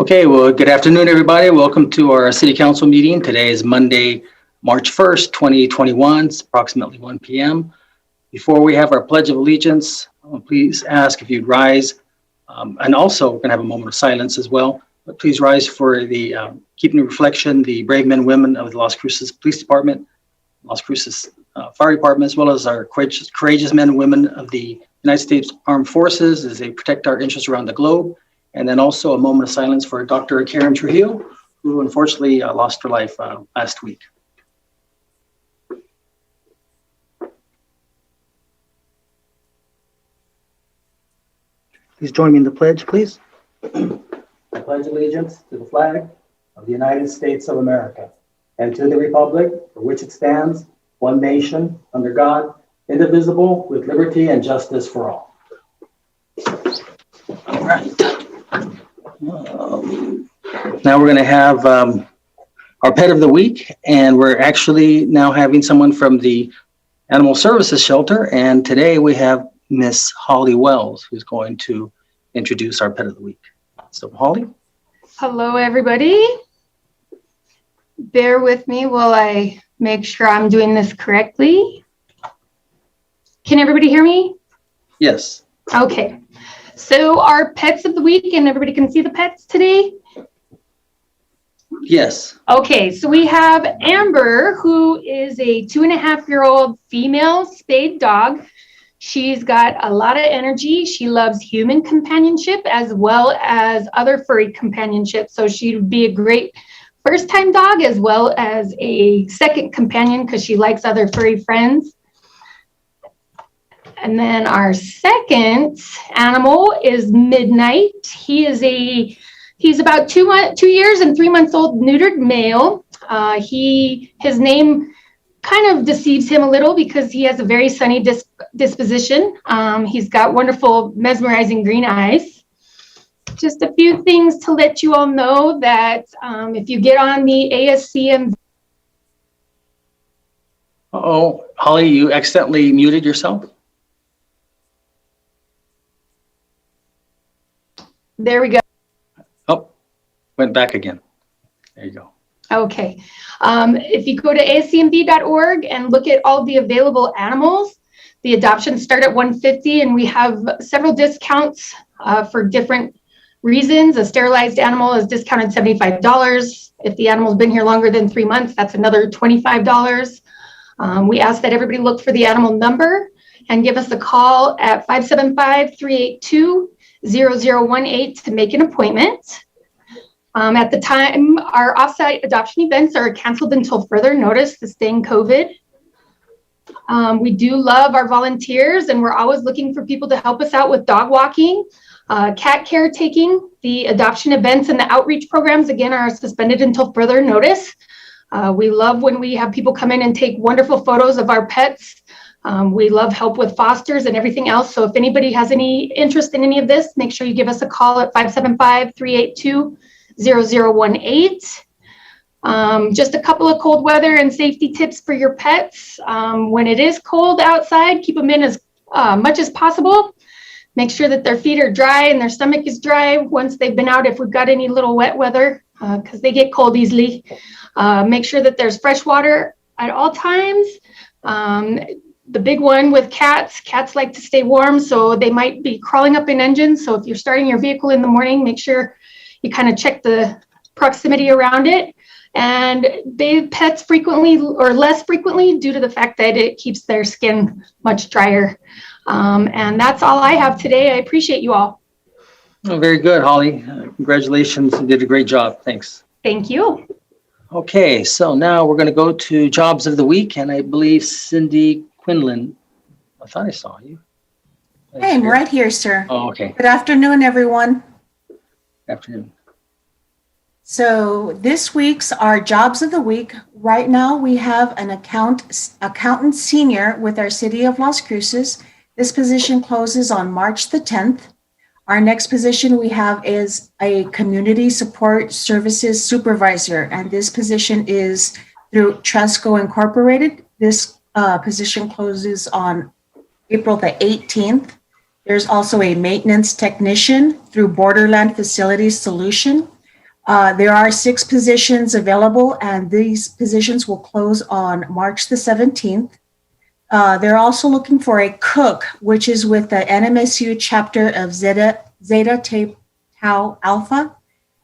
Okay, well, good afternoon, everybody. Welcome to our City Council meeting. Today is Monday, March 1st, 2021. It's approximately 1 p.m. Before we have our Pledge of Allegiance, please ask if you'd rise. And also, we're going to have a moment of silence as well. But please rise for the keeping in reflection the brave men and women of the Las Cruces Police Department, Las Cruces Fire Department, as well as our courageous men and women of the United States Armed Forces as they protect our interests around the globe. And then also a moment of silence for Dr. Karen Trujillo, who unfortunately lost her life last week. Please join me in the pledge, please. I pledge allegiance to the flag of the United States of America and to the republic for which it stands, one nation, under God, indivisible, with liberty and justice for all. All right. Now we're going to have our pet of the week, and we're actually now having someone from the Animal Services Shelter, and today we have Miss Holly Wells, who's going to introduce our pet of the week. So Holly. Hello, everybody. Bear with me while I make sure I'm doing this correctly. Can everybody hear me? Yes. Okay. So our pets of the week, and everybody can see the pets today? Yes. Okay, so we have Amber, who is a 2.5-year-old female spayed dog. She's got a lot of energy. She loves human companionship as well as other furry companionship. So she would be a great first-time dog as well as a second companion because she likes other furry friends. And then our second animal is Midnight. He's about 2 years and 3 months old, neutered male. His name kind of deceives him a little because he has a very sunny disposition. He's got wonderful, mesmerizing green eyes. Just a few things to let you all know that if you get on the ASCM. Uh-oh, Holly, you accidentally muted yourself? There we go. Oh, went back again. There you go. Okay. If you go to ascmd.org and look at all the available animals, the adoptions start at $150, and we have several discounts for different reasons. A sterilized animal is discounted $75. If the animal's been here longer than 3 months, that's another $25. We ask that everybody look for the animal number and give us a call at 575-382-0018 to make an appointment. At the time, our offsite adoption events are canceled until further notice, staying COVID. We do love our volunteers, and we're always looking for people to help us out with dog walking, cat caretaking. The adoption events and the outreach programs, again, are suspended until further notice. We love when we have people come in and take wonderful photos of our pets. We love help with fosters and everything else. So if anybody has any interest in any of this, make sure you give us a call at 575-382-0018. Just a couple of cold weather and safety tips for your pets. When it is cold outside, keep them in as much as possible. Make sure that their feet are dry and their stomach is dry once they've been out, if we've got any little wet weather, because they get cold easily. Make sure that there's fresh water at all times. The big one with cats like to stay warm, so they might be crawling up in engines. So if you're starting your vehicle in the morning, make sure you kind of check the proximity around it. And bathe pets frequently or less frequently due to the fact that it keeps their skin much drier. And that's all I have today. I appreciate you all. Oh, very good, Holly. Congratulations. You did a great job. Thanks. Thank you. Okay, so now we're going to go to Jobs of the Week, and I believe Cindy Quinlan, I thought I saw you. Hey, I'm right here, sir. Oh, okay. Good afternoon, everyone. Afternoon. So this week's our Jobs of the Week. Right now, we have an accountant senior with our City of Las Cruces. This position closes on March the 10th. Our next position we have is a community support services supervisor, and this position is through Tresco Incorporated. This position closes on April the 18th. There's also a maintenance technician through Borderland Facilities Solution. There are 6 positions available, and these positions will close on March the 17th. They're also looking for a cook, which is with the NMSU chapter of Zeta Tau Alpha.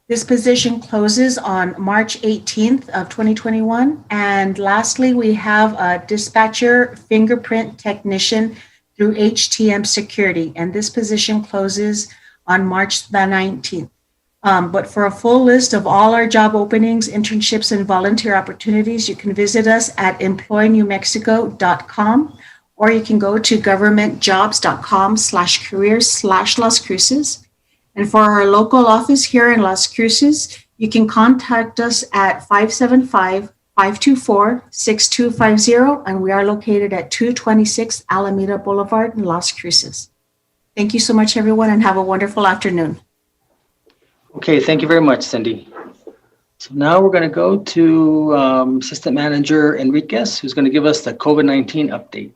This position closes on March 18th of 2021. And lastly, we have a dispatcher fingerprint technician through HTM Security, and this position closes on March the 19th. But for a full list of all our job openings, internships, and volunteer opportunities, you can visit us at employnewmexico.com, or you can go to governmentjobs.com/careers/Las Cruces. And for our local office here in Las Cruces, you can contact us at 575-524-6250, and we are located at 226 Alameda Boulevard in Las Cruces. Thank you so much, everyone, and have a wonderful afternoon. Okay, thank you very much, Cindy. So now we're going to go to Assistant Manager Enriquez, who's going to give us the COVID-19 update.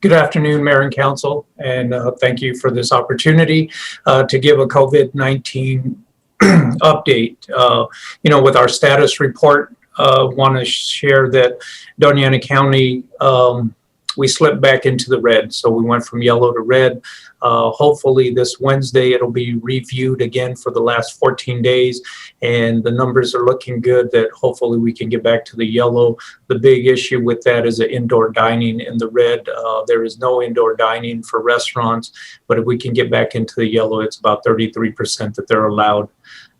Good afternoon, Mayor and Council, and thank you for this opportunity to give a COVID-19 update. With our status report, want to share that Doña Ana County, we slipped back into the red. So we went from yellow to red. Hopefully this Wednesday, it'll be reviewed again for the last 14 days. And the numbers are looking good that hopefully we can get back to the yellow. The big issue with that is the indoor dining in the red. There is no indoor dining for restaurants, but if we can get back into the yellow, it's about 33% that they're allowed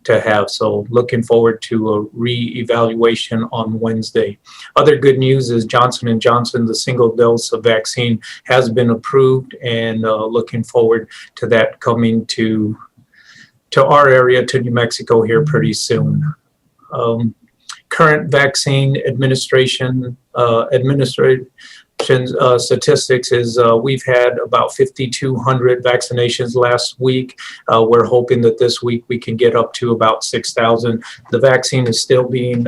to have. So looking forward to a re-evaluation on Wednesday. Other good news is Johnson & Johnson, the single dose of vaccine has been approved, and looking forward to that coming to our area, to New Mexico here pretty soon. Current vaccine administration statistics is we've had about 5,200 vaccinations last week. We're hoping that this week we can get up to about 6,000. The vaccine is still being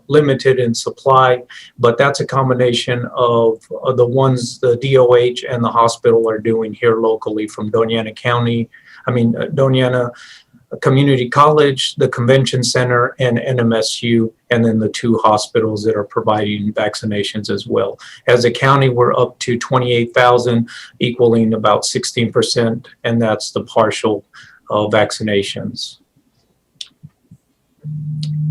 limited in supply, but that's a combination of the ones the DOH and the hospital are doing here locally from Doña Ana Community College, the Convention Center, and NMSU, and then the 2 hospitals that are providing vaccinations as well. As a county, we're up to 28,000, equaling about 16%, and that's the partial vaccinations.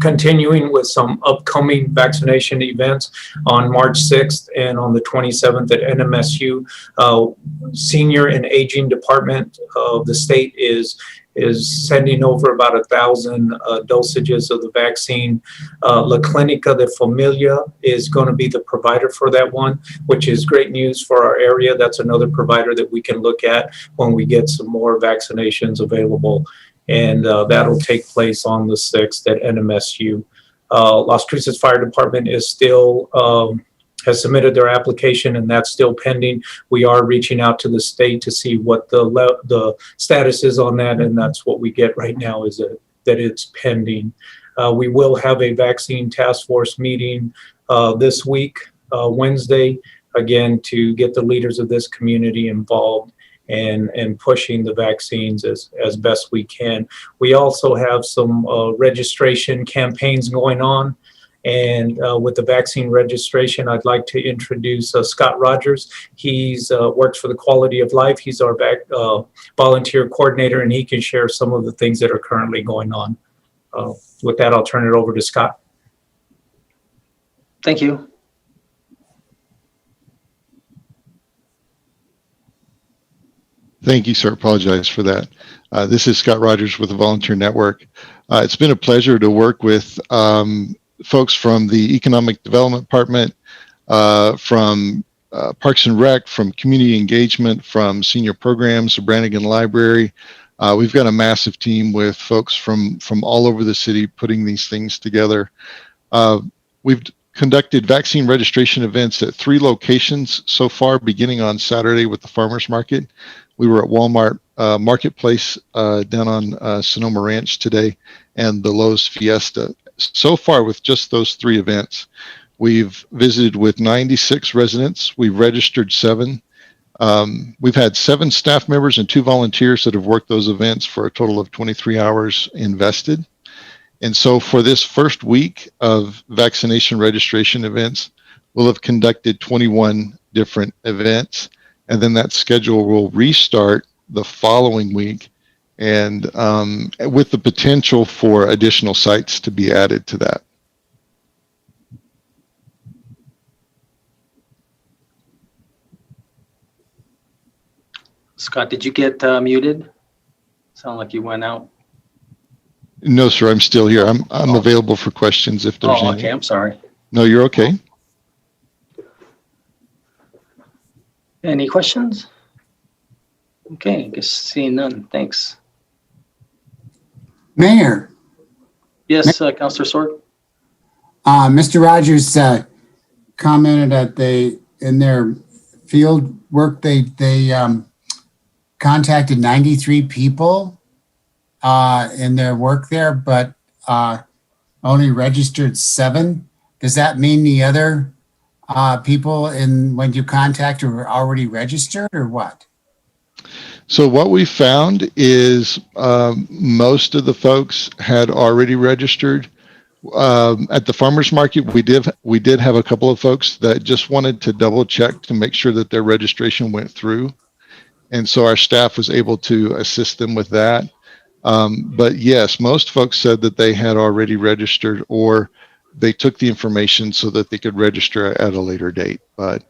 Continuing with some upcoming vaccination events on March 6th and on the 27th at NMSU, Senior and Aging Department of the state is sending over about 1,000 dosages of the vaccine. La Clínica de Familia is going to be the provider for that one, which is great news for our area. That's another provider that we can look at when we get some more vaccinations available. And that'll take place on the 6th at NMSU. Las Cruces Fire Department is still has submitted their application, and that's still pending. We are reaching out to the state to see what the status is on that, and that's what we get right now, is that it's pending. We will have a vaccine task force meeting this week, Wednesday, again, to get the leaders of this community involved and pushing the vaccines as best we can. We also have some registration campaigns going on. And with the vaccine registration, I'd like to introduce Scott Rogers. He's works for the Quality of Life. He's our volunteer coordinator, and he can share some of the things that are currently going on. With that, I'll turn it over to Scott. Thank you. Thank you, sir. Apologize for that. This is Scott Rogers with the Volunteer Network. It's been a pleasure to work with folks from the Economic Development Department, from Parks and Rec, from Community Engagement, from Senior Programs, the Brannigan Library. We've got a massive team with folks from all over the city putting these things together. We've conducted vaccine registration events at 3 locations so far, beginning on Saturday with the Farmers Market. We were at Walmart Marketplace down on Sonoma Ranch today, and the Lowe's Fiesta. So far, with just those 3 events, We've visited with 96 residents. We've registered 7. We've had 7 staff members and 2 volunteers that have worked those events for a total of 23 hours invested. And so for this first week of vaccination registration events, we'll have conducted 21 different events, and then that schedule will restart the following week, and with the potential for additional sites to be added to that. Scott, did you get muted? Sound like you went out. No, sir, I'm still here. I'm available for questions if there's any. Okay, I'm sorry. No, you're okay. Any questions? Okay, I guess seeing none. Thanks. Mayor, Yes, Councilor Sword. Mr. Rogers commented that in their field work, they contacted 93 people in their work there, but only registered 7. Does that mean the other people when you contact were already registered, or what? So what we found is most of the folks had already registered. At the farmers market, we did have a couple of folks that just wanted to double check to make sure that their registration went through. And so our staff was able to assist them with that. But yes, most folks said that they had already registered, or they took the information so that they could register at a later date. But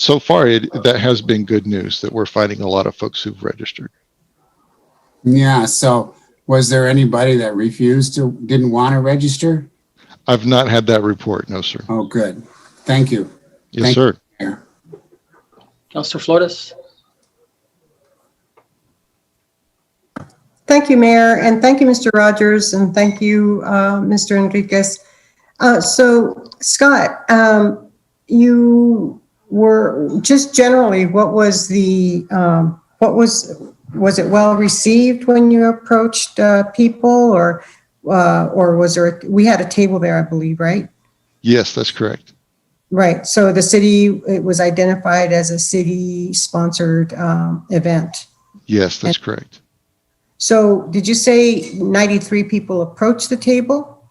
so far, that has been good news that we're finding a lot of folks who've registered. Yeah, so was there anybody that didn't want to register? I've not had that report, no, sir. Oh, good. Thank you. Yes, sir. You, Councilor Flores. Thank you, Mayor, and thank you, Mr. Rogers, and thank you, Mr. Enriquez. So, Scott, you were just generally, what was it well received when you approached people, or was there? We had a table there, I believe, right? Yes, that's correct. Right. So the city, it was identified as a city-sponsored event. Yes, that's correct. So did you say 93 people approached the table?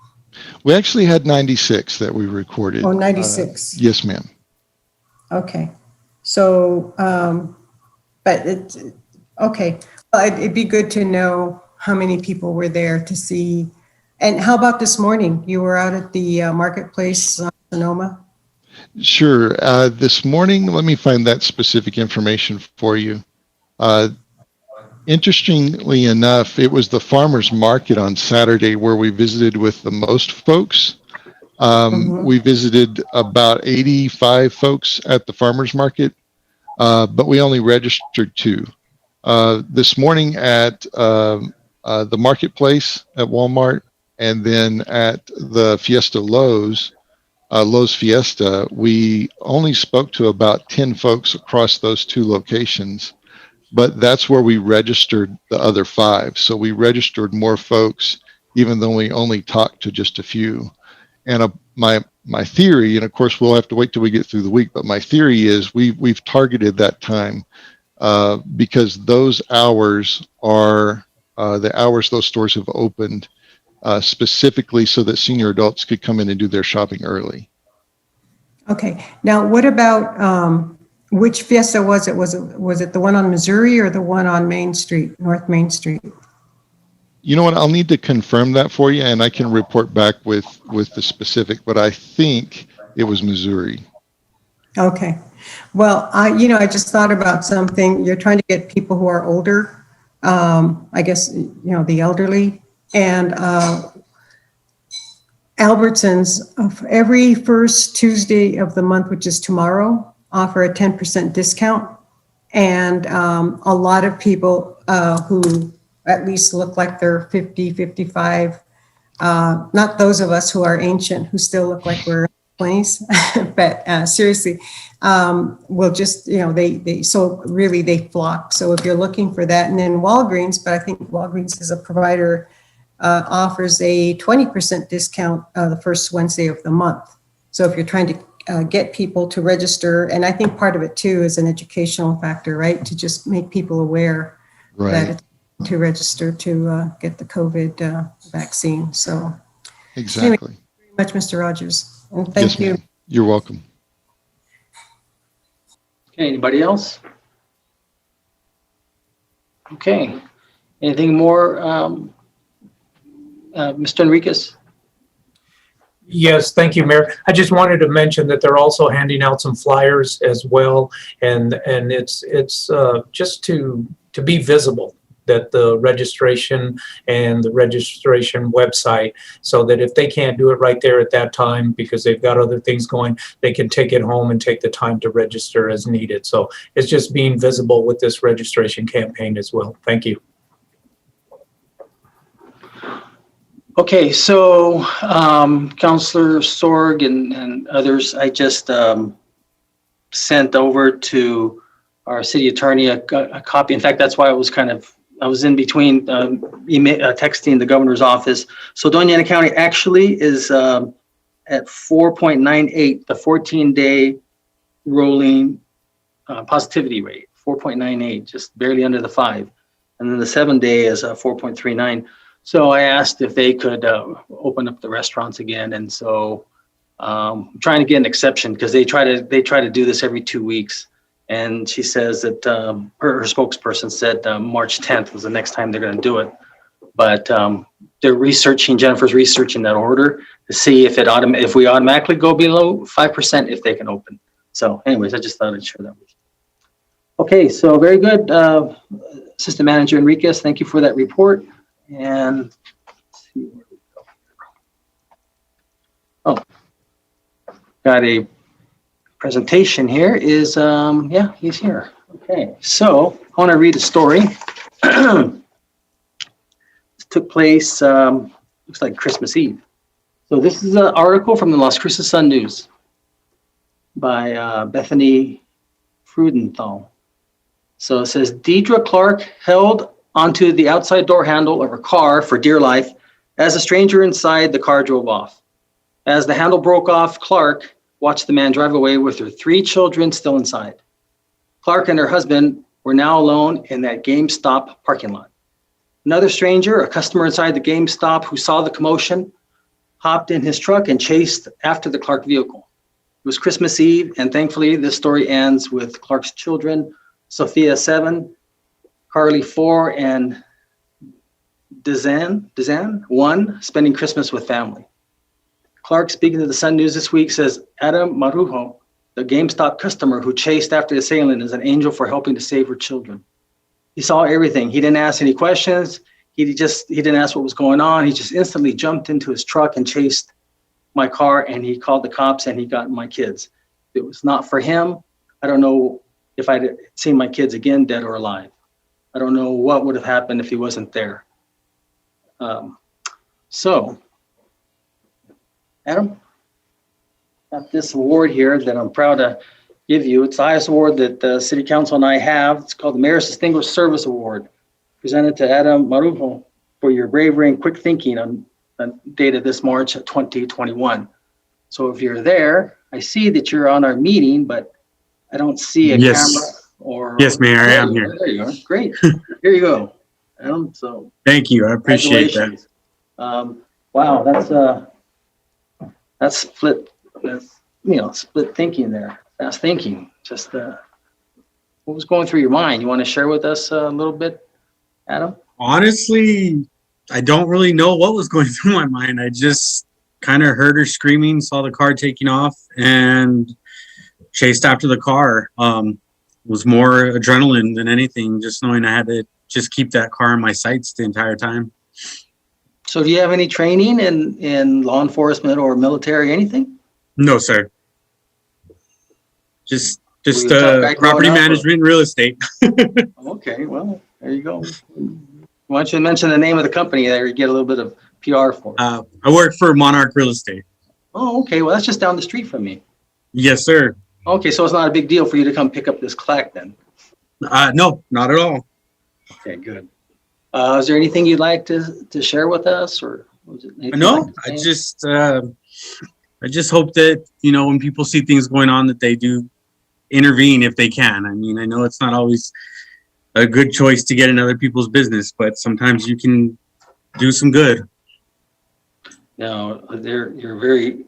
We actually had 96 that we recorded. Oh, 96. Yes, ma'am. Okay. So, okay. Well, it'd be good to know how many people were there to see. And how about this morning? You were out at the marketplace, Sonoma? Sure. This morning, let me find that specific information for you. Interestingly enough, it was the farmers market on Saturday where we visited with the most folks. We visited about 85 folks at the farmers market, but we only registered 2. This morning at the marketplace at Walmart, and then at the Fiesta Lowe's Fiesta, we only spoke to about 10 folks across those 2 locations. But that's where we registered the other 5. So we registered more folks, even though we only talked to just a few. And my theory, and of course we'll have to wait till we get through the week, but my theory is we've targeted that time because those hours are the hours those stores have opened specifically so that senior adults could come in and do their shopping early. Okay. Now, what about which Fiesta was it? Was it the one on Missouri or the one on Main Street, North Main Street? You know what? I'll need to confirm that for you, and I can report back with the specific. But I think it was Missouri. Okay. Well, I just thought about something. You're trying to get people who are older, I guess, the elderly, and Albertsons every first Tuesday of the month, which is tomorrow, offer a 10% discount. And a lot of people who at least look like they're 50, 55, not those of us who are ancient, who still look like we're in our 20s, but seriously, will just, so really they flock. So if you're looking for that, and then Walgreens, but I think Walgreens is a provider, offers a 20% discount the first Wednesday of the month. So if you're trying to get people to register, and I think part of it too is an educational factor, right? To just make people aware Right. that it's to register to get the COVID vaccine. So Exactly. anyway, very much, Mr. Rogers. And thank Yes, you. ma'am. You're welcome. Okay, anybody else? Okay, anything more, Mr. Enriquez? Yes, thank you, Mayor. I just wanted to mention that they're also handing out some flyers as well, and it's just to be visible, that the registration and the registration website, so that if they can't do it right there at that time because they've got other things going, they can take it home and take the time to register as needed. So it's just being visible with this registration campaign as well. Thank you. Okay, so Councillor Sorg and others, I just sent over to our city attorney a copy. In fact, that's why I was in between texting the governor's office. So Doña Ana County actually is at 4.98, the 14-day rolling positivity rate, 4.98, just barely under the 5. And then the 7-day is 4.39. So I asked if they could open up the restaurants again, and so I'm trying to get an exception because they try to do this every 2 weeks. And she says that her spokesperson said March 10th was the next time they're going to do it. But they're researching. Jennifer's researching that order to see if we automatically go below 5%, if they can open. So, anyways, I just thought I'd share that with you. Okay, so very good, Assistant Manager Enriquez. Thank you for that report. And let's see where we go. Oh, got a presentation here. Yeah, he's here. Okay, so I want to read a story. This took place, looks like Christmas Eve. So this is an article from the Las Cruces Sun News by Bethany Frudenthal. So it says, Deidre Clark held onto the outside door handle of her car for dear life as a stranger inside the car drove off. As the handle broke off, Clark watched the man drive away with her 3 children still inside. Clark and her husband were now alone in that GameStop parking lot. Another stranger, a customer inside the GameStop who saw the commotion, hopped in his truck and chased after the Clark vehicle. It was Christmas Eve, and thankfully this story ends with Clark's children, Sophia 7, Carly 4, and Dezan 1, spending Christmas with family. Clark, speaking to the Sun News this week, says Adam Marujo, the GameStop customer who chased after the assailant, is an angel for helping to save her children. He saw everything. He didn't ask any questions. He didn't ask what was going on. He just instantly jumped into his truck and chased my car, and he called the cops, and he got my kids. If it was not for him, I don't know if I'd seen my kids again, dead or alive. I don't know what would have happened if he wasn't there. So, Adam, got this award here that I'm proud to give you. It's the highest award that the City Council and I have. It's called the Mayor's Distinguished Service Award, presented to Adam Marujo for your bravery and quick thinking on dated this March 2021. So if you're there, I see that you're on our meeting, but I don't see a camera or. Yes, Mayor, I am here. There you are. Great. Here you go, Adam. So thank you. I appreciate that. Wow, that's split. That's, split thinking there. Fast thinking. Just what was going through your mind? You want to share with us a little bit, Adam? Honestly, I don't really know what was going through my mind. I just kind of heard her screaming, saw the car taking off, and chased after the car. It was more adrenaline than anything, just knowing I had to just keep that car in my sights the entire time. So do you have any training in law enforcement or military, anything? No, sir. Just property management and real estate. Okay, well, there you go. Why don't you mention the name of the company there? You get a little bit of PR for it. I work for Monarch Real Estate. Oh, okay. Well, that's just down the street from me. Yes, sir. Okay, so it's not a big deal for you to come pick up this plaque then? No, not at all. Okay, good. Is there anything you'd like to share with us, or was it? No, I just I just hope that, when people see things going on, that they do intervene if they can. I mean, I know it's not always a good choice to get in other people's business, but sometimes you can do some good. No, you're very,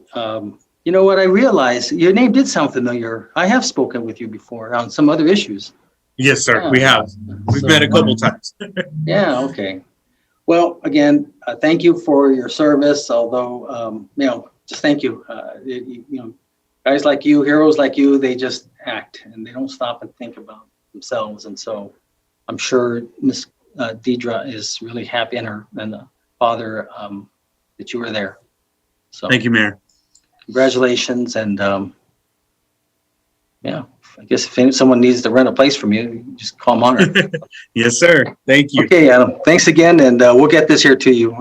you know what, I realized your name did sound familiar. I have spoken with you before on some other issues. Yes, sir. Yeah. We have. We've So, met a couple times. Yeah, okay. Well, again, thank you for your service, although, just thank you. Guys like you, heroes like you, they just act and they don't stop and think about themselves. And so I'm sure Miss Deidre is really happy and the father that you were there. So Thank you, Mayor. congratulations. And I guess if someone needs to rent a place from you, you just call Monner. Yes, sir. Thank you. Okay, Adam, thanks again. And we'll get this here to you.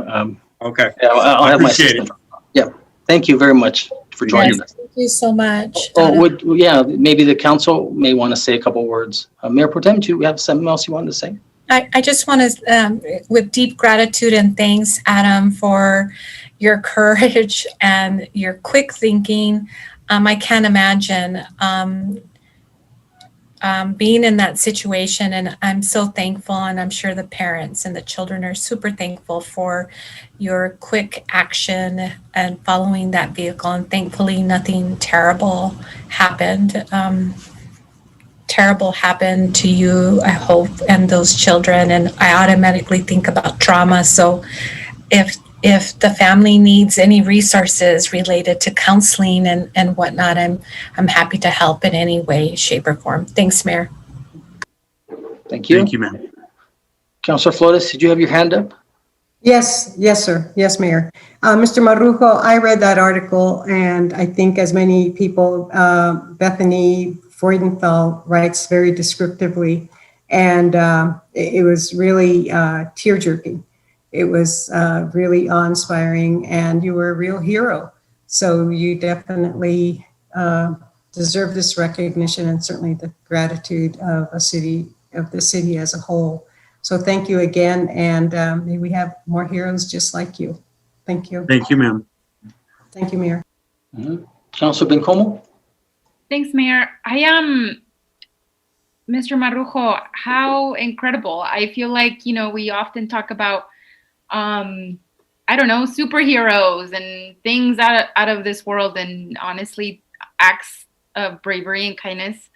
Okay. Yeah, I'll I have my appreciate assistant. Yeah, thank you very much for joining us. Thank you so much. Maybe the council may want to say a couple words. Mayor Pro Tem, do you have something else you wanted to say? I just want to, with deep gratitude and thanks, Adam, for your courage and your quick thinking. I can't imagine being in that situation, and I'm so thankful, and I'm sure the parents and the children are super thankful for your quick action and following that vehicle, and thankfully nothing terrible happened. Terrible happened to you, I hope, and those children, and I automatically think about trauma. So if the family needs any resources related to counseling and whatnot, I'm happy to help in any way, shape, or form. Thanks, Mayor. Thank you. Thank you, ma'am. Councilor Flores, did you have your hand up? Yes, sir. Yes, Mayor. Mr. Marrujo, I read that article, and I think as many people, Bethany Freudenthal writes very descriptively, and it was really tear-jerking. It was really awe-inspiring, and you were a real hero. So you definitely deserve this recognition, and certainly the gratitude of the city as a whole. So thank you again, and may we have more heroes just like you. Thank you. Thank you, ma'am. Thank you, Mayor. Mm-hmm. Councilor Bencomo? Thanks, Mayor. I am, Mr. Marrujo, how incredible. I feel like, we often talk about, I don't know, superheroes and things out of this world. And honestly, acts of bravery and kindness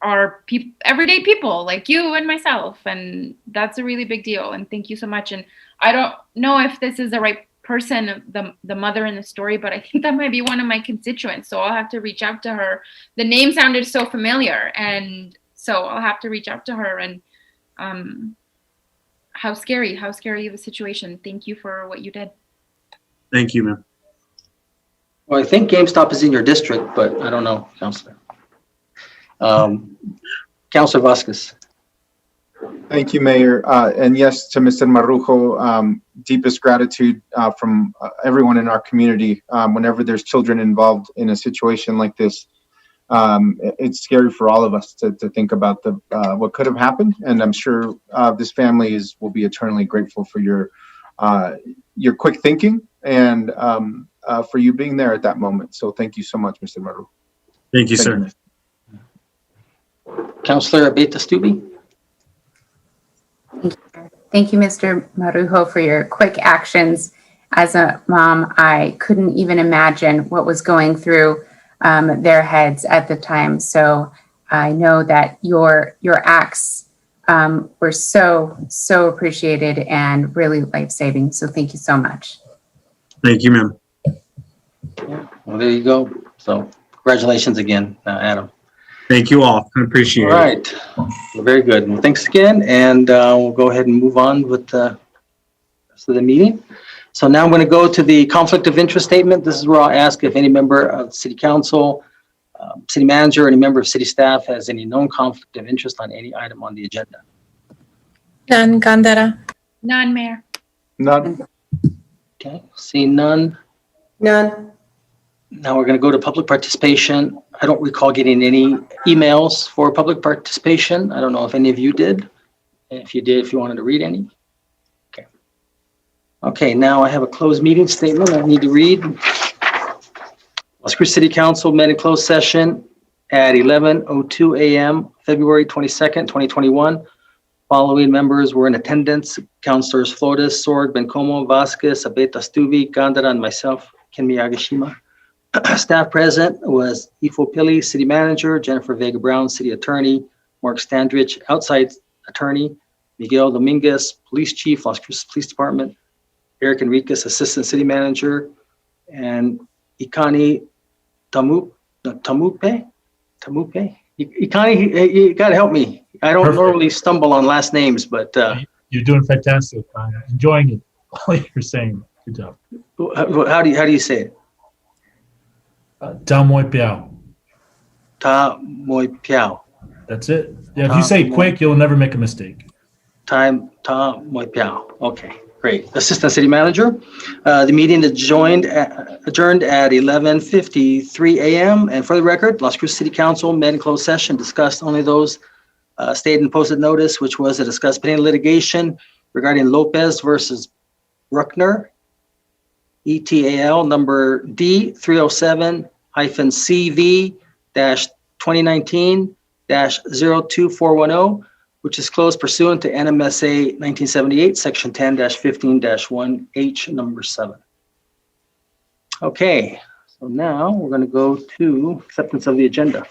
are everyday people like you and myself. And that's a really big deal. And thank you so much. And I don't know if this is the right person, the mother in the story, but I think that might be one of my constituents. So I'll have to reach out to her. The name sounded so familiar. And so I'll have to reach out to her. And how scary of a situation. Thank you for what you did. Thank you, ma'am. Well, I think GameStop is in your district, but I don't know, Councilor. Councilor Vasquez. Thank you, Mayor. And yes, to Mr. Marrujo, deepest gratitude from everyone in our community. Whenever there's children involved in a situation like this, it's scary for all of us to think about what could have happened. And I'm sure this family will be eternally grateful for your quick thinking and for you being there at that moment. So thank you so much, Mr. Marrujo. Thank you, sir. Councilor Abeyta-Stubbe. Thank you, Mr. Marrujo, for your quick actions. As a mom, I couldn't even imagine what was going through their heads at the time. So I know that your acts were so appreciated and really life-saving. So thank you so much. Thank you, ma'am. Well, there you go. So congratulations again, Adam. Thank you all. I appreciate it. All right. Well, very good. Well, thanks again. And we'll go ahead and move on with the rest of the meeting. So now I'm going to go to the conflict of interest statement. This is where I'll ask if any member of City Council, City Manager, or any member of City staff has any known conflict of interest on any item on the agenda. None, Gandara. None, Mayor. None. Okay, seeing none. None. Now we're going to go to public participation. I don't recall getting any emails for public participation. I don't know if any of you did. If you did, if you wanted to read any. Okay. Okay, now I have a closed meeting statement I need to read. Las Cruces City Council met in closed session at 11:02 a.m., February 22nd, 2021. Following members were in attendance: Councilors Flores, Sorg, Bencomo, Vasquez, Abeta, Stuvi, Gandara, and myself, Ken Miyagishima. Staff present was Ifo Pili, City Manager, Jennifer Vega Brown, City Attorney, Mark Standrich, Outside Attorney, Miguel Dominguez, Police Chief, Las Cruces Police Department, Eric Enriquez, Assistant City Manager, and Ikani Tamupe. Ikani, you gotta help me. I don't Perfect. normally stumble on last names, but You're doing fantastic. I'm enjoying it. All you're saying. Good job. how do you say it? Da Moi Piao. Ta Moi Piao. That's it. Yeah, if you say quick, you'll never make a mistake. Ta Moi Piao. Okay, great. Assistant City Manager. The meeting adjourned at 11:53 a.m. And for the record, Las Cruces City Council met in closed session, discussed only those stated in posted notice, which was to discuss pending litigation regarding Lopez versus Bruckner, ETAL number D307-CV-2019-02410, which is closed pursuant to NMSA 1978, Section 10-15-1H, number 7. Okay, so now we're going to go to acceptance of the agenda.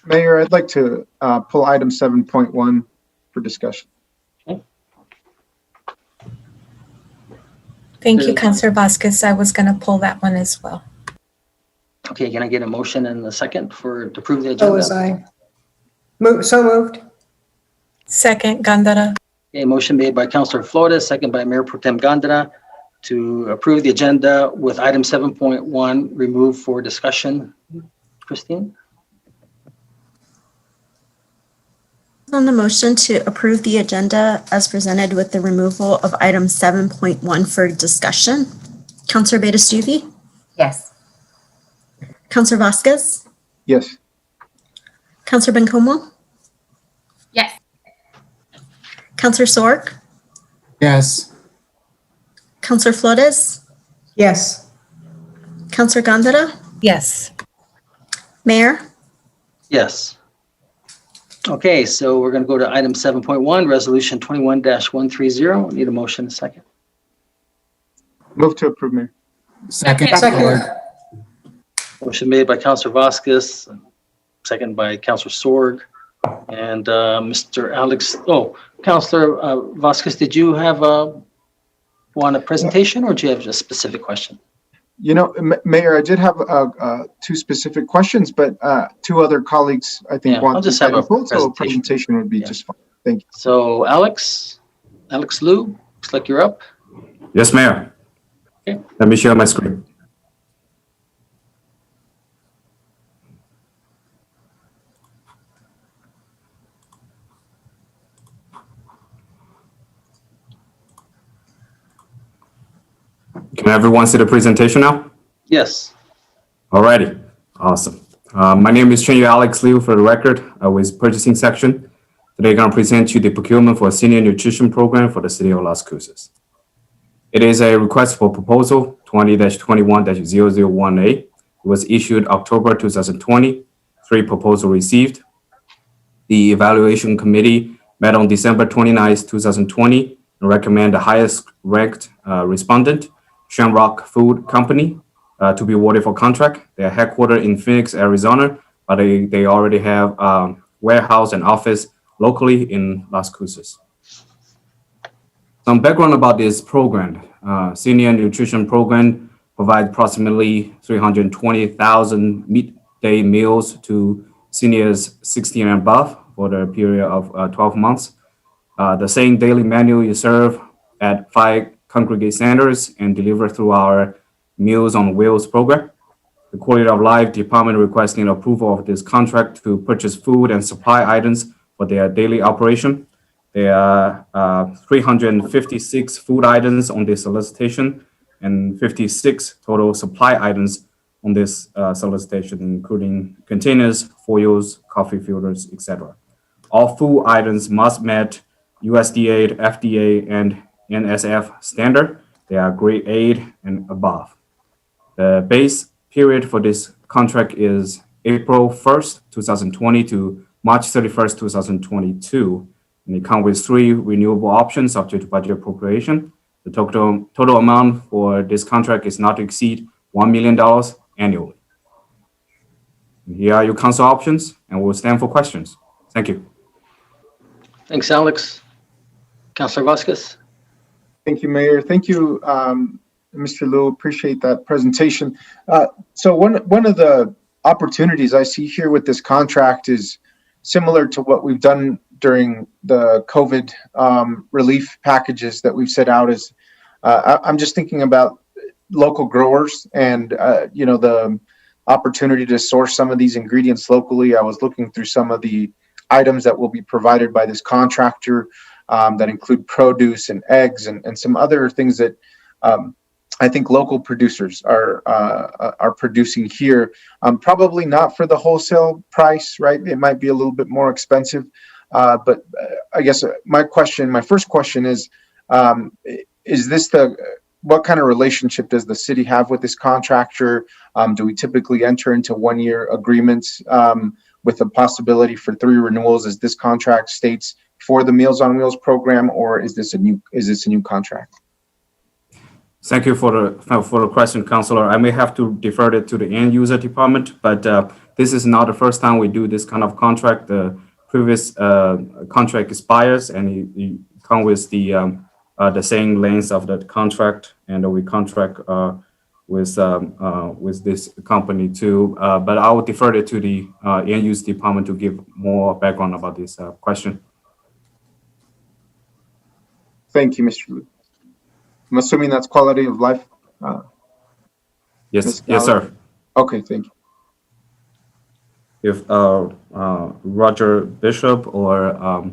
Mayor, I'd like to pull item 7.1 for discussion. Thank you, Councilor Vasquez. I was going to pull that one as well. Okay, can I get a motion and a second to approve the So agenda? was I. So moved. Second, Gandara. Okay, motion made by Councilor Flores, second by Mayor Pro Tem Gandara to approve the agenda with item 7.1 removed for discussion. Christine? On the motion to approve the agenda as presented with the removal of item 7.1 for discussion. Councilor Beta Stuvi, Yes. Councilor Vasquez, Yes. Councilor Bencomo, Yes. Councilor Sorg, Yes. Councilor Flores, Yes. Councilor Gandara, Yes. Mayor, Yes. Okay, so we're going to go to item 7.1, resolution 21-130. Need a motion and a second. Move to approve, Mayor. Second. Second. Lord. Motion made by Councilor Vasquez, second by Councilor Sorg, and Mr. Alex. Oh, Councilor Vasquez, did you have want a presentation, or do you have a specific question? You know, Mayor, I did have two specific questions, but two other colleagues, I think, Yeah, want I'll just to have a so a presentation. presentation would be Yeah. just fine. Thank you. So Alex Liu, looks like you're up. Yes, Mayor. Okay. Let me share my screen. Can everyone see the presentation now? Yes. Alrighty, awesome. My name is Chenyu Alex Liu for the record with purchasing section. Today I'm going to present you the procurement for a senior nutrition program for the city of Las Cruces. It is a request for proposal 20-21-001A. It was issued October 2020, 3 proposals received. The evaluation committee met on December 29, 2020 and recommend the highest ranked respondent, SHAMROCK Food Company, to be awarded for contract. They are headquartered in Phoenix, Arizona, but they already have warehouse and office locally in Las Cruces. Some background about this program. Senior nutrition program provides approximately 320,000 midday meals to seniors 16 and above for the period of 12 months. The same daily menu is served at 5 congregate centers and delivered through our Meals on Wheels program. The Quality of Life Department requesting approval of this contract to purchase food and supply items for their daily operation. There are 356 food items on this solicitation and 56 total supply items on this solicitation, including containers, foils, coffee filters, etc. All food items must meet USDA, FDA, and NSF standard. They are grade A and above. The base period for this contract is April 1st, 2020 to March 31st, 2022. And it comes with 3 renewable options subject to budget appropriation. The total amount for this contract is not to exceed $1 million annually. And here are your council options, and we'll stand for questions. Thank you. Thanks, Alex. Councilor Vasquez. Thank you, Mayor. Thank you, Mr. Liu. Appreciate that presentation. So one of the opportunities I see here with this contract is similar to what we've done during the COVID relief packages that we've set out. Is I'm just thinking about local growers and the opportunity to source some of these ingredients locally. I was looking through some of the items that will be provided by this contractor that include produce and eggs and some other things that I think local producers are producing here. Probably not for the wholesale price, right? It might be a little bit more expensive. But I guess my first question is this what kind of relationship does the city have with this contractor? Do we typically enter into 1-year agreements with the possibility for 3 renewals, as this contract states, for the Meals on Wheels program, or is this a new contract? Thank you for the question, Councilor. I may have to defer it to the end user department, but this is not the first time we do this kind of contract. The previous contract expires, and it comes with the same length of the contract, and we contract with this company too. But I will defer it to the end use department to give more background about this question. Thank you, Mr. Liu. I'm assuming that's quality of life. Yes, sir. Okay, thank you. If Roger Bishop or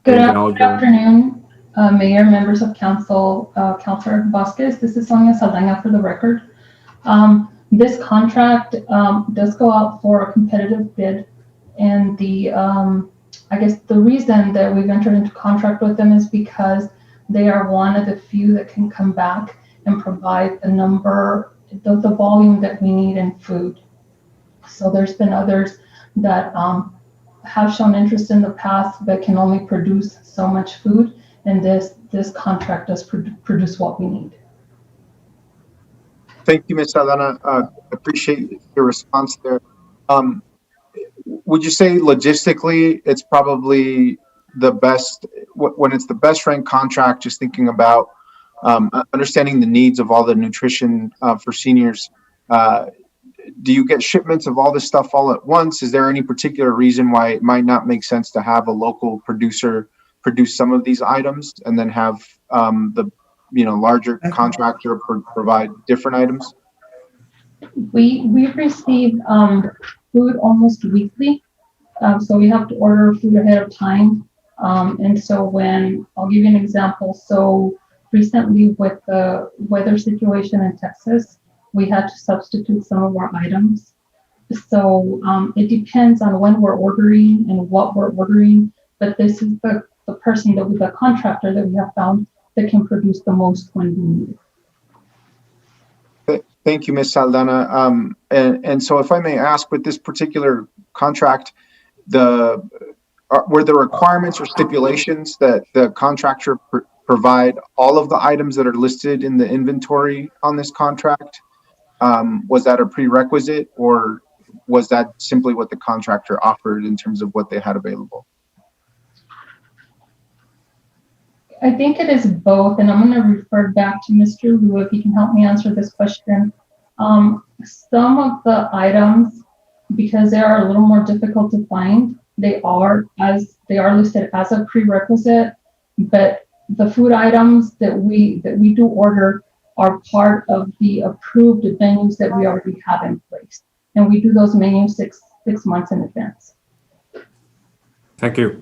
Good afternoon, Mayor, members of council, Councilor Vasquez. This is Sonia Saldaña for the record. This contract does go out for a competitive bid, and I guess the reason that we've entered into contract with them is because they are one of the few that can come back and provide the volume that we need in food. So there's been others that have shown interest in the past but can only produce so much food, and this contract does produce what we need. Thank you, Ms. Saldaña. Appreciate your response there. Would you say logistically it's probably the best, when it's the best ranked contract, just thinking about understanding the needs of all the nutrition for seniors? Do you get shipments of all this stuff all at once? Is there any particular reason why it might not make sense to have a local producer produce some of these items and then have the larger contractor provide different items? We receive food almost weekly, so we have to order food ahead of time. And so I'll give you an example. So recently with the weather situation in Texas, we had to substitute some of our items. So it depends on when we're ordering and what we're ordering, but this is the person the contractor that we have found that can produce the most when we need it. Thank you, Ms. Saldaña. And so if I may ask, with this particular contract, were there requirements or stipulations that the contractor provide all of the items that are listed in the inventory on this contract? Was that a prerequisite, or was that simply what the contractor offered in terms of what they had available? I think it is both, and I'm going to refer back to Mr. Liu if he can help me answer this question. Some of the items, because they are a little more difficult to find, they are listed as a prerequisite, but the food items that we do order are part of the approved menus that we already have in place, and we do those menus six months in advance. Thank you.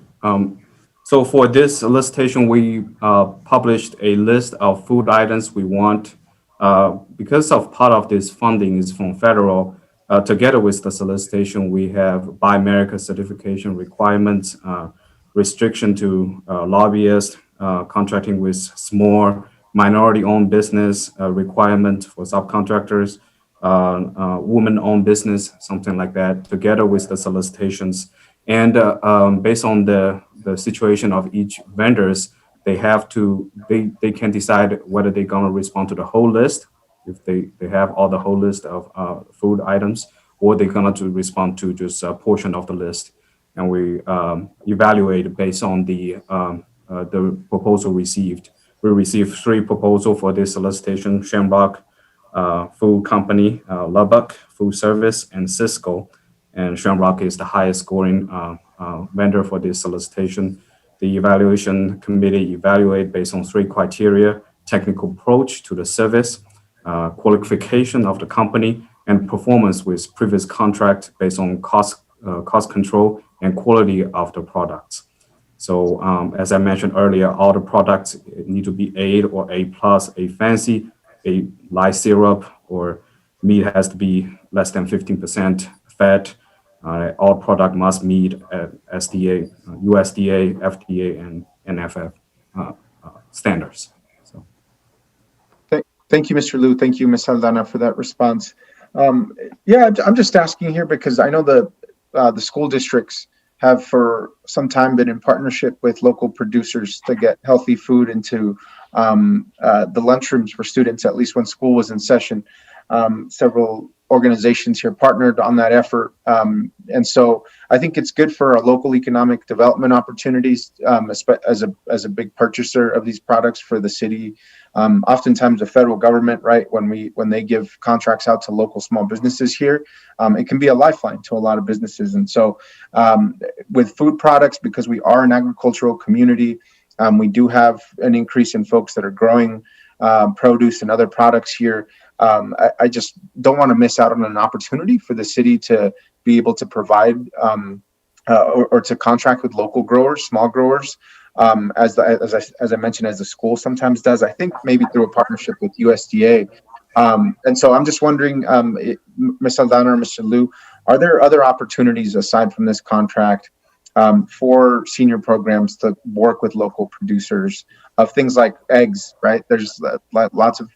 So for this solicitation, we published a list of food items we want. Because of part of this funding is from federal, together with the solicitation, we have Buy America certification requirements, restriction to lobbyists, contracting with small minority-owned business requirement for subcontractors, women-owned business, something like that, together with the solicitations. And based on the situation of each vendors, they can decide whether they're going to respond to the whole list, if they have all the whole list of food items, or they're going to respond to just a portion of the list. And we evaluate based on the proposal received. We received 3 proposals for this solicitation: Shamrock Food Company, Lubbock Food Service, and Cisco. And Shamrock is the highest scoring vendor for this solicitation. The evaluation committee evaluate based on 3 criteria: technical approach to the service, qualification of the company, and performance with previous contract based on cost control and quality of the products. So as I mentioned earlier, all the products need to be A or A+, A fancy, A light syrup, or meat has to be less than 15% fat. All product must meet SDA, USDA, FDA, and NFF standards. So. Thank you, Mr. Liu. Thank you, Ms. Saldana, for that response. Yeah, I'm just asking here because I know the school districts have for some time been in partnership with local producers to get healthy food into the lunchrooms for students, at least when school was in session. Several organizations here partnered on that effort. And so I think it's good for our local economic development opportunities as a big purchaser of these products for the city. Oftentimes the federal government, right, when they give contracts out to local small businesses here, it can be a lifeline to a lot of businesses. And so with food products, because we are an agricultural community, we do have an increase in folks that are growing produce and other products here. I just don't want to miss out on an opportunity for the city to be able to provide or to contract with local growers, small growers, as I mentioned, as the school sometimes does. I think maybe through a partnership with USDA. And so I'm just wondering, Ms. Saldana or Mr. Liu, are there other opportunities aside from this contract for senior programs to work with local producers of things like eggs, right? There's lots of,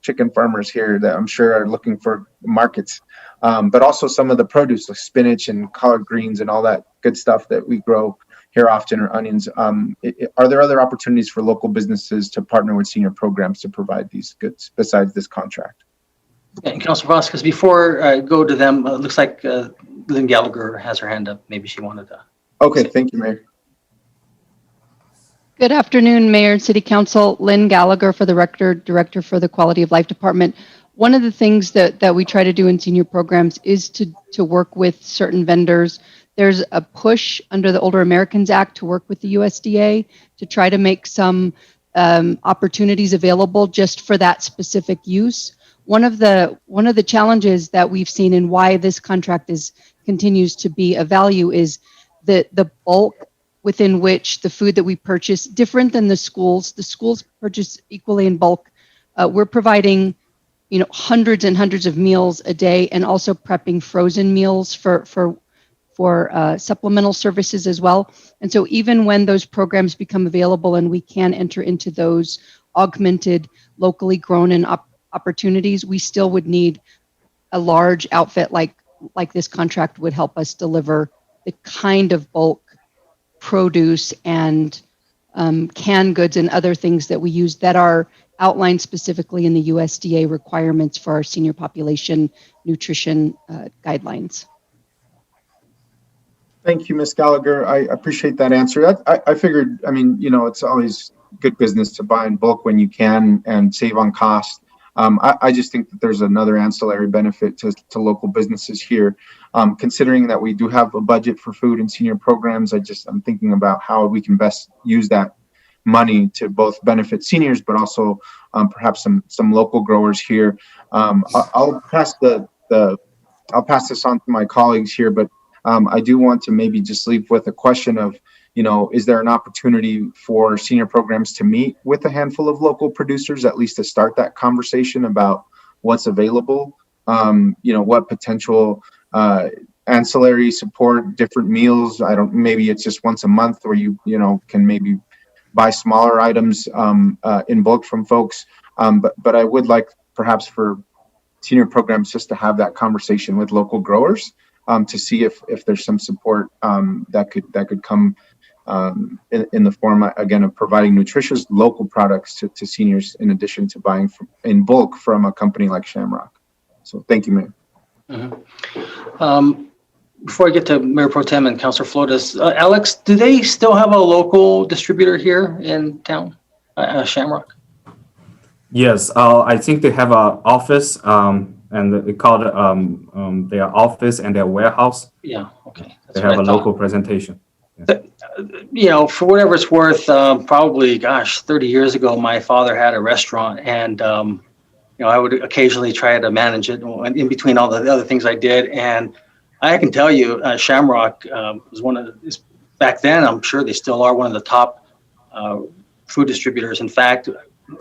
chicken farmers here that I'm sure are looking for markets, but also some of the produce like spinach and collard greens and all that good stuff that we grow here often, or onions. Are there other opportunities for local businesses to partner with senior programs to provide these goods besides this contract? And Councilor Vasquez, before I go to them, it looks like Lynn Gallagher has her hand up. Maybe she wanted to. Okay, thank you, Mayor. Good afternoon, Mayor and City Council. Lynn Gallagher, for the record, Director for the Quality of Life Department. One of the things that we try to do in senior programs is to work with certain vendors. There's a push under the Older Americans Act to work with the USDA to try to make some opportunities available just for that specific use. One of the challenges that we've seen and why this contract continues to be a value is the bulk within which the food that we purchase, different than the schools. The schools purchase equally in bulk. We're providing, hundreds and hundreds of meals a day, and also prepping frozen meals for supplemental services as well. And so even when those programs become available and we can enter into those augmented, locally grown and opportunities, we still would need a large outfit like this contract would help us deliver the kind of bulk produce and canned goods and other things that we use that are outlined specifically in the USDA requirements for our senior population nutrition guidelines. Thank you, Ms. Gallagher. I appreciate that answer. I figured, it's always good business to buy in bulk when you can and save on cost. I just think that there's another ancillary benefit to local businesses here. Considering that we do have a budget for food and senior programs, I'm thinking about how we can best use that money to both benefit seniors, but also perhaps some local growers here. I'll pass this on to my colleagues here, but I do want to maybe just leave with a question of, is there an opportunity for senior programs to meet with a handful of local producers, at least to start that conversation about what's available? What potential ancillary support, different meals. Maybe it's just once a month where you can maybe buy smaller items in bulk from folks. But I would like perhaps for senior programs just to have that conversation with local growers to see if there's some support that could come in the form, again, of providing nutritious local products to seniors in addition to buying in bulk from a company like Shamrock. So thank you, Mayor. Mm-hmm. Before I get to Mayor Pro Tem and Councilor Flores, Alex, do they still have a local distributor here in town, Shamrock? Yes, I think they have an office, and they call it their office and their warehouse. Yeah, okay. They have a local presentation. You know, for whatever it's worth, probably, 30 years ago, my father had a restaurant, and you know, I would occasionally try to manage it in between all the other things I did. And I can tell you, Shamrock was one of the, back then, I'm sure they still are one of the top food distributors. In fact,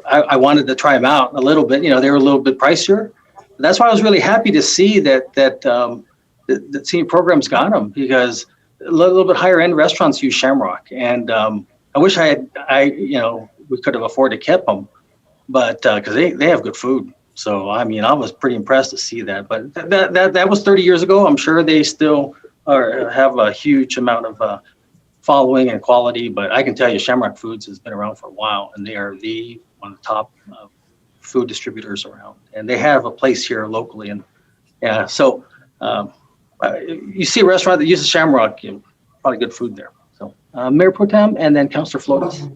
I wanted to try them out a little bit. You know, they were a little bit pricier. That's why I was really happy to see that senior programs got them, because a little bit higher end restaurants use Shamrock. And I wish you know, we could have afforded to keep them, but because they have good food. So, I mean, I was pretty impressed to see that. But that was 30 years ago. I'm sure they still have a huge amount of following and quality. But I can tell you, Shamrock Foods has been around for a while, and they are one of the top food distributors around. And they have a place here locally. And yeah, so you see a restaurant that uses Shamrock, probably good food there. So, Mayor Pro Tem and then Councilor Flores.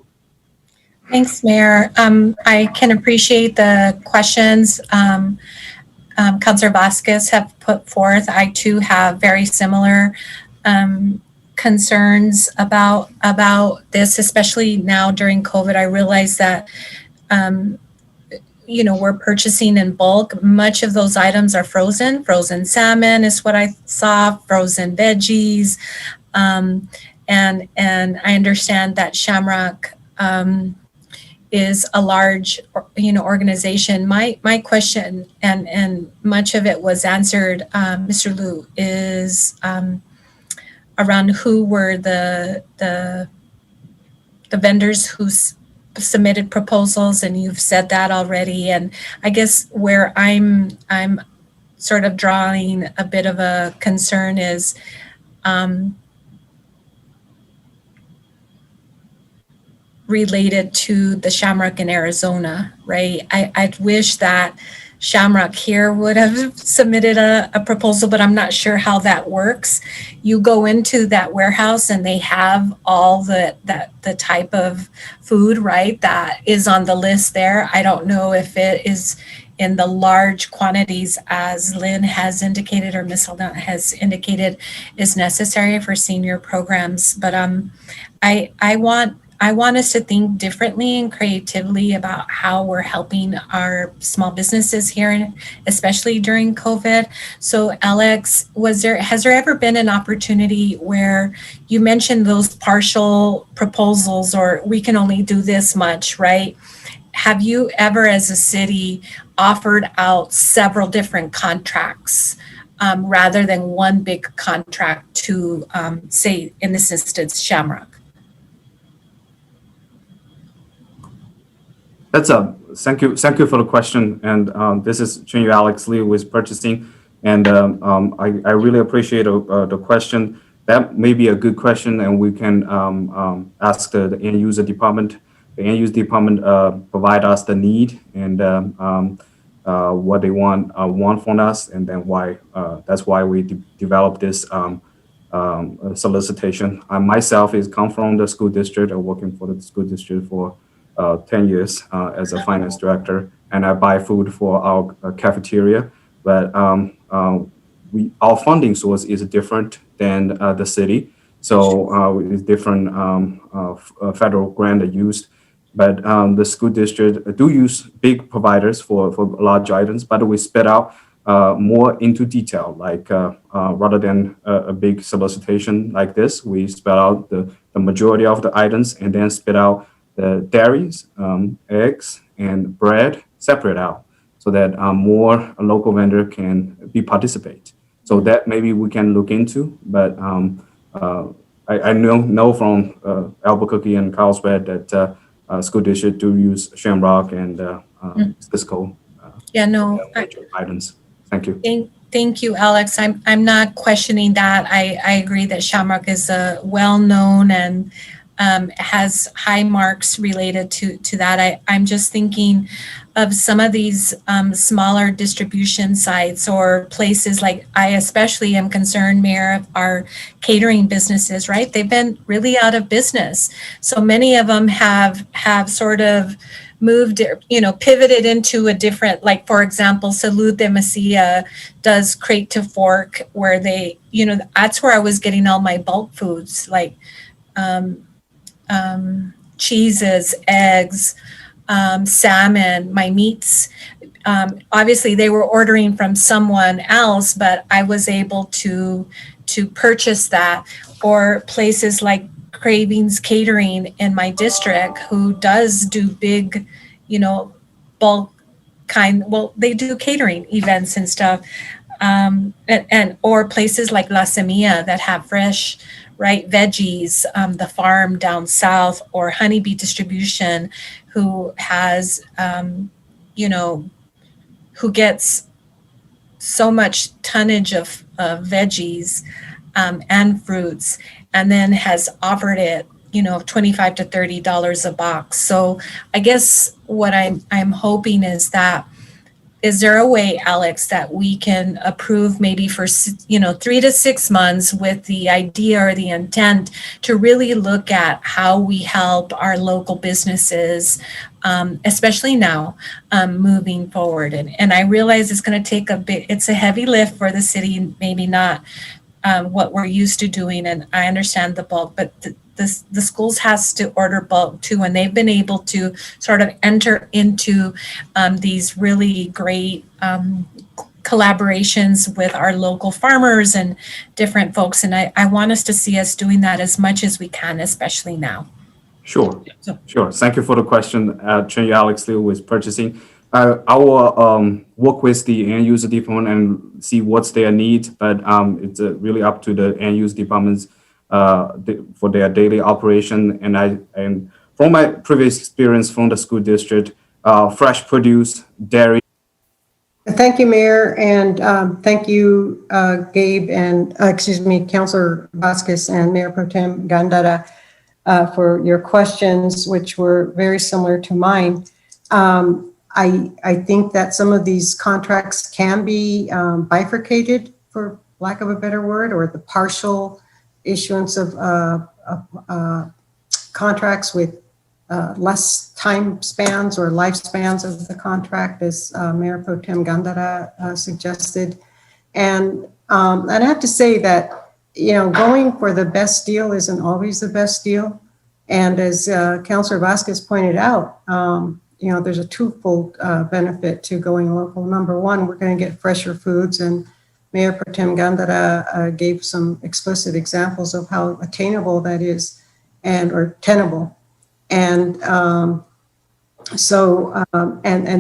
Thanks, Mayor. I can appreciate the questions Councilor Vasquez have put forth. I too have very similar concerns about this, especially now during COVID. I realize that you know, we're purchasing in bulk. Much of those items are frozen. Frozen salmon is what I saw, frozen veggies. And I understand that Shamrock is a large, you know, organization. My question, and much of it was answered, Mr. Liu, is around who were the vendors who submitted proposals, and you've said that already. And I guess where I'm sort of drawing a bit of a concern is related to the Shamrock in Arizona, right? I'd wish that Shamrock here would have submitted a proposal, but I'm not sure how that works. You go into that warehouse and they have all the type of food, right, that is on the list there. I don't know if it is in the large quantities as Lynn has indicated or Ms. Aldana has indicated is necessary for senior programs. But I want us to think differently and creatively about how we're helping our small businesses here, especially during COVID. So Alex, has there ever been an opportunity where you mentioned those partial proposals, or we can only do this much, right? Have you ever as a city offered out several different contracts rather than one big contract to say, in this instance, Shamrock? Thank you for the question. And this is Junior Alex Lee with purchasing. And I really appreciate the question. That may be a good question, and we can ask the end user department. The end user department provide us the need and what they want from us, and then why. That's why we developed this solicitation. I myself come from the school district. I'm working for the school district for 10 years as a finance director, and I buy food for our cafeteria. But our funding source is different than the city, so it's different federal grant used. But the school district do use big providers for large items, but we spit out more into detail, like rather than a big solicitation like this, we spit out the majority of the items and then spit out the dairies, eggs, and bread separate out, so that more local vendor can participate. So that maybe we can look into, but I know from Albuquerque and Carlsbad that school district do use Shamrock and Cisco. Yeah, no. Items. Thank you. Thank you, Alex. I'm not questioning that. I agree that Shamrock is well-known and has high marks related to that. I'm just thinking of some of these smaller distribution sites or places like I especially am concerned, Mayor, of our catering businesses, right? They've been really out of business. So many of them have sort of moved, pivoted into a different, like, for example, Salud de Mesilla does crate to fork where they, that's where I was getting all my bulk foods, like cheeses, eggs, salmon, my meats. Obviously they were ordering from someone else, but I was able to purchase that. Or places like Cravings Catering in my district, who does do big, bulk they do catering events and stuff. Or places like La Semilla that have fresh, right, veggies, the farm down south, or Honeybee Distribution, who has, who gets so much tonnage of veggies and fruits, and then has offered it, $25 to $30 a box. So I guess what I'm hoping is there a way, Alex, that we can approve maybe for, 3 to 6 months with the idea or the intent to really look at how we help our local businesses, especially now, moving forward. And I realize it's going to take it's a heavy lift for the city, maybe not what we're used to doing. And I understand the bulk, but the schools has to order bulk too, and they've been able to sort of enter into these really great collaborations with our local farmers and different folks. And I want us to see us doing that as much as we can, especially now. Sure. Thank you for the question. Chair Alex Liu with purchasing. I will work with the end user department and see what's their need, but it's really up to the end user departments for their daily operation. And from my previous experience from the school district, fresh produce, dairy. Thank you, Mayor, and thank you, Gabe, and Councilor Vasquez and Mayor Pro Tem Gandara for your questions, which were very similar to mine. I think that some of these contracts can be bifurcated, for lack of a better word, or the partial issuance of contracts with less time spans or lifespans of the contract, as Mayor Pro Tem Gandara suggested. And I have to say that, going for the best deal isn't always the best deal. And as Councilor Vasquez pointed out, there's a twofold benefit to going local. Number one, we're going to get fresher foods, and Mayor Pro Tem Gandara gave some explicit examples of how attainable that is, or tenable. And and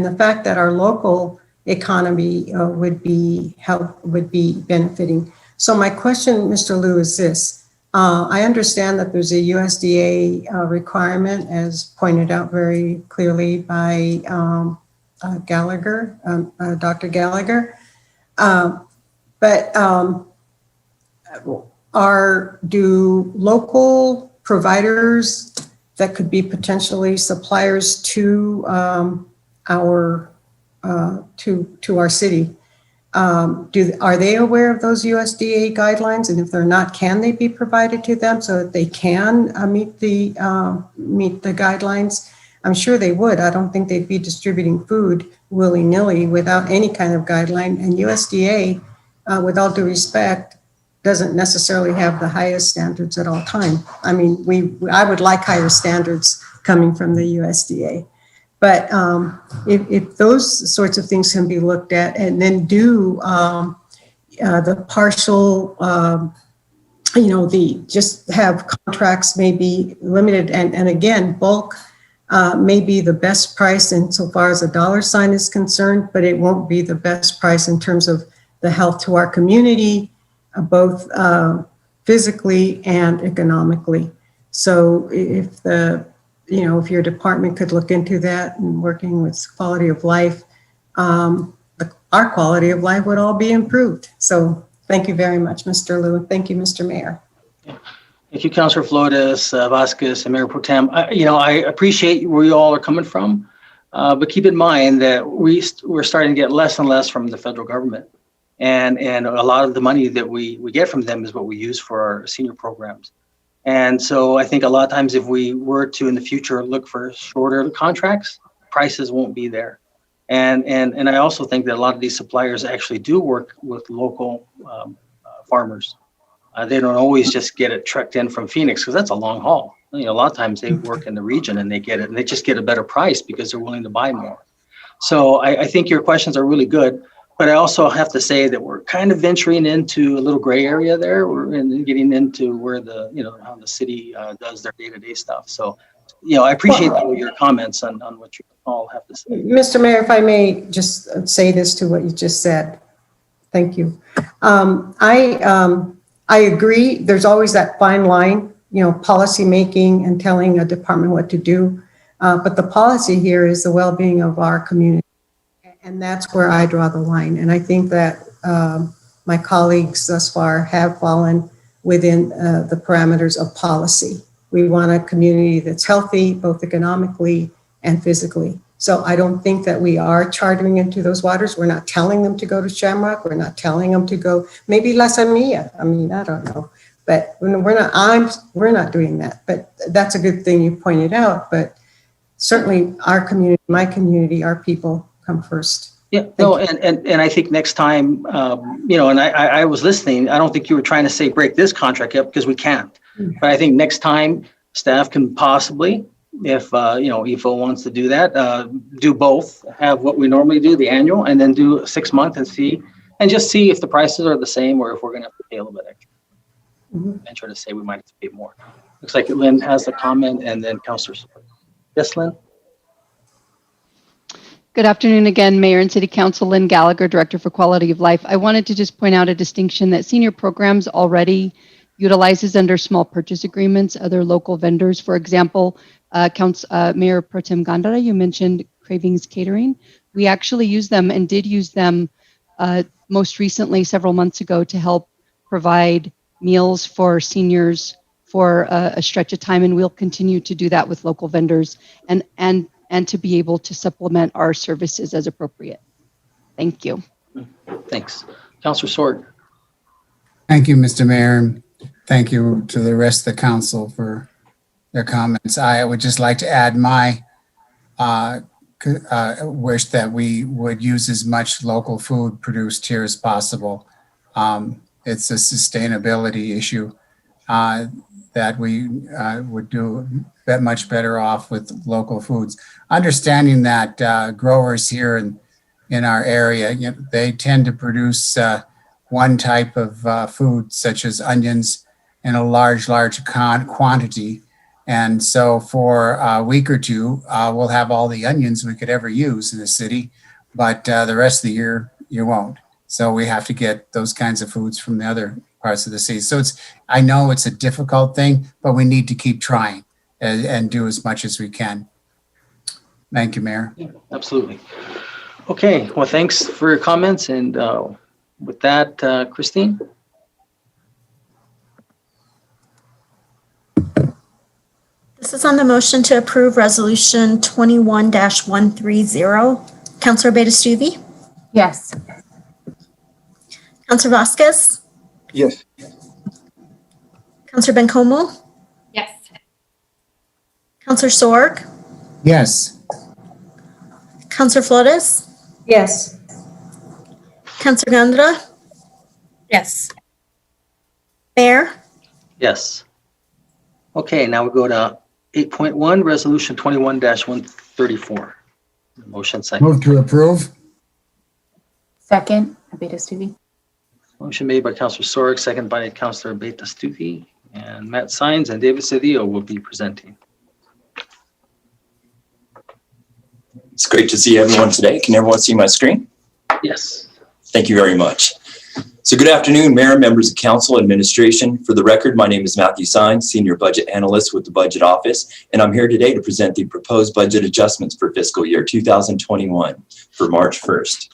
the fact that our local economy would be benefiting. So my question, Mr. Liu, is this. I understand that there's a USDA requirement, as pointed out very clearly by Gallagher, Dr. Gallagher. But do local providers that could be potentially suppliers to our city, are they aware of those USDA guidelines? And if they're not, can they be provided to them so that they can meet the guidelines? I'm sure they would. I don't think they'd be distributing food willy-nilly without any kind of guideline. And USDA, with all due respect, doesn't necessarily have the highest standards at all time. I mean, I would like higher standards coming from the USDA. But if those sorts of things can be looked at, and then do the partial, just have contracts maybe limited, and again, bulk may be the best price insofar as a dollar sign is concerned, but it won't be the best price in terms of the health to our community, both physically and economically. So if if your department could look into that and working with quality of life, our quality of life would all be improved. So thank you very much, Mr. Liu. Thank you, Mr. Mayor. Thank you, Councilor Flores, Vasquez, and Mayor Pro Tem. I appreciate where you all are coming from, but keep in mind that we're starting to get less and less from the federal government. And a lot of the money that we get from them is what we use for our senior programs. And so I think a lot of times if we were to in the future look for shorter contracts, prices won't be there. And I also think that a lot of these suppliers actually do work with local farmers. They don't always just get it trucked in from Phoenix because that's a long haul. A lot of times they work in the region and they get it and they just get a better price because they're willing to buy more. So I think your questions are really good. But I also have to say that we're kind of venturing into a little gray area there. We're getting into where how the city does their day-to-day stuff. So, I appreciate your comments on what you all have to say. Mr. Mayor, if I may just say this to what you just said. Thank you. I agree. There's always that fine line, policy making and telling a department what to do. But the policy here is the well-being of our community. And that's where I draw the line. And I think that my colleagues thus far have fallen within the parameters of policy. We want a community that's healthy, both economically and physically. So I don't think that we are chartering into those waters. We're not telling them to go to Shamrock. We're not telling them to go, maybe La Semilla. I mean, I don't know. But we're not doing that. But that's a good thing you pointed out. But certainly our community, my community, our people come first. Yeah, no, and I think next time, and I was listening, I don't think you were trying to say break this contract up because we can't. But I think next time staff can possibly, if, EFO wants to do that, do both, have what we normally do, the annual, and then do a 6 month and just see if the prices are the same or if we're going to have to pay a little bit extra. Venture to say we might have to pay more. Looks like Lynn has a comment and then Councilor. Yes, Lynn? Good afternoon again, Mayor and City Council. Lynn Gallagher, Director for Quality of Life. I wanted to just point out a distinction that senior programs already utilizes under small purchase agreements, other local vendors. For example, Mayor Pro Tem Gandara, you mentioned Cravings Catering. We actually use them and did use them most recently, several months ago, to help provide meals for seniors for a stretch of time, and we'll continue to do that with local vendors and to be able to supplement our services as appropriate. Thank you. Thanks. Councilor Sword. Thank you, Mr. Mayor. Thank you to the rest of the council for their comments. I would just like to add my wish that we would use as much local food produced here as possible. It's a sustainability issue that we would do much better off with local foods. Understanding that growers here in our area, they tend to produce one type of food, such as onions, in a large quantity. And so for a week or two, we'll have all the onions we could ever use in the city, but the rest of the year, you won't. So we have to get those kinds of foods from the other parts of the city. So I know it's a difficult thing, but we need to keep trying and do as much as we can. Thank you, Mayor. Yeah, absolutely. Okay, well, thanks for your comments. And with that, Christine? This is on the motion to approve Resolution 21-130. Councilor Beta-Stuvey? Yes. Councilor Vasquez? Yes. Councilor Bencomo? Yes. Councilor Sorg? Yes. Councilor Flores? Yes. Councilor Gandra? Yes. Mayor? Yes. Okay, now we go to 8.1, Resolution 21-134. Motion second. Move to approve. Second, Beta-Stuvey. Motion made by Councilor Sorg, second by Councilor Beta-Stuvey, and Matt Sines and David Cedillo will be presenting. It's great to see everyone today. Can everyone see my screen? Yes. Thank you very much. So good afternoon, Mayor, members of Council, administration. For the record, my name is Matthew Sines, Senior Budget Analyst with the Budget Office, and I'm here today to present the proposed budget adjustments for fiscal year 2021 for March 1st.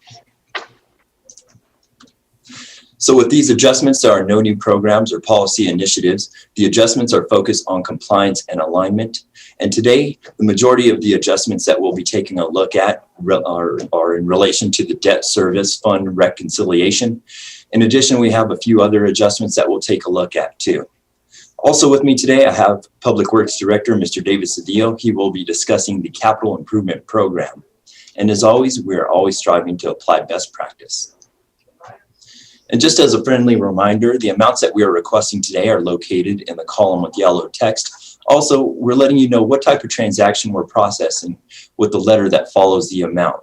So with these adjustments, there are no new programs or policy initiatives. The adjustments are focused on compliance and alignment. And today, the majority of the adjustments that we'll be taking a look at are in relation to the debt service fund reconciliation. In addition, we have a few other adjustments that we'll take a look at too. Also with me today, I have Public Works Director, Mr. David Cedillo. He will be discussing the capital improvement program. And as always, we are always striving to apply best practice. And just as a friendly reminder, the amounts that we are requesting today are located in the column with yellow text. Also, we're letting you know what type of transaction we're processing with the letter that follows the amount.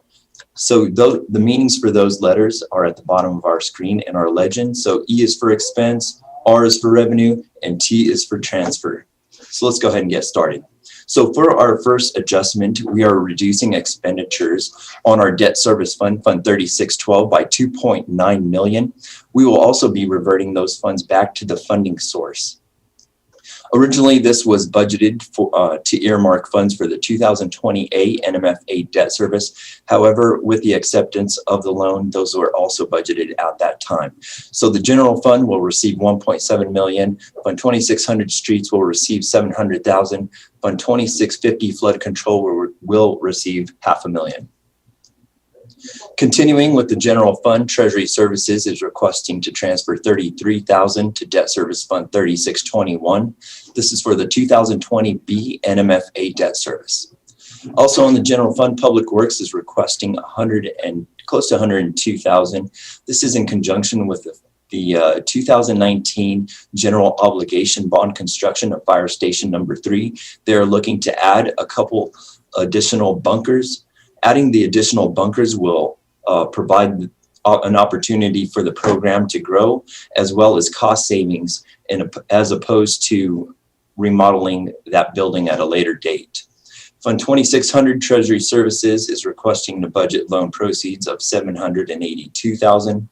So the meanings for those letters are at the bottom of our screen in our legend. So E is for expense, R is for revenue, and T is for transfer. So let's go ahead and get started. So for our first adjustment, we are reducing expenditures on our debt service fund, Fund 3612, by $2.9 million. We will also be reverting those funds back to the funding source. Originally, this was budgeted for, to earmark funds for the 2020 NMFA debt service. However, with the acceptance of the loan, those were also budgeted at that time. So the general fund will receive $1.7 million. Fund 2600 Streets will receive $700,000. Fund 2650 Flood Control will receive $500,000. Continuing with the general fund, Treasury Services is requesting to transfer $33,000 to Debt Service Fund 3621. This is for the 2020 B NMFA debt service. Also on the general fund, Public Works is requesting close to $102,000. This is in conjunction with the 2019 general obligation bond construction of Fire Station number 3. They're looking to add a couple additional bunkers. Adding the additional bunkers will provide an opportunity for the program to grow, as well as cost savings, as opposed to remodeling that building at a later date. Fund 2600 Treasury Services is requesting the budget loan proceeds of $782,000.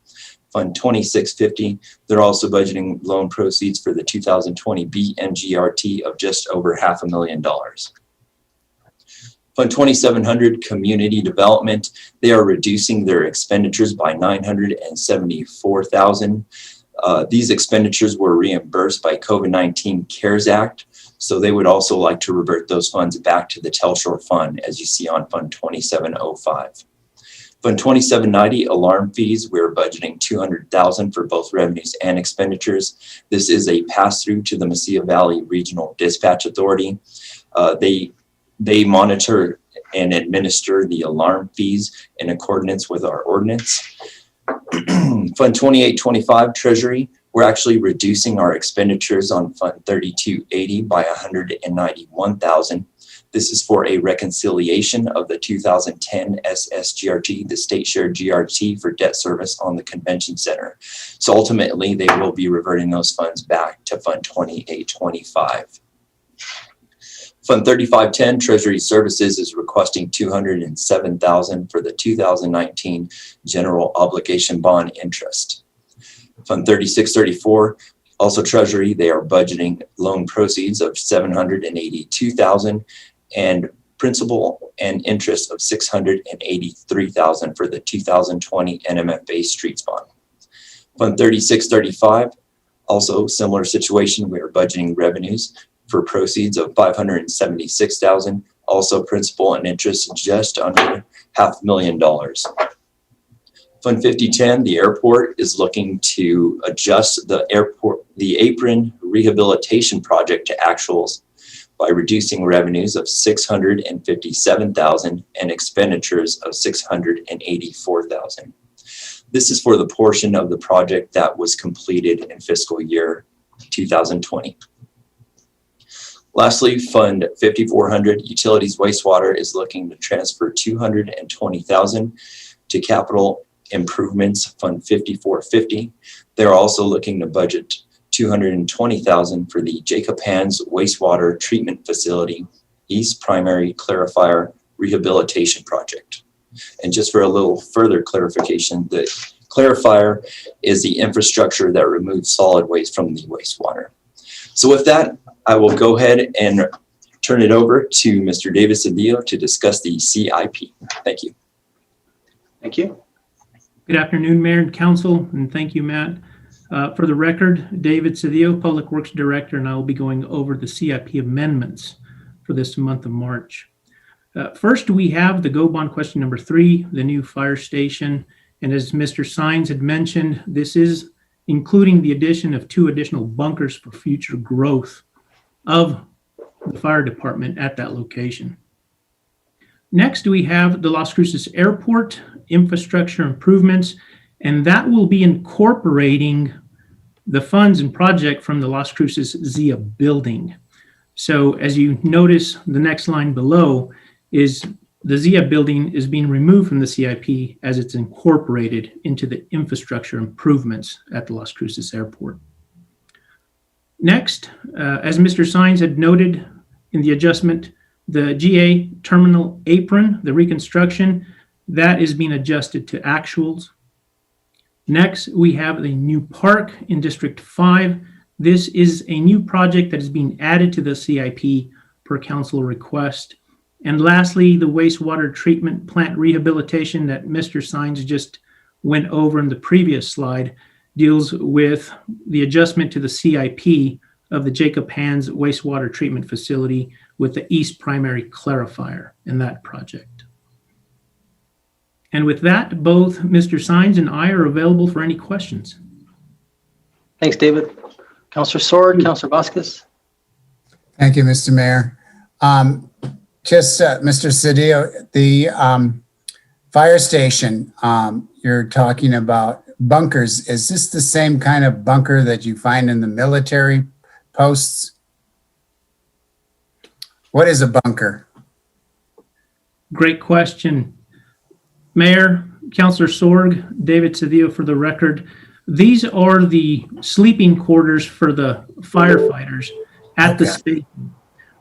Fund 2650, they're also budgeting loan proceeds for the 2020 BMGRT of just over $500,000. Fund 2700 Community Development, they are reducing their expenditures by $974,000. These expenditures were reimbursed by COVID-19 CARES Act, so they would also like to revert those funds back to the Telshore Fund, as you see on Fund 2705. Fund 2790 Alarm Fees, we're budgeting $200,000 for both revenues and expenditures. This is a pass-through to the Mesilla Valley Regional Dispatch Authority. They monitor and administer the alarm fees in accordance with our ordinance. Fund 2825 Treasury, we're actually reducing our expenditures on Fund 3280 by $191,000. This is for a reconciliation of the 2010 SSGRT, the state shared GRT for debt service on the convention center. So ultimately, they will be reverting those funds back to Fund 2825. Fund 3510 Treasury Services is requesting $207,000 for the 2019 general obligation bond interest. Fund 3634, also Treasury, they are budgeting loan proceeds of $782,000 and principal and interest of $683,000 for the 2020 NMFA Streets Bond. Fund 3635, also similar situation, we are budgeting revenues for proceeds of $576,000, also principal and interest just under $500,000. Fund 5010, the airport is looking to adjust the apron rehabilitation project to actuals by reducing revenues of $657,000 and expenditures of $684,000. This is for the portion of the project that was completed in fiscal year 2020. Lastly, Fund 5400 Utilities Wastewater is looking to transfer $220,000 to Capital Improvements Fund 5450. They're also looking to budget $220,000 for the Jacob Hands Wastewater Treatment Facility East Primary Clarifier Rehabilitation Project. And just for a little further clarification, the clarifier is the infrastructure that removes solid waste from the wastewater. So with that, I will go ahead and turn it over to Mr. David Cedillo to discuss the CIP. Thank you. Thank you. Good afternoon, Mayor and Council, and thank you, Matt. For the record, David Cedillo, Public Works Director, and I will be going over the CIP amendments for this month of March. First, we have the GO bond question number 3, the new fire station. And as Mr. Sines had mentioned, this is including the addition of 2 additional bunkers for future growth of the fire department at that location. Next, we have the Las Cruces Airport infrastructure improvements, and that will be incorporating the funds and project from the Las Cruces ZIA building. So as you notice, the next line below is the ZIA building is being removed from the CIP as it's incorporated into the infrastructure improvements at the Las Cruces Airport. Next, as Mr. Sines had noted in the adjustment, the GA terminal apron, the reconstruction, that is being adjusted to actuals. Next, we have the new park in District 5. This is a new project that is being added to the CIP per council request. And lastly, the wastewater treatment plant rehabilitation that Mr. Sines just went over in the previous slide deals with the adjustment to the CIP of the Jacob Hands wastewater treatment facility with the East Primary Clarifier in that project. And with that, both Mr. Sines and I are available for any questions. Thanks, David. Councilor Sword, Councilor Vasquez. Thank you, Mr. Mayor. Mr. Cedillo, the fire station, you're talking about bunkers. Is this the same kind of bunker that you find in the military posts? What is a bunker? Great question. Mayor, Councilor Sorg, David Cedillo for the record. These are the sleeping quarters for the firefighters at the station.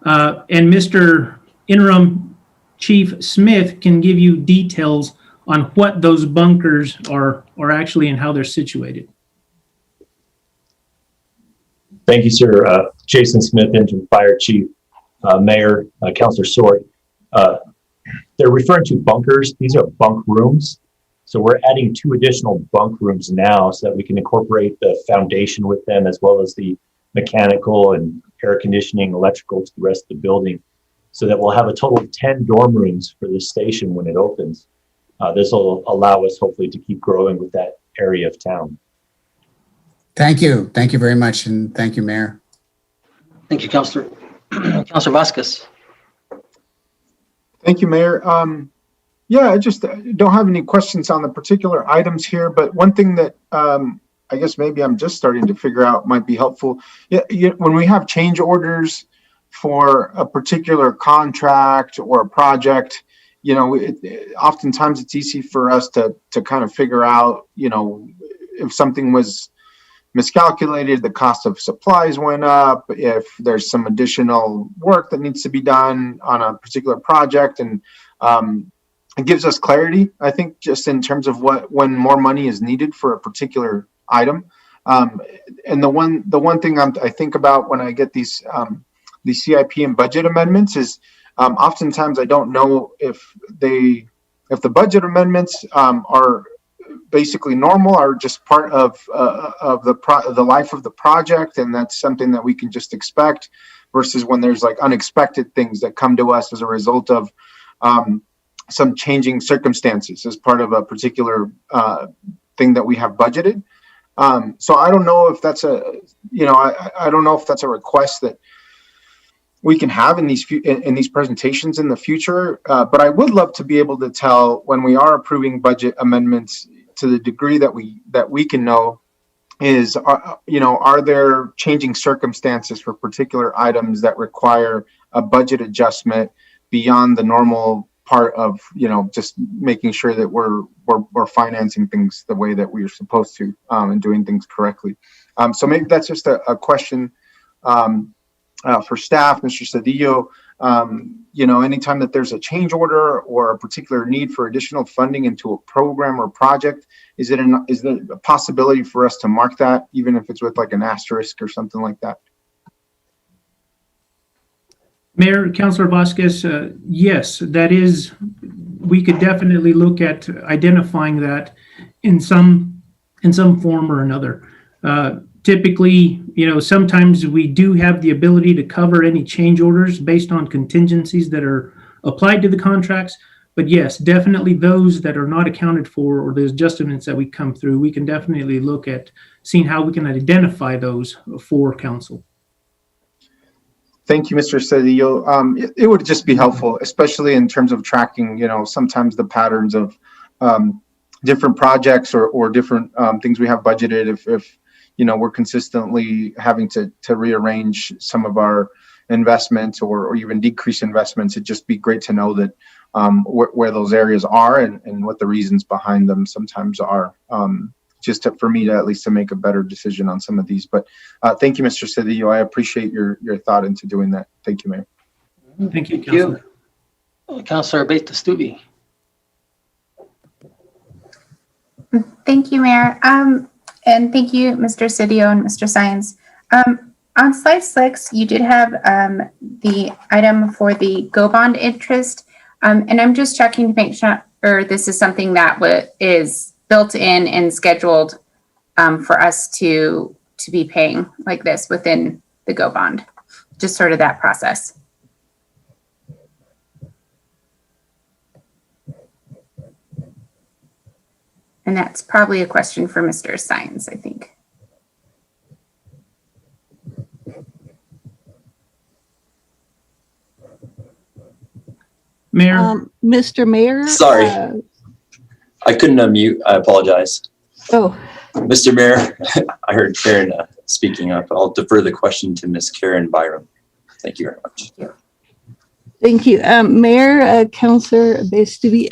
And Mr. Interim Chief Smith can give you details on what those bunkers are actually and how they're situated. Thank you, sir. Jason Smith, Interim Fire Chief, Mayor, Councilor Sword. They're referring to bunkers. These are bunk rooms. So we're adding 2 additional bunk rooms now so that we can incorporate the foundation with them as well as the mechanical and air conditioning, electrical to the rest of the building, so that we'll have a total of 10 dorm rooms for this station when it opens. This will allow us hopefully to keep growing with that area of town. Thank you. Thank you very much. And thank you, Mayor. Thank you, Councilor. Councilor Vasquez. Thank you, Mayor. Yeah, I just don't have any questions on the particular items here, but one thing that I guess maybe I'm just starting to figure out might be helpful. Yeah, when we have change orders for a particular contract or a project, you know, oftentimes it's easy for us to kind of figure out, you know, if something was miscalculated, the cost of supplies went up, if there's some additional work that needs to be done on a particular project, and it gives us clarity, I think, just in terms of when more money is needed for a particular item. And the one thing I think about when I get these CIP and budget amendments is oftentimes I don't know if the budget amendments are basically normal or just part of the life of the project, and that's something that we can just expect, versus when there's like unexpected things that come to us as a result of some changing circumstances as part of a particular thing that we have budgeted. So I don't know if that's I don't know if that's a request that we can have in these presentations in the future. But I would love to be able to tell when we are approving budget amendments, to the degree that we can know, is are there changing circumstances for particular items that require a budget adjustment beyond the normal part of just making sure that we're financing things the way that we're supposed to, and doing things correctly. So maybe that's just a question for staff, Mr. Cedillo. anytime that there's a change order or a particular need for additional funding into a program or project, is there a possibility for us to mark that, even if it's with like an asterisk or something like that? Mayor, Councilor Vasquez, yes, that is, we could definitely look at identifying that in some form or another. Typically, sometimes we do have the ability to cover any change orders based on contingencies that are applied to the contracts. But yes, definitely those that are not accounted for, or those adjustments that we come through, we can definitely look at seeing how we can identify those for council. Thank you, Mr. Cedillo. It would just be helpful, especially in terms of tracking, sometimes the patterns of different projects or different things we have budgeted. If we're consistently having to rearrange some of our investments or even decrease investments, it'd just be great to know that where those areas are and what the reasons behind them sometimes are. For me to at least to make a better decision on some of these. But thank you, Mr. Cedillo. I appreciate your thought into doing that. Thank you, Mayor. Thank you, Councilor. Councilor Beta-Stubi. Thank you, Mayor. And thank you, Mr. Cedillo and Mr. Science. On slide 6, you did have the item for the Go Bond interest. And I'm just checking to make sure this is something that is built in and scheduled for us to be paying like this within the Go Bond, just sort of that process. And that's probably a question for Mr. Science, I think. Mayor. Mr. Mayor. Sorry. I couldn't unmute. I apologize. Oh. Mr. Mayor, I heard Karen speaking up. I'll defer the question to Ms. Karen Byram. Thank you very much. Thank you. Mayor, Councilor Beta-Stubi,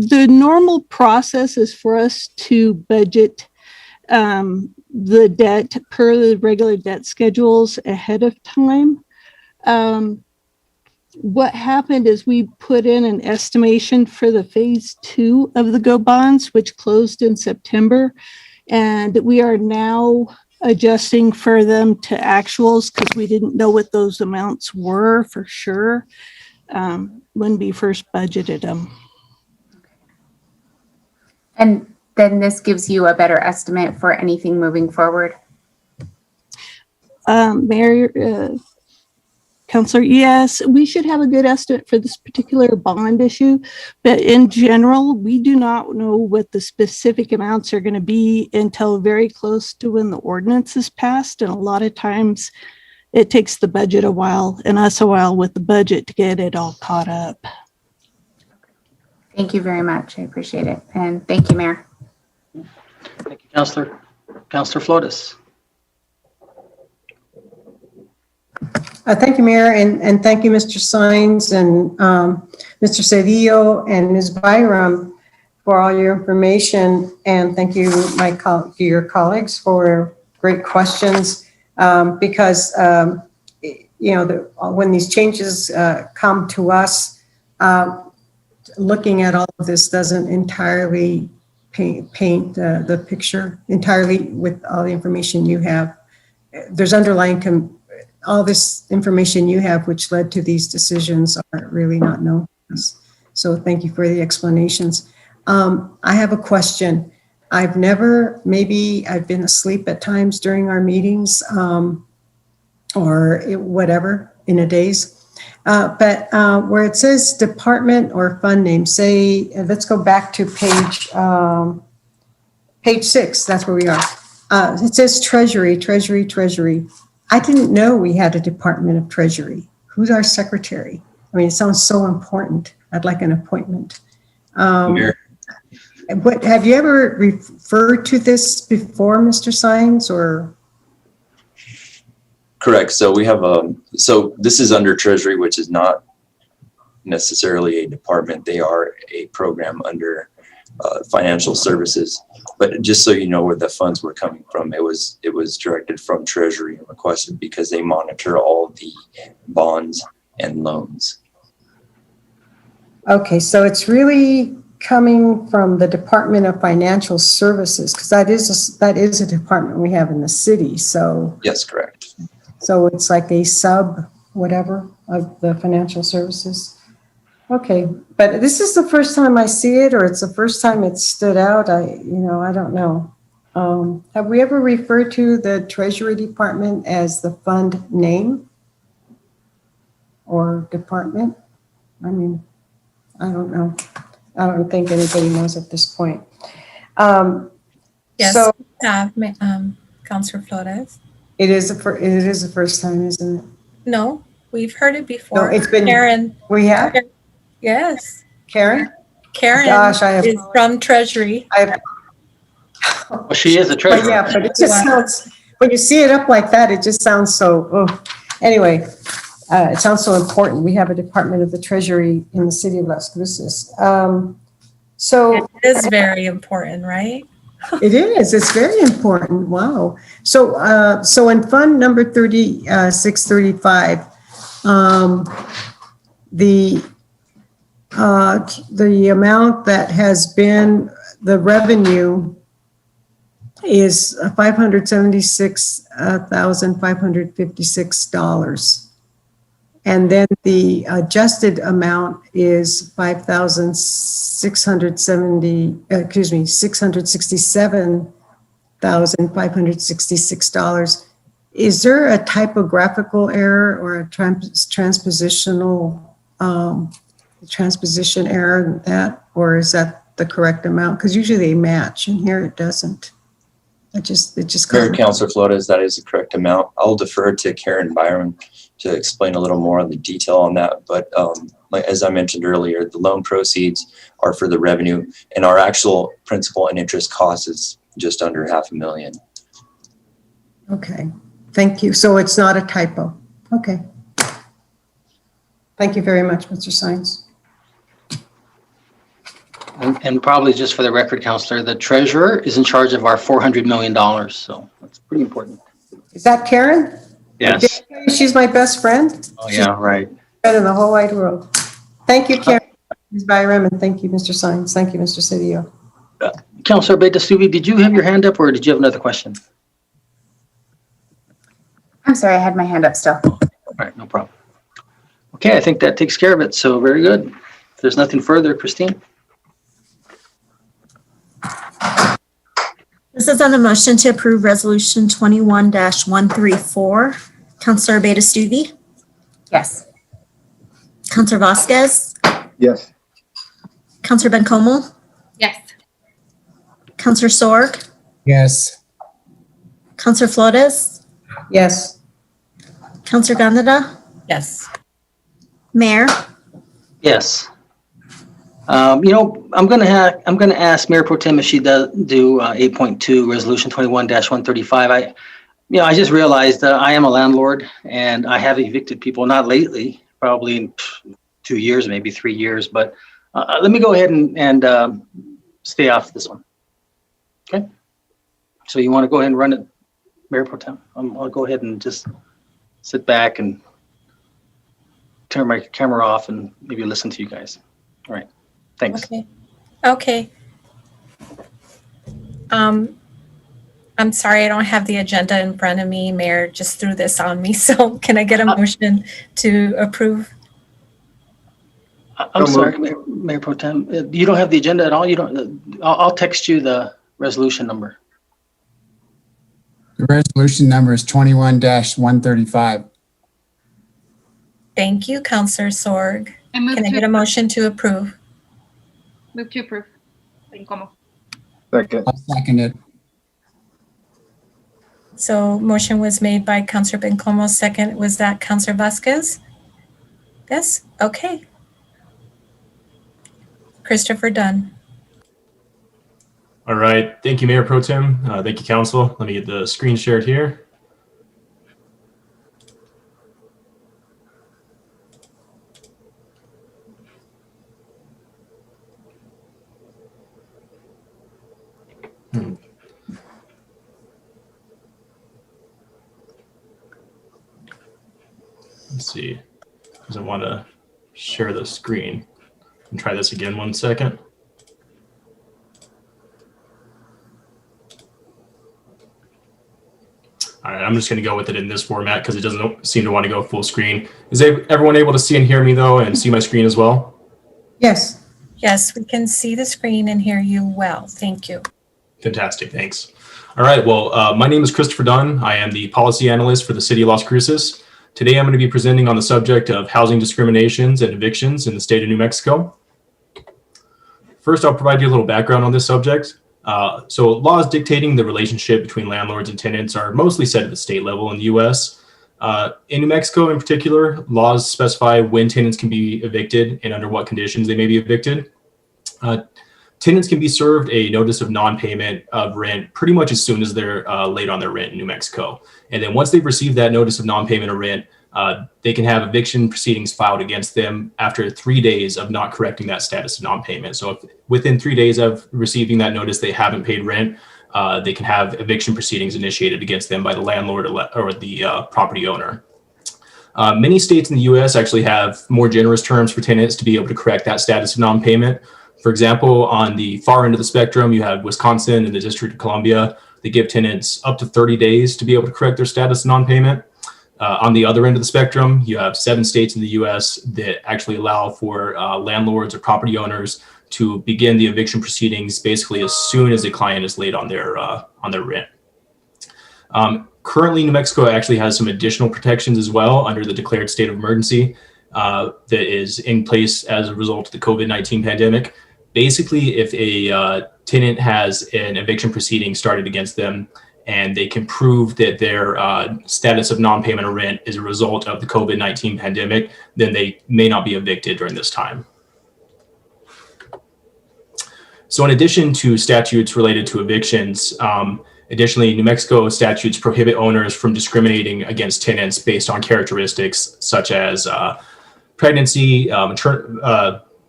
the normal process is for us to budget the debt per the regular debt schedules ahead of time. What happened is we put in an estimation for the phase 2 of the Go Bonds, which closed in September. And we are now adjusting for them to actuals because we didn't know what those amounts were for sure when we first budgeted them. And then this gives you a better estimate for anything moving forward? Mayor, Councilor, yes, we should have a good estimate for this particular bond issue, but in general, we do not know what the specific amounts are going to be until very close to when the ordinance is passed. And a lot of times it takes the budget a while and us a while with the budget to get it all caught up. Thank you very much. I appreciate it. And thank you, Mayor. Thank you, Councilor. Councilor Flores. Thank you, Mayor, and thank you, Mr. Sines and Mr. Cedillo and Ms. Byram for all your information. And thank you, your colleagues for great questions because, when these changes come to us, looking at all of this doesn't entirely paint the picture entirely with all the information you have. There's underlying all this information you have, which led to these decisions, are really not known to us. So thank you for the explanations. I have a question. Maybe I've been asleep at times during our meetings or whatever in a days. But where it says department or fund name, say, let's go back to page 6, that's where we are. It says Treasury. I didn't know we had a Department of Treasury. Who's our secretary? I mean, it sounds so important. I'd like an appointment. Have you ever referred to this before, Mr. Sines, or? Correct. So we have so this is under Treasury, which is not necessarily a department. They are a program under financial services. But just so you know where the funds were coming from, it was directed from Treasury and requested because they monitor all the bonds and loans. Okay, so it's really coming from the Department of Financial Services, because that is a department we have in the city. So Yes, correct. so it's like a sub whatever of the financial services. Okay, but this is the first time I see it, or it's the first time it stood out. I don't know. Have we ever referred to the Treasury Department as the fund name or department? I mean, I don't know. I don't think anybody knows at this point. Yes, So Councilor Flores. it is the first time, isn't it? No, we've heard it before. No, it's been Karen. We have? Yes. Karen? Karen Gosh, is from Treasury. Well, she is a But treasurer. yeah, but it just sounds, when you see it up like that, it just sounds so, oh. Anyway, it sounds so important. We have a Department of the Treasury in the city of Las Cruces. So It is very important, right? it is, it's very important. Wow. So, so in fund number 3635, the amount that has been the revenue is $576,556. And then the adjusted amount is $667,566. Is there a typographical error or a transposition error in that, or is that the correct amount? Because usually they match, and here it doesn't. It just Mayor, Councilor Flores, that is the correct amount. I'll defer to Karen Byron to explain a little more on the detail on that. But as I mentioned earlier, the loan proceeds are for the revenue, and our actual principal and interest cost is just under $500,000. Okay, thank you. So it's not a typo. Okay. Thank you very much, Mr. Sines. And probably just for the record, Counselor, the treasurer is in charge of our $400 million. So that's pretty important. Is that Karen? Yes. Did I tell you she's my best friend? Oh, yeah, right. Better in the whole wide world. Thank you, Karen. Ms. Byram, and thank you, Mr. Sines. Thank you, Mr. Cedillo. Counselor Betasubi, did you have your hand up or did you have another question? I'm sorry, I had my hand up still. All right, no problem. Okay, I think that takes care of it. So very good. If there's nothing further, Christine? This is on the motion to approve Resolution 21-134. Councilor Betasubi? Yes. Councilor Vasquez? Yes. Councilor Bencomo? Yes. Councilor Sorg? Yes. Councilor Flores? Yes. Councilor Gandara? Yes. Mayor? Yes. I'm going to ask Mayor Pro Tem if she does do 8.2 Resolution 21-135. I just realized I am a landlord and I have evicted people, not lately, probably in 2 years, maybe 3 years, but let me go ahead and stay off this one. Okay. So you want to go ahead and run it, Mayor Pro Tem? I'll go ahead and just sit back and turn my camera off and maybe listen to you guys. All right. Thanks. Okay. I'm sorry, I don't have the agenda in front of me. Mayor just threw this on me. So can I get a motion to approve? I'm sorry, Mayor Pro Tem. You don't have the agenda at all? You don't? I'll text you the resolution number. The resolution number is 21-135. Thank you, Councilor Sorg. Can I get a motion to approve? Move to approve. Bencomo. Second. I'll second it. So motion was made by Councilor Bencomo. Second, was that Councilor Vasquez? Yes? Okay. Christopher Dunn. All right. Thank you, Mayor Pro Tem. Thank you, Council. Let me get the screen shared here. Let's see. doesn't want to share the screen. And try this again 1 second. All right, I'm just going to go with it in this format because it doesn't seem to want to go full screen. Is everyone able to see and hear me though, and see my screen as well? Yes. Yes, we can see the screen and hear you well. Thank you. Fantastic, thanks. All right, well, my name is Christopher Dunn. I am the policy analyst for the City of Las Cruces. Today, I'm going to be presenting on the subject of housing discriminations and evictions in the state of New Mexico. First, I'll provide you a little background on this subject. So laws dictating the relationship between landlords and tenants are mostly set at the state level in the U.S. In New Mexico in particular, laws specify when tenants can be evicted and under what conditions they may be evicted. Tenants can be served a notice of non-payment of rent pretty much as soon as they're late on their rent in New Mexico. And then once they've received that notice of non-payment of rent, they can have eviction proceedings filed against them after 3 days of not correcting that status of non-payment. So if within 3 days of receiving that notice they haven't paid rent, they can have eviction proceedings initiated against them by the landlord or the property owner. Many states in the U.S. actually have more generous terms for tenants to be able to correct that status of non-payment. For example, on the far end of the spectrum, you have Wisconsin and the District of Columbia. They give tenants up to 30 days to be able to correct their status of non-payment. On the other end of the spectrum, you have 7 states in the U.S. that actually allow for landlords or property owners to begin the eviction proceedings basically as soon as a client is late on their rent. Currently, New Mexico actually has some additional protections as well under the declared state of emergency that is in place as a result of the COVID-19 pandemic. Basically, if a tenant has an eviction proceeding started against them and they can prove that their status of non-payment of rent is a result of the COVID-19 pandemic, then they may not be evicted during this time. So in addition to statutes related to evictions, additionally, New Mexico statutes prohibit owners from discriminating against tenants based on characteristics such as pregnancy,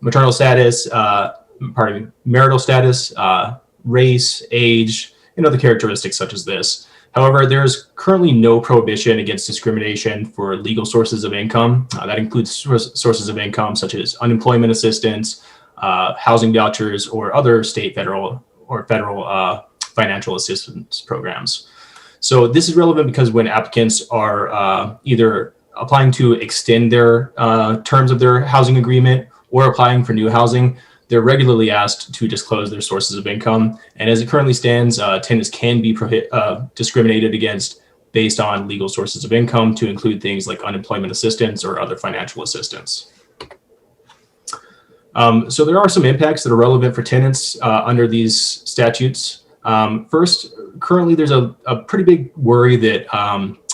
maternal status, marital status, race, age, and other characteristics such as this. However, there's currently no prohibition against discrimination for legal sources of income. That includes sources of income such as unemployment assistance, housing vouchers, or other state, federal financial assistance programs. So this is relevant because when applicants are either applying to extend their terms of their housing agreement or applying for new housing, they're regularly asked to disclose their sources of income. And as it currently stands, tenants can be discriminated against based on legal sources of income to include things like unemployment assistance or other financial assistance. So there are some impacts that are relevant for tenants under these statutes. First, currently there's a pretty big worry that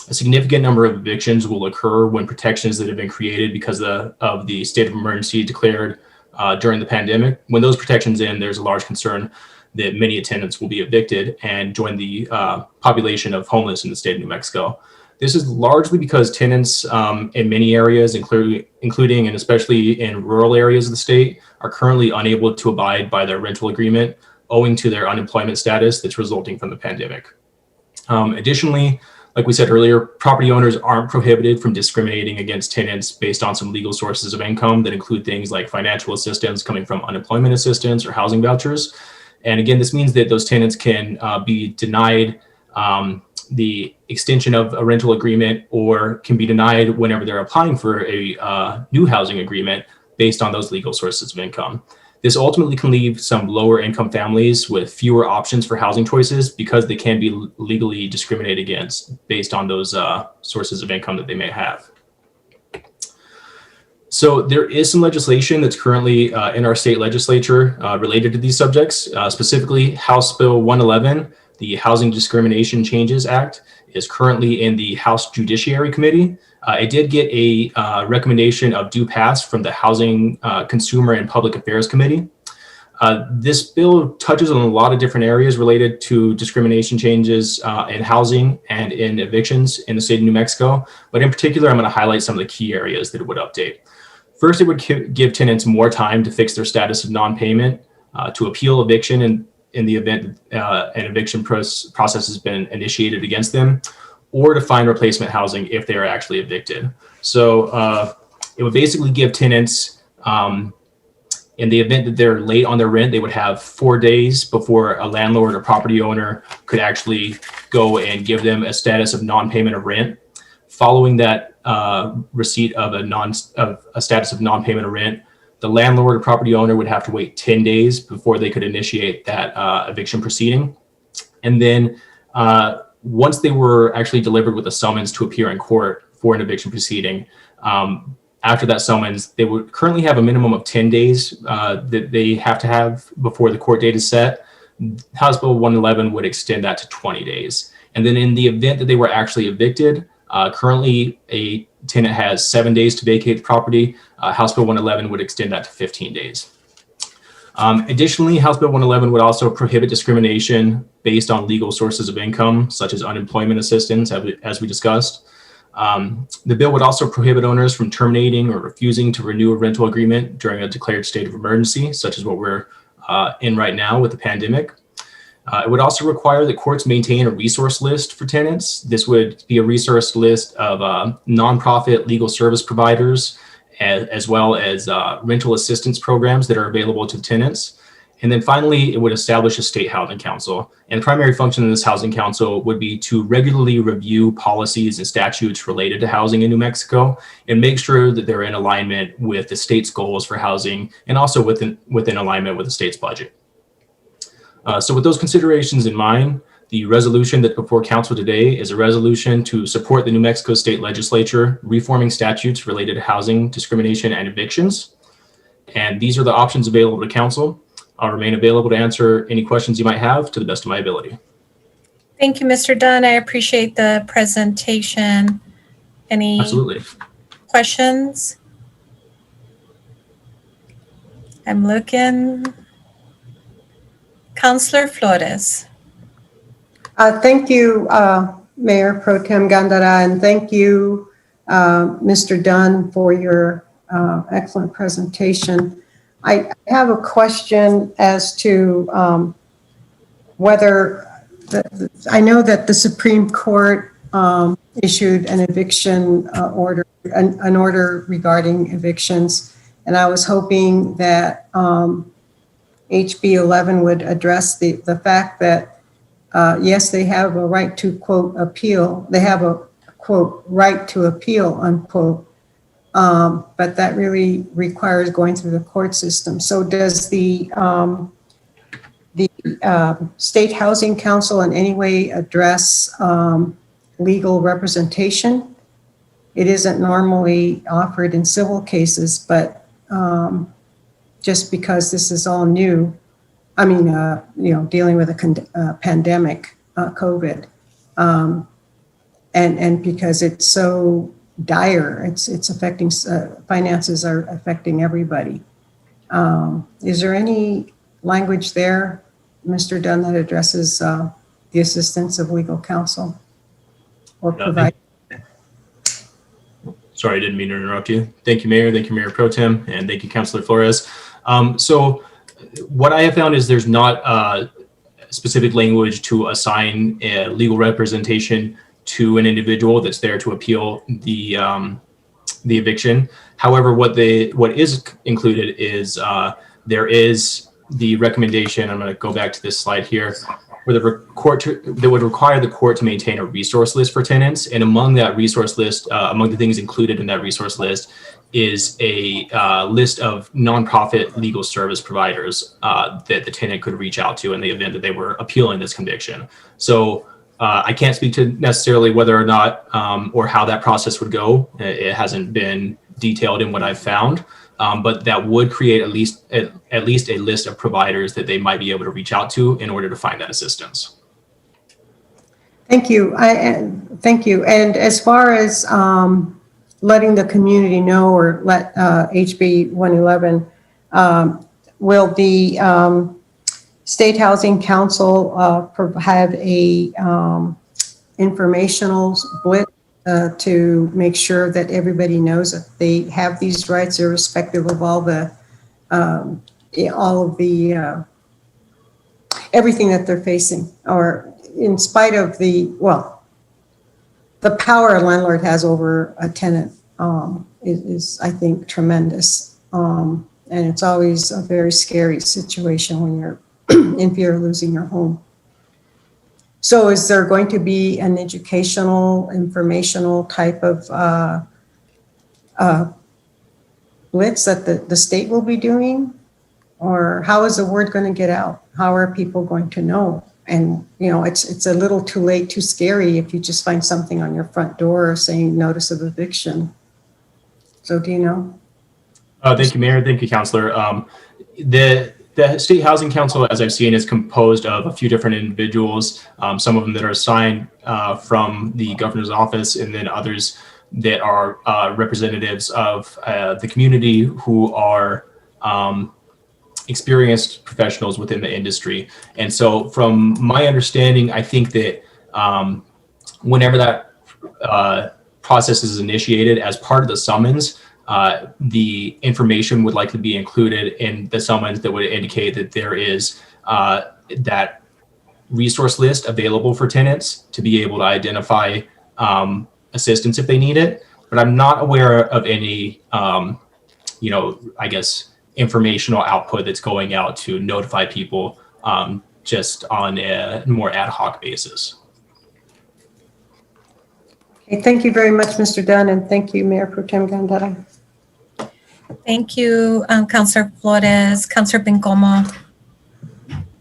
a significant number of evictions will occur when protections that have been created because of the state of emergency declared during the pandemic. When those protections end, there's a large concern that many tenants will be evicted and join the population of homeless in the state of New Mexico. This is largely because tenants in many areas, including and especially in rural areas of the state, are currently unable to abide by their rental agreement owing to their unemployment status that's resulting from the pandemic. Additionally, like we said earlier, property owners aren't prohibited from discriminating against tenants based on some legal sources of income that include things like financial assistance coming from unemployment assistance or housing vouchers. And again, this means that those tenants can be denied the extension of a rental agreement or can be denied whenever they're applying for a new housing agreement based on those legal sources of income. This ultimately can leave some lower income families with fewer options for housing choices because they can be legally discriminated against based on those sources of income that they may have. So there is some legislation that's currently in our state legislature related to these subjects, specifically House Bill 111, the Housing Discrimination Changes Act, is currently in the House Judiciary Committee. It did get a recommendation of due pass from the Housing, Consumer, and Public Affairs Committee. This bill touches on a lot of different areas related to discrimination changes in housing and in evictions in the state of New Mexico. But in particular, I'm going to highlight some of the key areas that it would update. First, it would give tenants more time to fix their status of non-payment, to appeal eviction in the event an eviction process has been initiated against them, or to find replacement housing if they are actually evicted. So It would basically give tenants, in the event that they're late on their rent, they would have 4 days before a landlord or property owner could actually go and give them a status of non-payment of rent. Following that receipt of a status of non-payment of rent, the landlord or property owner would have to wait 10 days before they could initiate that eviction proceeding. And then once they were actually delivered with a summons to appear in court for an eviction proceeding, after that summons, they would currently have a minimum of 10 days that they have to have before the court date is set. House Bill 111 would extend that to 20 days. And then in the event that they were actually evicted, currently a tenant has 7 days to vacate the property. House Bill 111 would extend that to 15 days. Additionally, House Bill 111 would also prohibit discrimination based on legal sources of income, such as unemployment assistance, as we discussed. The bill would also prohibit owners from terminating or refusing to renew a rental agreement during a declared state of emergency, such as what we're in right now with the pandemic. It would also require that courts maintain a resource list for tenants. This would be a resource list of nonprofit legal service providers, as well as rental assistance programs that are available to tenants. And then finally, it would establish a state housing council. And the primary function of this housing council would be to regularly review policies and statutes related to housing in New Mexico and make sure that they're in alignment with the state's goals for housing and also within alignment with the state's budget. So with those considerations in mind, the resolution that's before council today is a resolution to support the New Mexico State Legislature reforming statutes related to housing, discrimination, and evictions. And these are the options available to council. I'll remain available to answer any questions you might have to the best of my ability. Thank you, Mr. Dunn. I appreciate the presentation. Any Absolutely. questions? I'm looking. Councilor Flores. Thank you, Mayor Pro Tem Gandara, and thank you, Mr. Dunn, for your excellent presentation. I have a question as to whether, I know that the Supreme Court issued an eviction order, an order regarding evictions, and I was hoping that HB 11 would address the fact that, yes, they have a right to, quote, appeal. They have a, quote, right to appeal, unquote. But that really requires going through the court system. So does the State Housing Council in any way address legal representation? It isn't normally offered in civil cases, but just because this is all new, I mean, dealing with a pandemic, COVID, and because it's so dire, it's affecting, finances are affecting everybody. Is there any language there, Mr. Dunn, that addresses the assistance of legal counsel or provide? Sorry, I didn't mean to interrupt you. Thank you, Mayor. Thank you, Mayor Pro Tem, and thank you, Councilor Flores. So what I have found is there's not specific language to assign a legal representation to an individual that's there to appeal the eviction. However, what is included is there is the recommendation. I'm going to go back to this slide here, where that would require the court to maintain a resource list for tenants, and among that resource list, among the things included in that resource list, is a list of nonprofit legal service providers that the tenant could reach out to in the event that they were appealing this conviction. So I can't speak to necessarily whether or not or how that process would go. It hasn't been detailed in what I've found, but that would create at least a list of providers that they might be able to reach out to in order to find that assistance. Thank you. Thank you. And as far as letting the community know, or let HB 111, will the State Housing Council have a informational blitz to make sure that everybody knows that they have these rights, irrespective of all of the everything that they're facing, or in spite of the power a landlord has over a tenant, is I think, tremendous. And it's always a very scary situation when you're in fear of losing your home. So is there going to be an educational, informational type of blitz that the state will be doing? Or how is the word going to get out? How are people going to know? And, you know, it's a little too late, too scary if you just find something on your front door saying notice of eviction. So do you know? Thank you, Mayor. Thank you, Councilor. The State Housing Council, as I've seen, is composed of a few different individuals, some of them that are assigned from the governor's office, and then others that are representatives of the community who are experienced professionals within the industry. And so from my understanding, I think that whenever that process is initiated as part of the summons, the information would likely be included in the summons that would indicate that there is that resource list available for tenants to be able to identify assistance if they need it. But I'm not aware of any, you know, I guess, informational output that's going out to notify people just on a more ad hoc basis. Okay, thank you very much, Mr. Dunn, and thank you, Mayor Pro Tem Gandara. Thank you, Councilor Flores. Councilor Bencomo.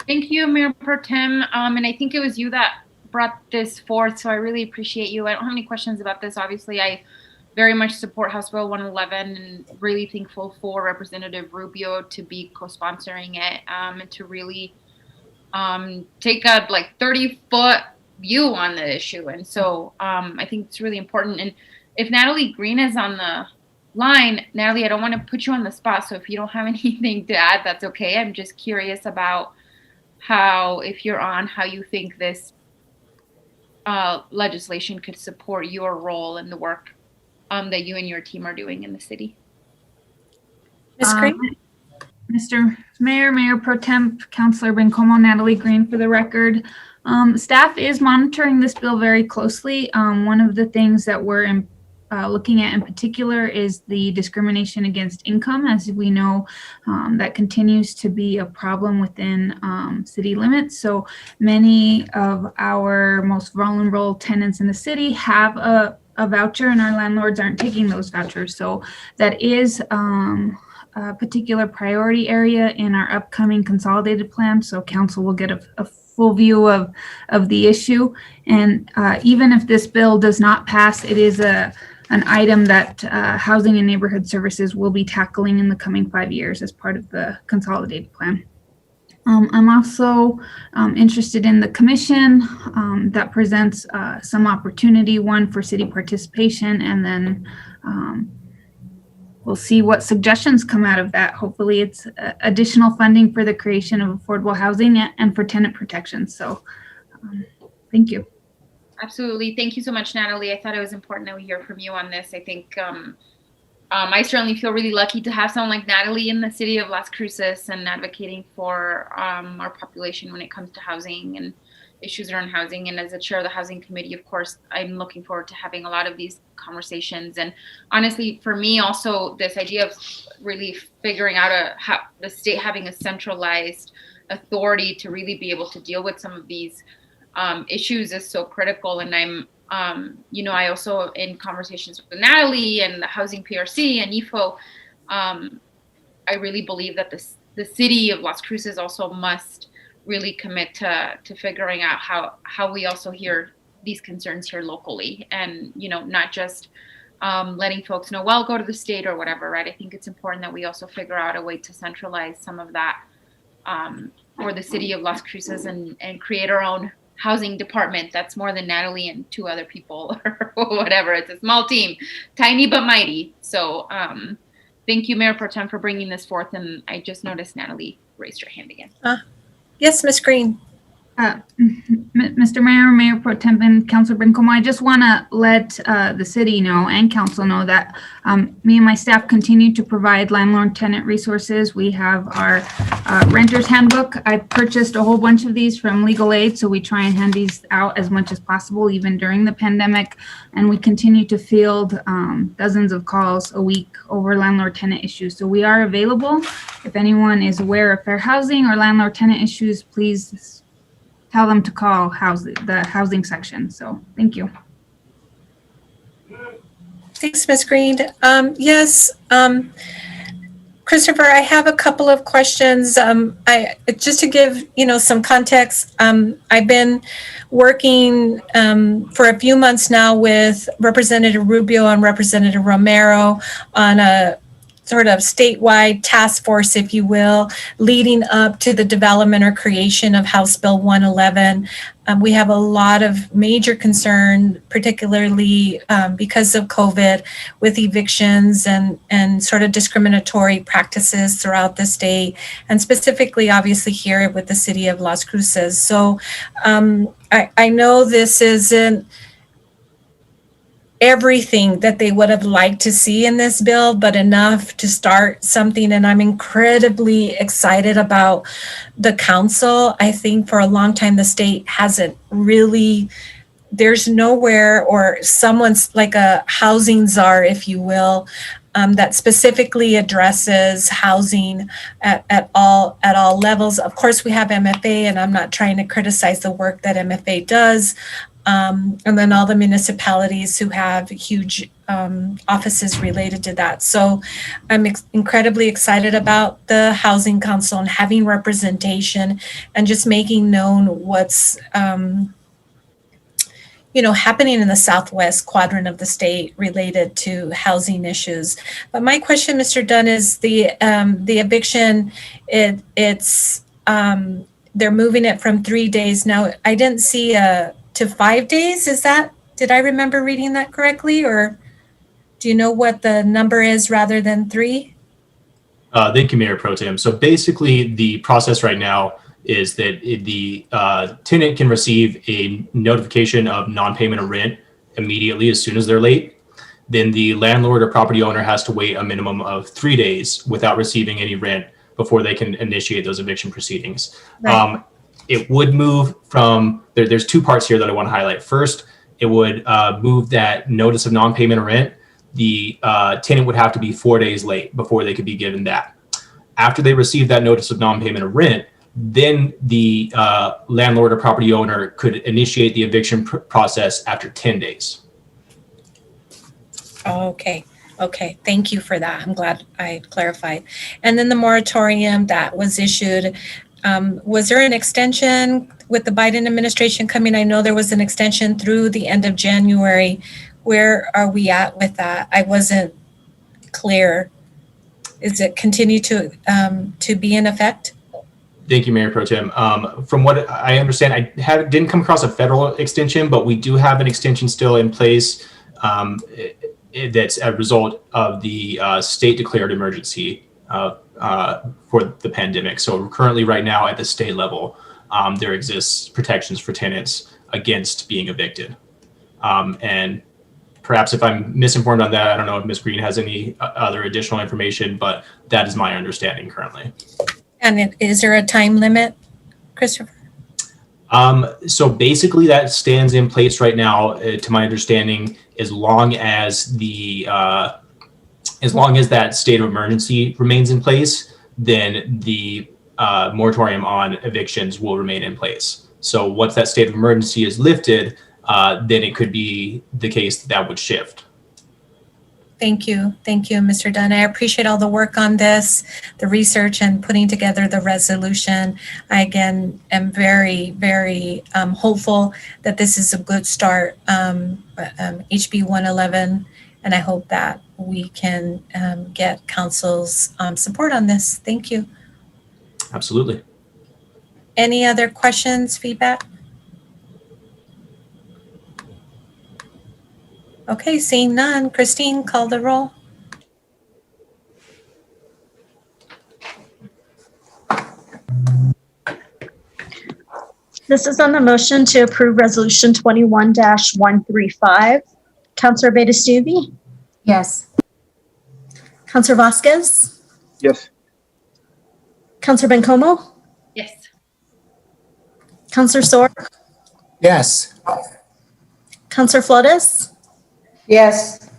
Thank you, Mayor Pro Tem. And I think it was you that brought this forth, so I really appreciate you. I don't have any questions about this. Obviously, I very much support House Bill 111 and really thankful for Representative Rubio to be co-sponsoring it and to really take a 30-foot view on the issue. And so I think it's really important. And if Natalie Green is on the line, Natalie, I don't want to put you on the spot, so if you don't have anything to add, that's okay. I'm just curious about how, if you're on, how you think this legislation could support your role in the work that you and your team are doing in the city. Ms. Green? Mr. Mayor, Mayor Pro Temp, Councilor Bencomo, Natalie Green for the record. Staff is monitoring this bill very closely. One of the things that we're looking at in particular is the discrimination against income. As we know, that continues to be a problem within city limits. So many of our most vulnerable tenants in the city have a voucher, and our landlords aren't taking those vouchers. So that is a particular priority area in our upcoming consolidated plan. So council will get a full view of the issue. And even if this bill does not pass, it is an item that Housing and Neighborhood Services will be tackling in the coming 5 years as part of the consolidated plan. I'm also interested in the commission that presents some opportunity, one for city participation, and then we'll see what suggestions come out of that. Hopefully it's additional funding for the creation of affordable housing and for tenant protection. So thank you. Absolutely. Thank you so much, Natalie. I thought it was important that we hear from you on this. I think I certainly feel really lucky to have someone like Natalie in the city of Las Cruces and advocating for our population when it comes to housing and issues around housing. And as a chair of the housing committee, of course, I'm looking forward to having a lot of these conversations. And honestly, for me also, this idea of really figuring out how the state having a centralized authority to really be able to deal with some of these issues is so critical. And I'm I also, in conversations with Natalie and the Housing PRC and EFO, I really believe that the city of Las Cruces also must really commit to figuring out how we also hear these concerns here locally, and not just letting folks know, well, go to the state or whatever, right? I think it's important that we also figure out a way to centralize some of that for the city of Las Cruces and create our own housing department that's more than Natalie and two other people or whatever. It's a small team, tiny but mighty. So thank you, Mayor Pro Tem, for bringing this forth. And I just noticed Natalie raised her hand again. Yes, Ms. Green. Mr. Mayor, Mayor Pro Tem, and Councilor Bencomo, I just want to let the city know and council know that me and my staff continue to provide landlord-tenant resources. We have our renter's handbook. I purchased a whole bunch of these from Legal Aid, so we try and hand these out as much as possible, even during the pandemic. And we continue to field dozens of calls a week over landlord-tenant issues. So we are available. If anyone is aware of fair housing or landlord-tenant issues, please tell them to call the housing section. So thank you. Thanks, Ms. Green. Yes, Christopher, I have a couple of questions. Just to give some context, I've been working for a few months now with Representative Rubio and Representative Romero on a sort of statewide task force, if you will, leading up to the development or creation of House Bill 111. We have a lot of major concern, particularly because of COVID, with evictions and sort of discriminatory practices throughout the state, and specifically, obviously, here with the city of Las Cruces. So I know this isn't everything that they would have liked to see in this bill, but enough to start something. And I'm incredibly excited about the council. I think for a long time, the state hasn't really, there's nowhere, or someone's like a housing czar, if you will, that specifically addresses housing at all levels. Of course, we have MFA, and I'm not trying to criticize the work that MFA does. And then all the municipalities who have huge offices related to that. So I'm incredibly excited about the Housing Council and having representation and just making known what's happening in the southwest quadrant of the state related to housing issues. But my question, Mr. Dunn, is the eviction. They're moving it from 3 days now. I didn't see to 5 days. Did I remember reading that correctly, or do you know what the number is rather than 3? Thank you, Mayor Pro Tem. So basically, the process right now is that the tenant can receive a notification of non-payment of rent immediately as soon as they're late. Then the landlord or property owner has to wait a minimum of 3 days without receiving any rent before they can initiate those eviction proceedings. Right. It would move from, there's 2 parts here that I want to highlight. First, it would move that notice of non-payment of rent. The tenant would have to be 4 days late before they could be given that. After they receive that notice of non-payment of rent, then the landlord or property owner could initiate the eviction process after 10 days. Okay. Thank you for that. I'm glad I clarified. And then the moratorium that was issued, was there an extension with the Biden administration coming? I know there was an extension through the end of January. Where are we at with that? I wasn't clear. Is it continue to be in effect? Thank you, Mayor Pro Tem. From what I understand, I didn't come across a federal extension, but we do have an extension still in place that's a result of the state declared emergency for the pandemic. So currently right now at the state level, there exists protections for tenants against being evicted. And perhaps if I'm misinformed on that, I don't know if Ms. Green has any other additional information, but that is my understanding currently. And is there a time limit, Christopher? So basically that stands in place right now, to my understanding, as long as that state of emergency remains in place, then the moratorium on evictions will remain in place. So once that state of emergency is lifted, then it could be the case that would shift. Thank you, Mr. Dunn. I appreciate all the work on this, the research, and putting together the resolution. I, again, am very, very hopeful that this is a good start, HB 111, and I hope that we can get council's support on this. Thank you. Absolutely. Any other questions, feedback? Okay, seeing none. Christine, call the roll. This is on the motion to approve Resolution 21-135. Counselor Beta-Stubbe? Yes. Counselor Vasquez? Yes. Counselor Bencomo? Yes. Counselor Sorg? Yes. Counselor Flores? Yes.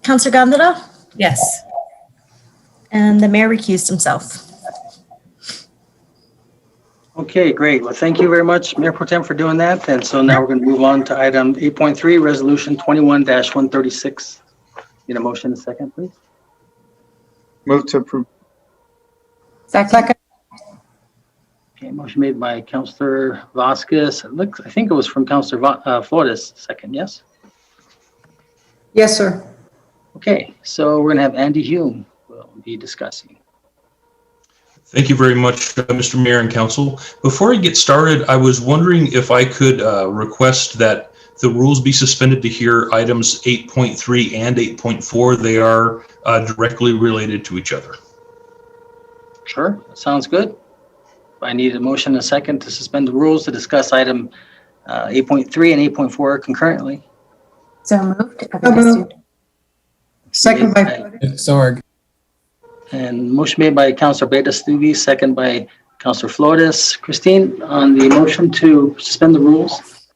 Counselor Gondara? Yes. And the mayor recused himself. Okay, great. Well, thank you very much, Mayor Pro Tem, for doing that. And so now we're going to move on to item 8.3, Resolution 21-136. Need a motion and a second, please? Move to approve. Second. Okay, motion made by Councilor Vasquez. I think it was from Councilor Flores, second, yes? Yes, sir. Okay, so we're going to have Andy Hume will be discussing. Thank you very much, Mr. Mayor and Council. Before I get started, I was wondering if I could request that the rules be suspended to hear items 8.3 and 8.4. They are directly related to each other. Sure, that sounds good. I need a motion and a second to suspend the rules to discuss item 8.3 and 8.4 concurrently. So moved. Second by Sorg. And motion made by Councilor Beta-Stubbe, second by Councilor Flores. Christine, on the motion to suspend the rules?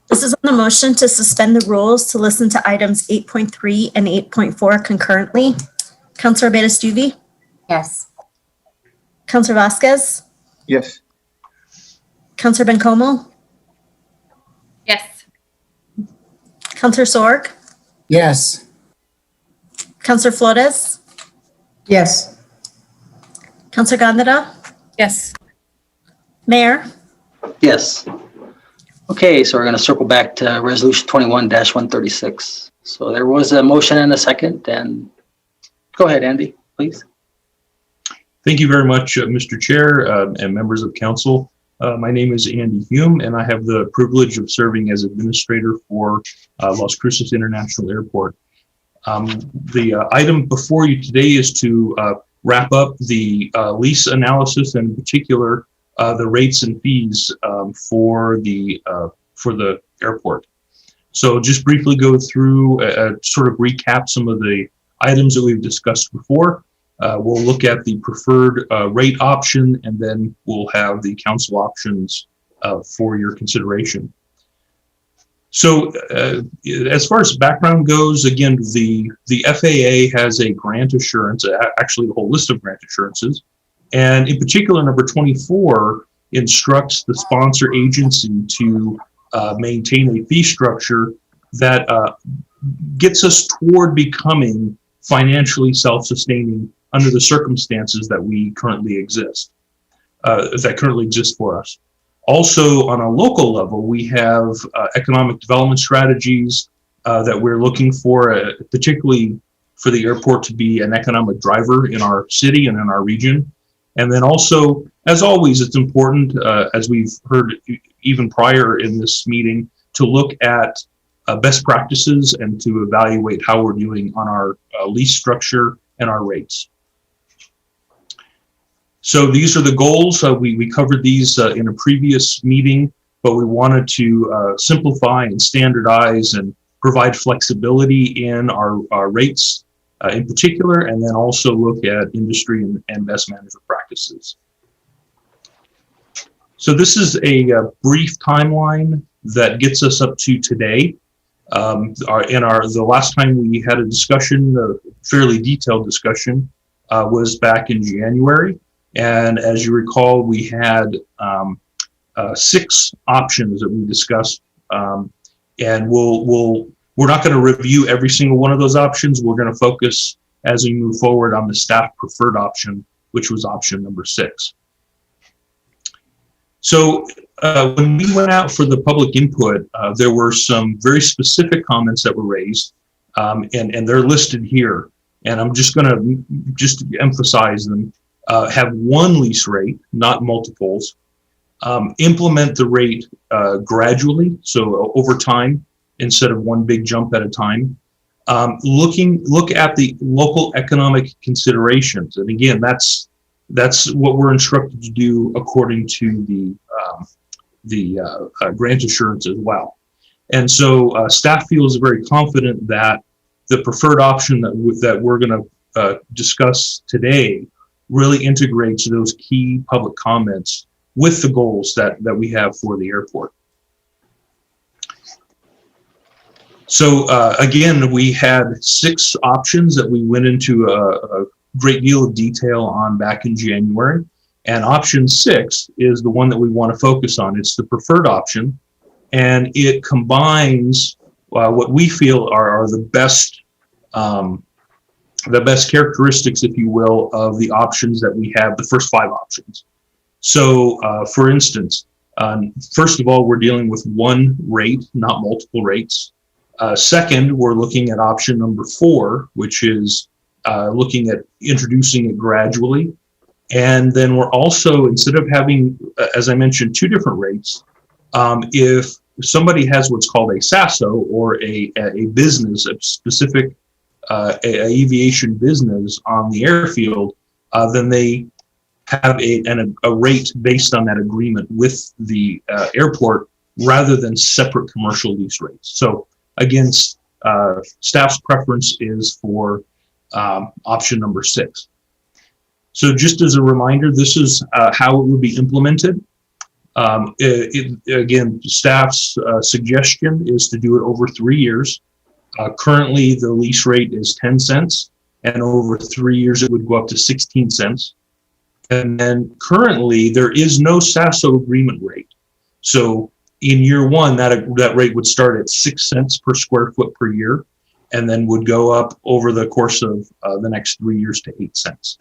This is on the motion to suspend the rules to listen to items 8.3 and 8.4 concurrently. Counselor Beta-Stubbe? Yes. Counselor Vasquez? Yes. Counselor Bencomo? Yes. Counselor Sorg? Yes. Counselor Flores? Yes. Counselor Gondara? Yes. Mayor? Yes. Okay, so we're going to circle back to Resolution 21-136. So there was a motion and a second, and go ahead, Andy, please. Thank you very much, Mr. Chair and members of council. My name is Andy Hume, and I have the privilege of serving as administrator for Las Cruces International Airport. The item before you today is to wrap up the lease analysis, and in particular, the rates and fees for the airport. So just briefly go through, sort of recap some of the items that we've discussed before. We'll look at the preferred rate option, and then we'll have the council options for your consideration. So as far as background goes, again, the FAA has a grant assurance, actually a whole list of grant assurances. And in particular, number 24 instructs the sponsor agency to maintain a fee structure that gets us toward becoming financially self-sustaining under the circumstances that we currently exist, that currently exist for us. Also, on a local level, we have economic development strategies that we're looking for, particularly for the airport to be an economic driver in our city and in our region. And then also, as always, it's important, as we've heard even prior in this meeting, to look at best practices and to evaluate how we're doing on our lease structure and our rates. So these are the goals. We covered these in a previous meeting, but we wanted to simplify and standardize and provide flexibility in our rates in particular, and then also look at industry and best management practices. So this is a brief timeline that gets us up to today. The last time we had a discussion, a fairly detailed discussion, was back in January. And as you recall, we had 6 options that we discussed, and we're not going to review every single one of those options. We're going to focus as we move forward on the staff preferred option, which was option number 6. So when we went out for the public input, there were some very specific comments that were raised, and they're listed here. And I'm just going to emphasize them. Have one lease rate, not multiples. Implement the rate gradually, so over time, instead of one big jump at a time. Look at the local economic considerations, and again, that's That's what we're instructed to do according to the grant assurance as well. And so staff feels very confident that the preferred option that we're going to discuss today really integrates those key public comments with the goals that we have for the airport. So again, we had 6 options that we went into a great deal of detail on back in January. And option 6 is the one that we want to focus on. It's the preferred option, and it combines what we feel are the best characteristics, if you will, of the options that we have, the first 5 options. So for instance, first of all, we're dealing with one rate, not multiple rates. Second, we're looking at option number 4, which is looking at introducing it gradually. And then we're also, instead of having, as I mentioned, 2 different rates, if somebody has what's called a SASO, or a business, a specific aviation business on the airfield, then they have a rate based on that agreement with the airport rather than separate commercial lease rates. So again, staff's preference is for option number 6. So just as a reminder, this is how it would be implemented. Again, staff's suggestion is to do it over 3 years. Currently, the lease rate is 10 cents, and over 3 years, it would go up to 16 cents. And then currently, there is no SASO agreement rate. So in year 1, that rate would start at 6 cents per square foot per year, and then would go up over the course of the next 3 years to 8 cents.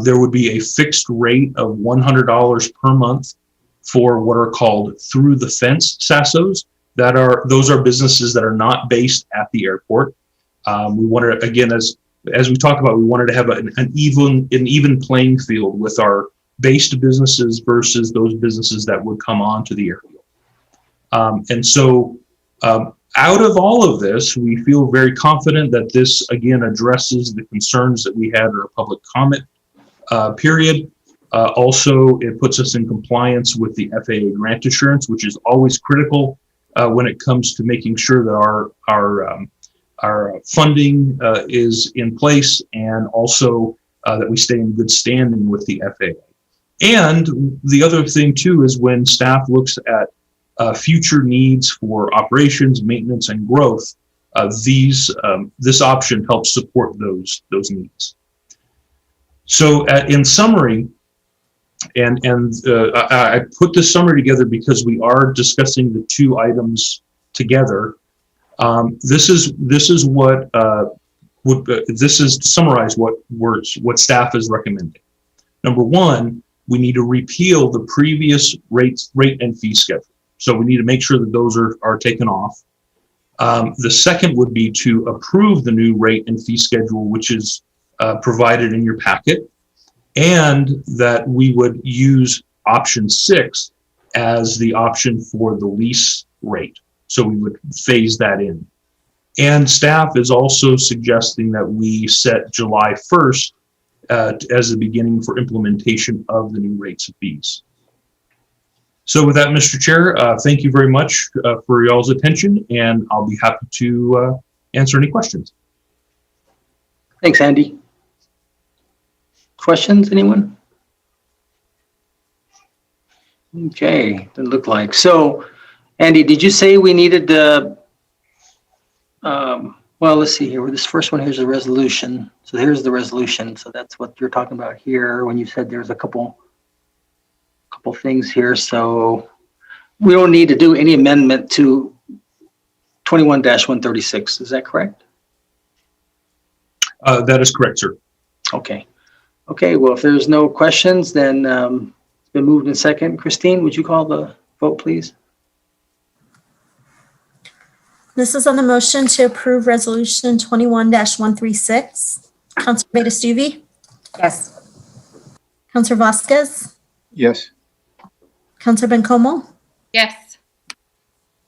There would be a fixed rate of $100 per month for what are called through the fence SASOs. Those are businesses that are not based at the airport. We wanted, again, as we talked about, we wanted to have an even playing field with our based businesses versus those businesses that would come onto the airfield. And so out of all of this, we feel very confident that this, again, addresses the concerns that we had in our public comment period. Also, it puts us in compliance with the FAA grant assurance, which is always critical when it comes to making sure that our funding is in place, and also that we stay in good standing with the FAA. And the other thing too is when staff looks at future needs for operations, maintenance, and growth, this option helps support those needs. So in summary, and I put this summary together because we are discussing the 2 items together. This is to summarize what staff is recommending. Number 1, we need to repeal the previous rate and fee schedule. So we need to make sure that those are taken off. The second would be to approve the new rate and fee schedule, which is provided in your packet, and that we would use option 6 as the option for the lease rate. So we would phase that in. And staff is also suggesting that we set July 1st as the beginning for implementation of the new rates and fees. So with that, Mr. Chair, thank you very much for y'all's attention, and I'll be happy to answer any questions. Thanks, Andy. Questions, anyone? Okay, doesn't look like. So, Andy, did you say we needed the, well, let's see here. This first one, here's the resolution. So here's the resolution. So that's what you're talking about here when you said there's a couple things here. So we don't need to do any amendment to 21-136. Is that correct? That is correct, sir. Okay. Okay, well, if there's no questions, then it's been moved in second. Christine, would you call the vote, please? This is on the motion to approve Resolution 21-136. Councilor Beda-Stuvi? Yes. Councilor Vasquez? Yes. Councilor Bencomo? Yes.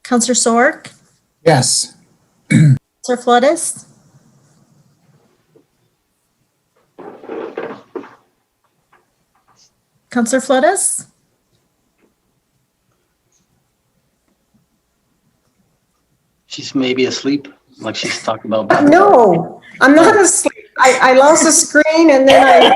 Councilor Sork? Yes. Councilor Flores? Counselor Flores? She's maybe asleep, like she's talking about. No, I'm not asleep. I lost the screen and then I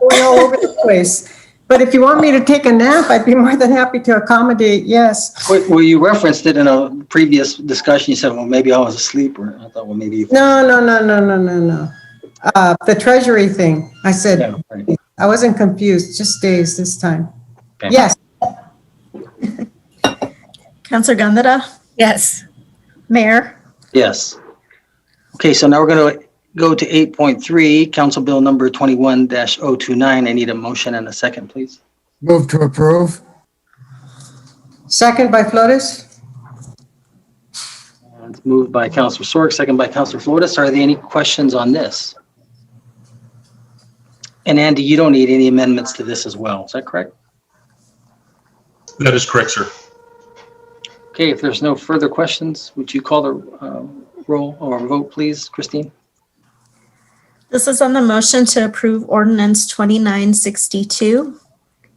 went all over the place. But if you want me to take a nap, I'd be more than happy to accommodate, yes. Well, you referenced it in a previous discussion. You said, well, maybe I was asleep, or I thought, well, maybe. No. The treasury thing, I said, Yeah, right. I wasn't confused, just days this time. Okay. Yes, Counselor Gondara? Yes. Mayor? Yes. Okay, so now we're going to go to 8.3, Council Bill number 21-029. I need a motion and a second, please. Move to approve. second by Flores. It's moved by Councilor Sorg, second by Councilor Flores. Are there any questions on this? And Andy, you don't need any amendments to this as well. Is that correct? That is correct, sir. Okay, if there's no further questions, would you call the roll or vote, please, Christine? This is on the motion to approve ordinance 2962.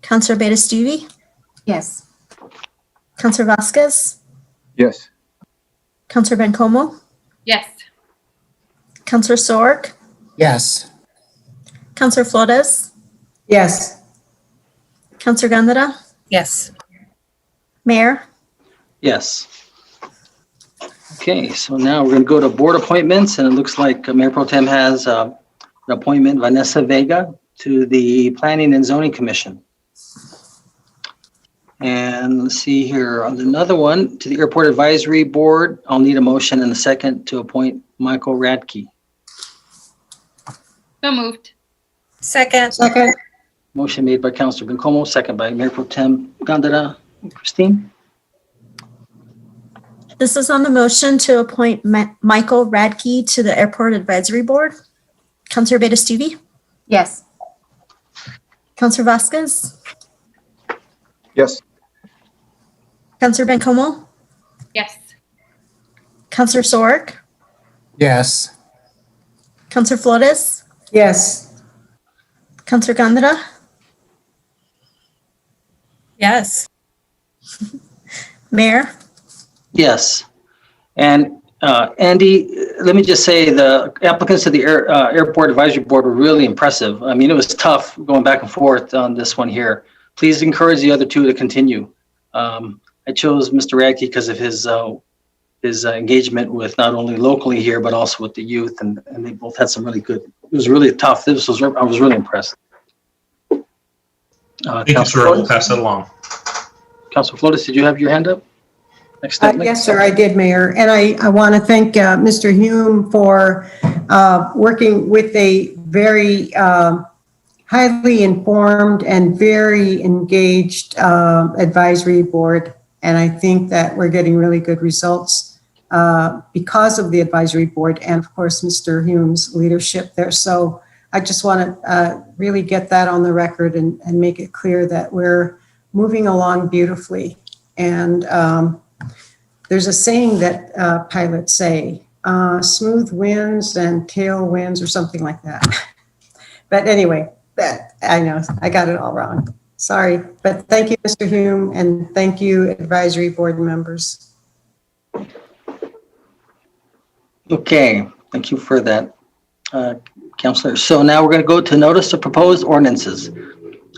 Counselor Betastuvi? Yes. Counselor Vasquez? Yes. Counselor Bencomo? Yes. Counselor Sorg? Yes. Counselor Flores? Yes, Counselor Gondara? Yes. Mayor? Yes. Okay, so now we're going to go to board appointments, and it looks like Mayor Pro Tem has an appointment, Vanessa Vega, to the Planning and Zoning Commission. And let's see here, on another one, to the Airport Advisory Board, I'll need a motion and a second to appoint Michael Radke. So moved. Second. second, Motion made by Councilor Bencomo, second by Mayor Pro Tem Gondara. Christine? This is on the motion to appoint Michael Radke to the Airport Advisory Board. Counselor Betastuvi? Yes. Counselor Vasquez? Yes. Counselor Bencomo? Yes. Counselor Sorg? Yes. Counselor Flores? yes, Counselor Gondara? Yes. Mayor? Yes. And Andy, let me just say the applicants to the Airport Advisory Board were really impressive. I mean, it was tough going back and forth on this one here. Please encourage the other two to continue. I chose Mr. Radke because of his engagement with not only locally here, but also with the youth. And they both had some really good, it was really tough. I was really impressed. Thank you, sir. I will pass that along. Councilor Flores, did you have your hand up? Next step, yes, sir, I did, Mayor. And I want to thank Mr. Hume for working with a very highly informed and very engaged advisory board. And I think that we're getting really good results because of the advisory board and, of course, Mr. Hume's leadership there. So I just want to really get that on the record and make it clear that we're moving along beautifully. And there's a saying that pilots say, smooth winds and tailwinds or something like that. But anyway, I know I got it all wrong. Sorry, but thank you, Mr. Hume, and thank you, advisory board members. Okay, thank you for that, Councilor. So now we're going to go to notice of proposed ordinances.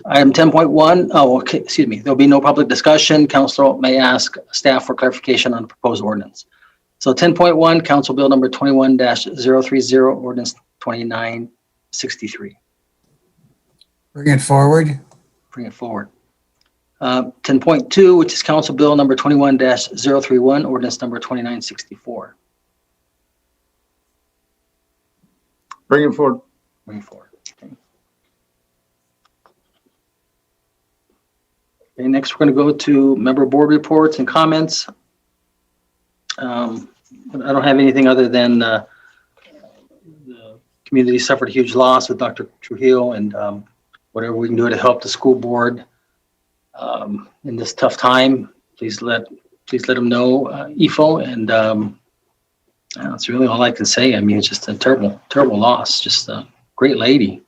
Item 10.1, oh, okay, excuse me, there'll be no public discussion. Council may ask staff for clarification on the proposed ordinance. So 10.1, Council Bill number 21-030, ordinance 2963. Bring it forward. Bring it forward. 10.2, which is Council Bill number 21-031, ordinance number 2964. Bring it forward. Bring it forward. Okay, next we're going to go to member board reports and comments. I don't have anything other than the community suffered a huge loss with Dr. Trujillo, and whatever we can do to help the school board in this tough time, please let them know, EFO, and that's really all I can say. I mean, it's just a terrible, terrible loss. Just a great lady.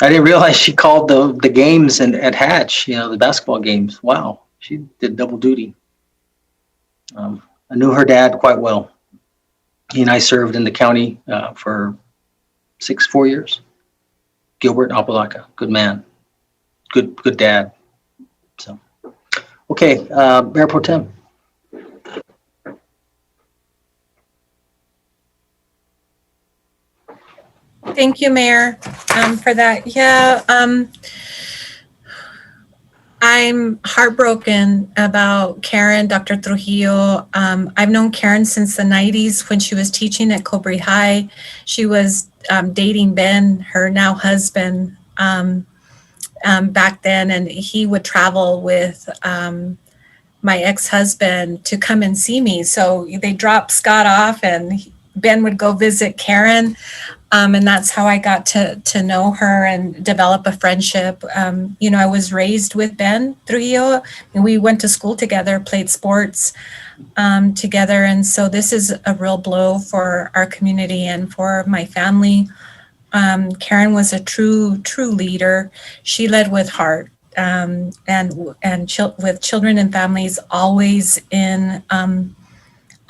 I didn't realize she called the games at Hatch, the basketball games. Wow, she did double duty. I knew her dad quite well. He and I served in the county for 4 years. Gilbert Apalaca, good man, good dad. So, okay, Mayor Pro Tem. Thank you, Mayor, for that. Yeah, I'm heartbroken about Karen, Dr. Trujillo. I've known Karen since the 90s when she was teaching at Cobre High. She was dating Ben, her now husband, back then, and he would travel with my ex-husband to come and see me. So they dropped Scott off and Ben would go visit Karen. And that's how I got to know her and develop a friendship. I was raised with Ben Trujillo, and we went to school together, played sports together. And so this is a real blow for our community and for my family. Karen was a true leader. She led with heart and with children and families always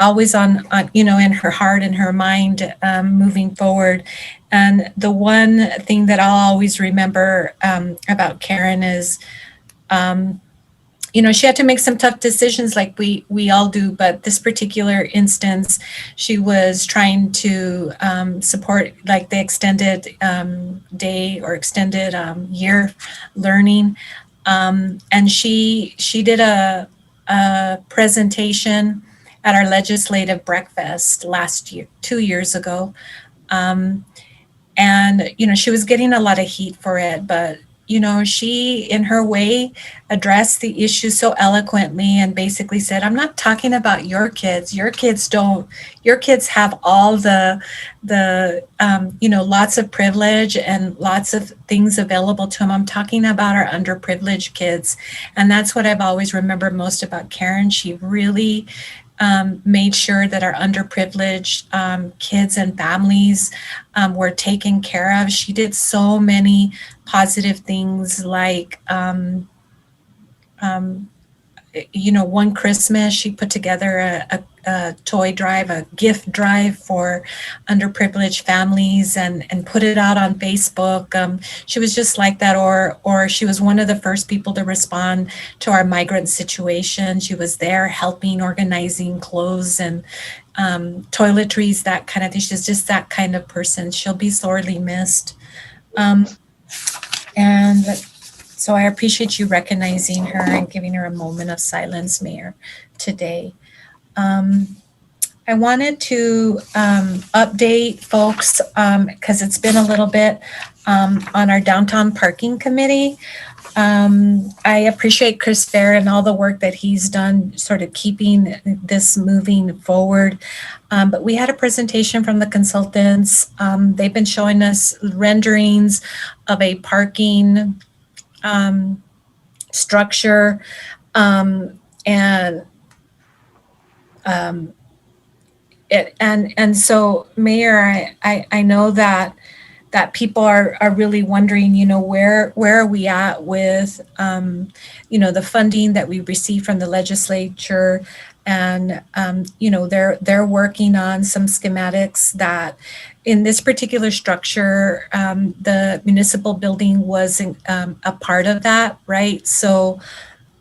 always on in her heart and her mind moving forward. And the one thing that I'll always remember about Karen is, she had to make some tough decisions like we all do, but this particular instance, she was trying to support like the extended day or extended year learning. And she did a presentation at our legislative breakfast last year, 2 years ago. And, she was getting a lot of heat for it, but, she, in her way, addressed the issue so eloquently and basically said, I'm not talking about your kids. Your kids have all the lots of privilege and lots of things available to them. I'm talking about our underprivileged kids. And that's what I've always remembered most about Karen. She really made sure that our underprivileged kids and families were taken care of. She did so many positive things like, one Christmas she put together a toy drive, a gift drive for underprivileged families and put it out on Facebook. She was just like that, or she was one of the first people to respond to our migrant situation. She was there helping, organizing clothes and toiletries, that kind of thing. She's just that kind of person. She'll be sorely missed. And so I appreciate you recognizing her and giving her a moment of silence, Mayor, today. I wanted to update folks because it's been a little bit on our downtown parking committee. I appreciate Chris Fair and all the work that he's done sort of keeping this moving forward. But we had a presentation from the consultants. They've been showing us renderings of a parking structure and so, Mayor, I know that people are really wondering, where are we at with, the funding that we received from the legislature, and they're working on some schematics that, in this particular structure, the municipal building wasn't a part of that, right? So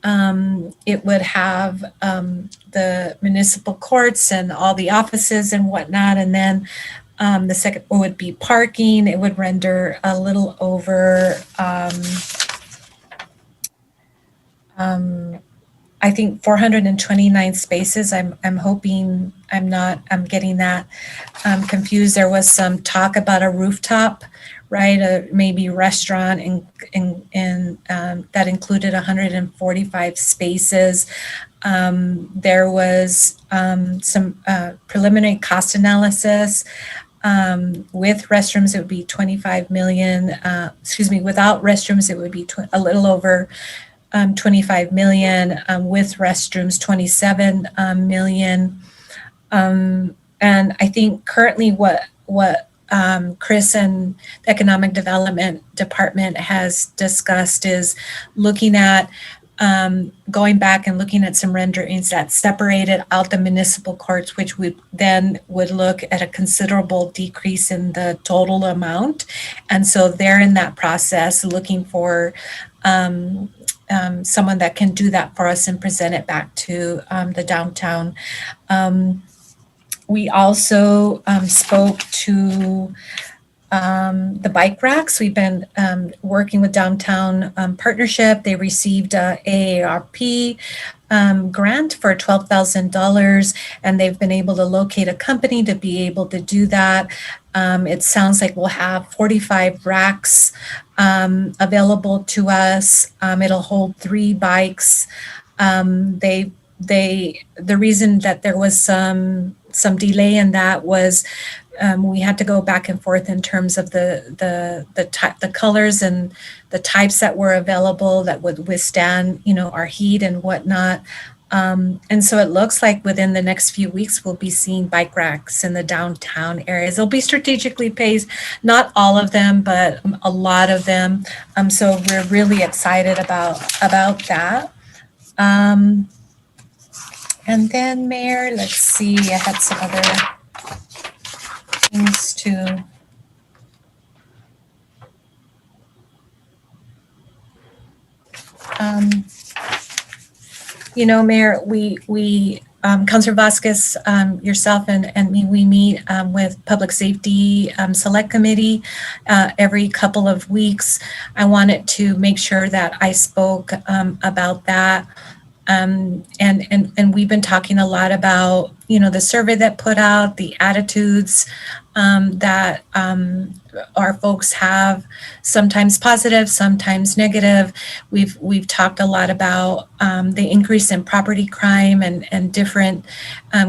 it would have the municipal courts and all the offices and whatnot, and then the second would be parking. It would render a little over, I think 429 spaces. I'm hoping I'm getting that confused. There was some talk about a rooftop, right? Maybe restaurant and that included 145 spaces. There was some preliminary cost analysis. With restrooms, it would be 25 million. Without restrooms, it would be a little over 25 million. With restrooms, 27 million. And I think currently what Chris and the Economic Development Department has discussed is looking at going back and looking at some renderings that separated out the municipal courts, which would look at a considerable decrease in the total amount. And so they're in that process looking for someone that can do that for us and present it back to the downtown. We also spoke to the bike racks. We've been working with Downtown Partnership. They received a AARP grant for $12,000, and they've been able to locate a company to be able to do that. It sounds like we'll have 45 racks available to us. It'll hold 3 bikes. The reason that there was some delay in that was we had to go back and forth in terms of the colors and the types that were available that would withstand, our heat and whatnot. And so it looks like within the next few weeks, we'll be seeing bike racks in the downtown areas. They'll be strategically placed, not all of them, but a lot of them. So we're really excited about that. And then, Mayor, let's see, I had some other things to. Mayor, we Councilor Vasquez, yourself and me, we meet with Public Safety Select Committee every couple of weeks. I wanted to make sure that I spoke about that. And we've been talking a lot about, the survey that put out, the attitudes that our folks have, sometimes positive, sometimes negative. We've talked a lot about the increase in property crime and different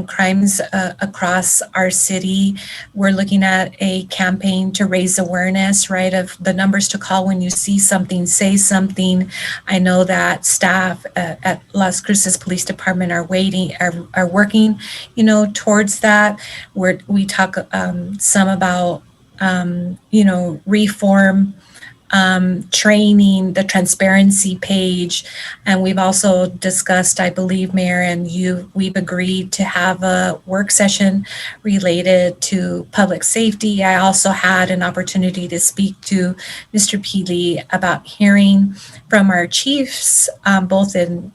crimes across our city. We're looking at a campaign to raise awareness, right, of the numbers to call when you see something, say something. I know that staff at Las Cruces Police Department are working, towards that. We talk some about reform, training, the transparency page. And we've also discussed, I believe, Mayor, and we've agreed to have a work session related to public safety. I also had an opportunity to speak to Mr. Peely about hearing from our chiefs, both in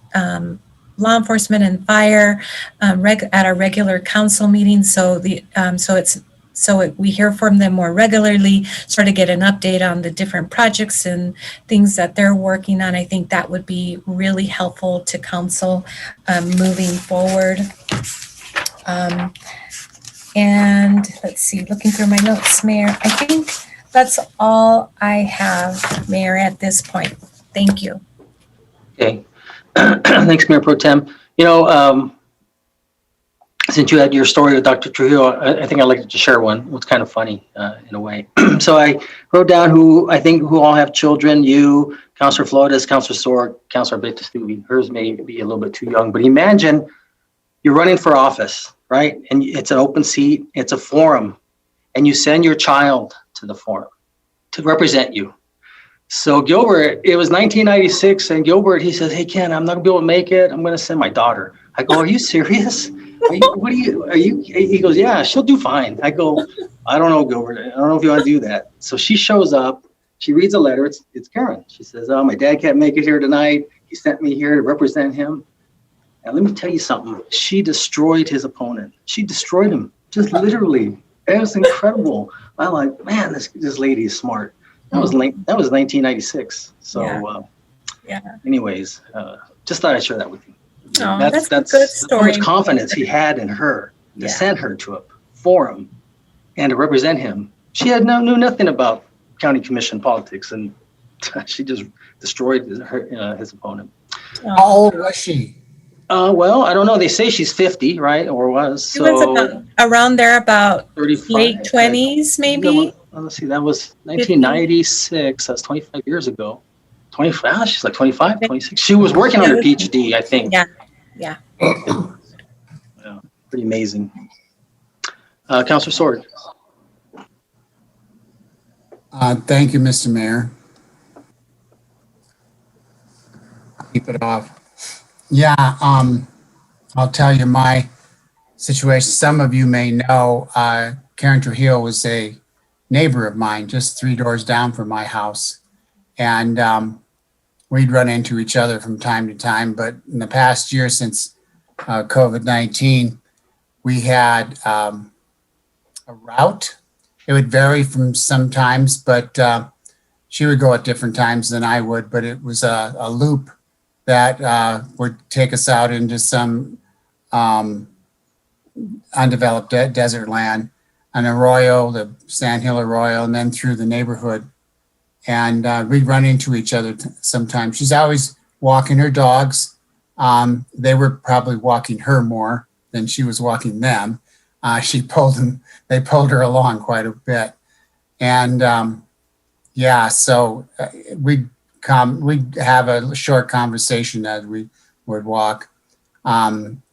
law enforcement and fire at our regular council meetings. So we hear from them more regularly, sort of get an update on the different projects and things that they're working on. I think that would be really helpful to council moving forward. And let's see, looking through my notes, Mayor, I think that's all I have, Mayor, at this point. Thank you. Okay. Thanks, Mayor Pro Tem. Since you had your story with Dr. Trujillo, I think I'd like to share one. It's kind of funny in a way. So I wrote down who all have children. You, Councilor Flores, Councilor Sorg, Councilor Betastubi. Hers may be a little bit too young, but imagine you're running for office, right? And it's an open seat, it's a forum, and you send your child to the forum to represent you. So Gilbert, it was 1996, and Gilbert, he says, "Hey, Ken, I'm not gonna be able to make it. I'm gonna send my daughter." I go, "Are you serious? He goes, "Yeah, she'll do fine." I go, "I don't know, Gilbert. I don't know if you want to do that." So she shows up, she reads a letter. It's Karen. She says, "Oh, my dad can't make it here tonight. He sent me here to represent him." And let me tell you something. She destroyed his opponent. She destroyed him, just literally. It was incredible. I'm like, man, this lady is smart. That was 1996. So, anyways, just thought I'd share that with you. Oh, that's a good story. How much confidence he had in her to send her to a forum and to represent him. She knew nothing about county commission politics, and she just destroyed his opponent. How old was she? Well, I don't know. They say she's 50, right? Or was. She was around there, about 35, late 20s, maybe. Let's see, that was 1996. That's 25 years ago. 25, she's like 25, 26. She was working on her PhD, I think. Yeah. Pretty amazing. Councilor Sword. Thank you, Mr. Mayor. Keep it off. Yeah, I'll tell you my situation. Some of you may know, Karen Trujillo was a neighbor of mine, just 3 doors down from my house. And we'd run into each other from time to time. But in the past year, since COVID-19, we had a route. It would vary from sometimes, but she would go at different times than I would. But it was a loop that would take us out into some undeveloped desert land, an arroyo, the Sandhill Arroyo, and then through the neighborhood. And we'd run into each other sometimes. She's always walking her dogs. They were probably walking her more than she was walking them. They pulled her along quite a bit. And so we'd have a short conversation as we would walk.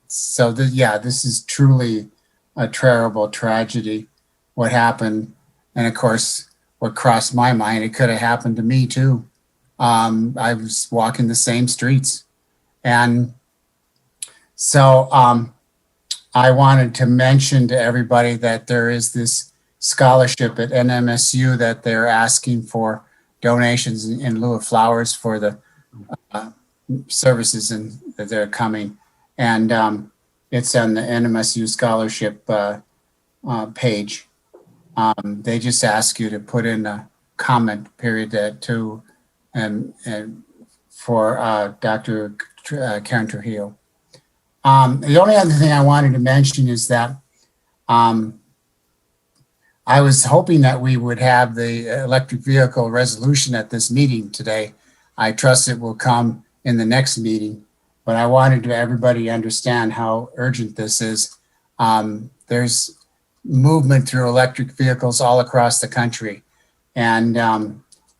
This is truly a terrible tragedy, what happened. And of course, what crossed my mind, it could have happened to me too. I was walking the same streets. And so I wanted to mention to everybody that there is this scholarship at NMSU that they're asking for donations in lieu of flowers for the services that they're coming. And it's on the NMSU scholarship page. They just ask you to put in a comment period for Dr. Karen Trujillo. The only other thing I wanted to mention is that I was hoping that we would have the electric vehicle resolution at this meeting today. I trust it will come in the next meeting, but I wanted everybody to understand how urgent this is. There's movement through electric vehicles all across the country, and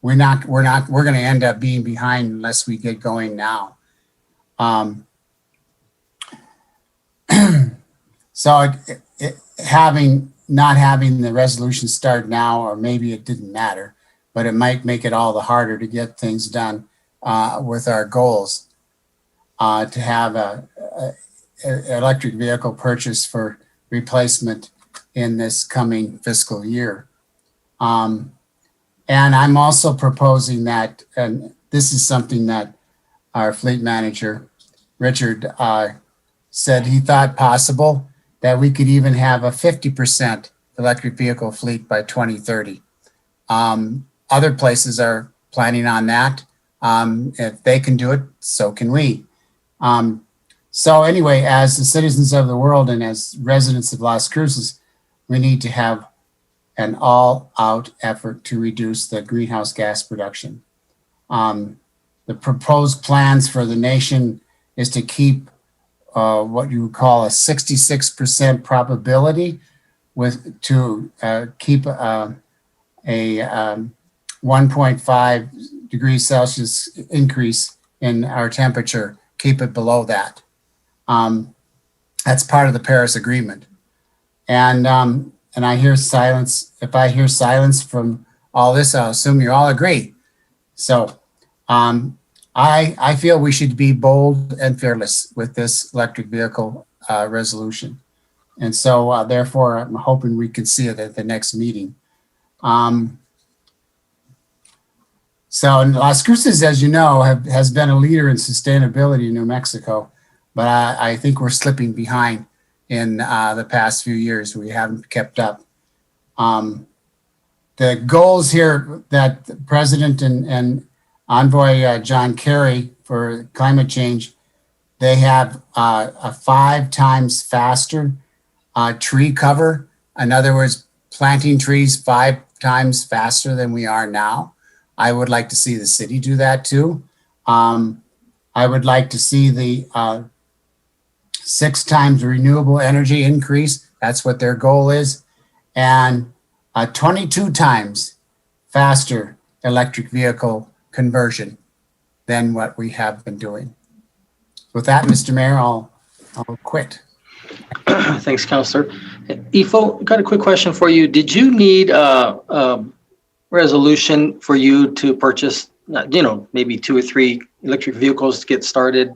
we're going to end up being behind unless we get going now. So not having the resolution start now, or maybe it didn't matter, but it might make it all the harder to get things done with our goals to have a electric vehicle purchase for replacement in this coming fiscal year. And I'm also proposing that, and this is something that our fleet manager, Richard, said he thought possible, that we could even have a 50% electric vehicle fleet by 2030. Other places are planning on that. If they can do it, so can we. So anyway, as the citizens of the world and as residents of Las Cruces, we need to have an all-out effort to reduce the greenhouse gas production. The proposed plans for the nation is to keep what you would call a 66% probability to keep a 1.5 degrees Celsius increase in our temperature, keep it below that. That's part of the Paris Agreement. And I hear silence. If I hear silence from all this, I'll assume you all agree. So I feel we should be bold and fearless with this electric vehicle resolution. And so therefore, I'm hoping we can see it at the next meeting. So Las Cruces, as you know, has been a leader in sustainability in New Mexico, but I think we're slipping behind in the past few years. We haven't kept up. The goals here that the President and Envoy John Kerry for climate change, they have a 5 times faster tree cover. In other words, planting trees 5 times faster than we are now. I would like to see the city do that too. I would like to see the 6 times renewable energy increase. That's what their goal is. And 22 times faster electric vehicle conversion than what we have been doing. With that, Mr. Mayor, I'll quit. Thanks, Councilor. Ifo, got a quick question for you. Did you need resolution for you to purchase, maybe 2 or 3 electric vehicles to get started.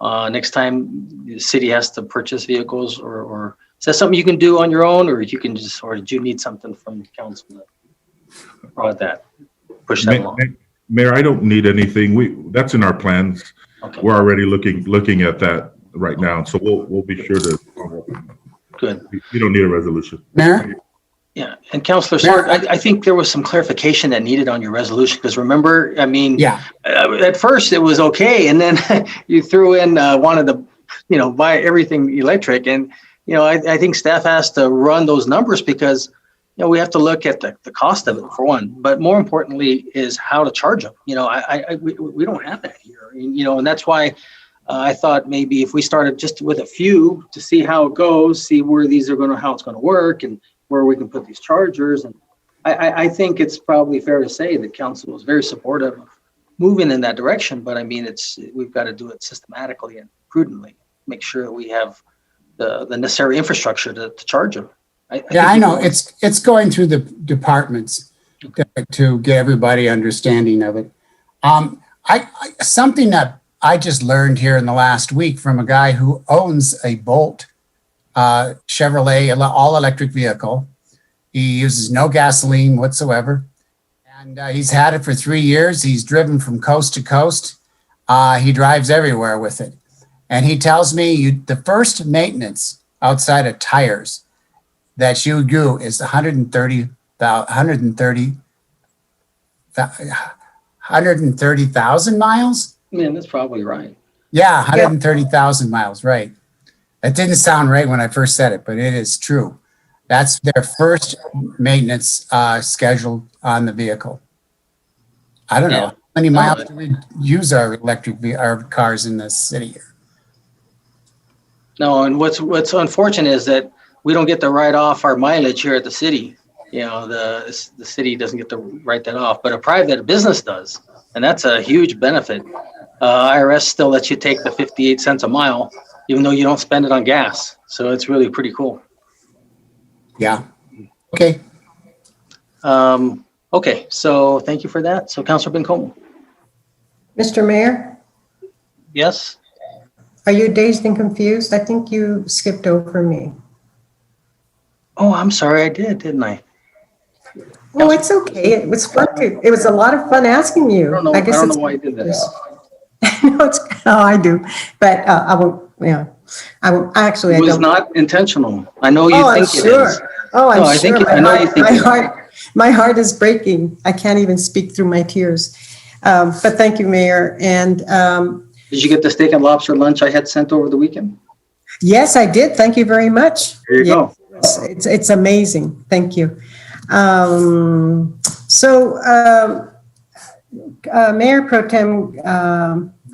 Next time the city has to purchase vehicles, or is that something you can do on your own, or you can just, or did you need something from the council that push that along? Mayor, I don't need anything. That's in our plans. Okay. We're already looking at that right now, so we'll be sure to. Good. You don't need a resolution. Mayor? Yeah, and Councilor Sword, I think there was some clarification that needed on your resolution, because remember, at first it was okay, and then you threw in wanted to, buy everything electric, and I think staff has to run those numbers, because we have to look at the cost of it for one, but more importantly is how to charge them. We don't have that here, and that's why I thought maybe if we started just with a few to see how it goes, see where these are how it's going to work, and where we can put these chargers. And I think it's probably fair to say that council is very supportive of moving in that direction, but I mean, we've got to do it systematically and prudently, make sure that we have the necessary infrastructure to charge them. I know it's going through the departments to get everybody understanding of it. Something that I just learned here in the last week from a guy who owns a Bolt Chevrolet all electric vehicle. He uses no gasoline whatsoever, and he's had it for 3 years. He's driven from coast to coast. He drives everywhere with it, and he tells me the first maintenance outside of tires that you do is 130,000 miles. Man, that's probably right. Yeah, 130,000 miles, right. That didn't sound right when I first said it, but it is true. That's their first maintenance scheduled on the vehicle. I don't know how many miles do we use our our cars in the city here. No, and what's unfortunate is that we don't get to write off our mileage here at the city. The city doesn't get to write that off, but a private business does, and that's a huge benefit. IRS still lets you take the 58 cents a mile, even though you don't spend it on gas. So it's really pretty cool. Yeah. Okay. Okay. So thank you for that. So Councilor Bencomo. Mr. Mayor, Yes. are you dazed and confused? I think you skipped over me. Oh, I'm sorry. I did, didn't I? Oh, it's okay. It was fun. It was a lot of fun asking you. I don't know why you did that. I do, but I won't. Yeah, I won't. Actually, It was I don't. not intentional. I know you I'm think sure. it is. Oh, I'm No, I sure. think I know you think it is. My heart is breaking. I can't even speak through my tears. But thank you, Mayor. And Did you get the steak and lobster lunch I had sent over the weekend? yes, I did. Thank you very much. There you go. It's amazing. Thank you. Mayor Pro Tem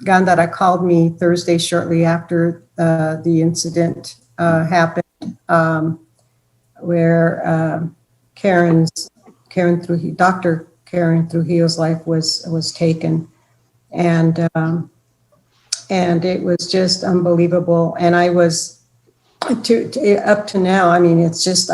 Gandara called me Thursday shortly after the incident happened, where Dr. Karen Trujillo's life was taken, and it was just unbelievable. And I was up to now. I mean, it's just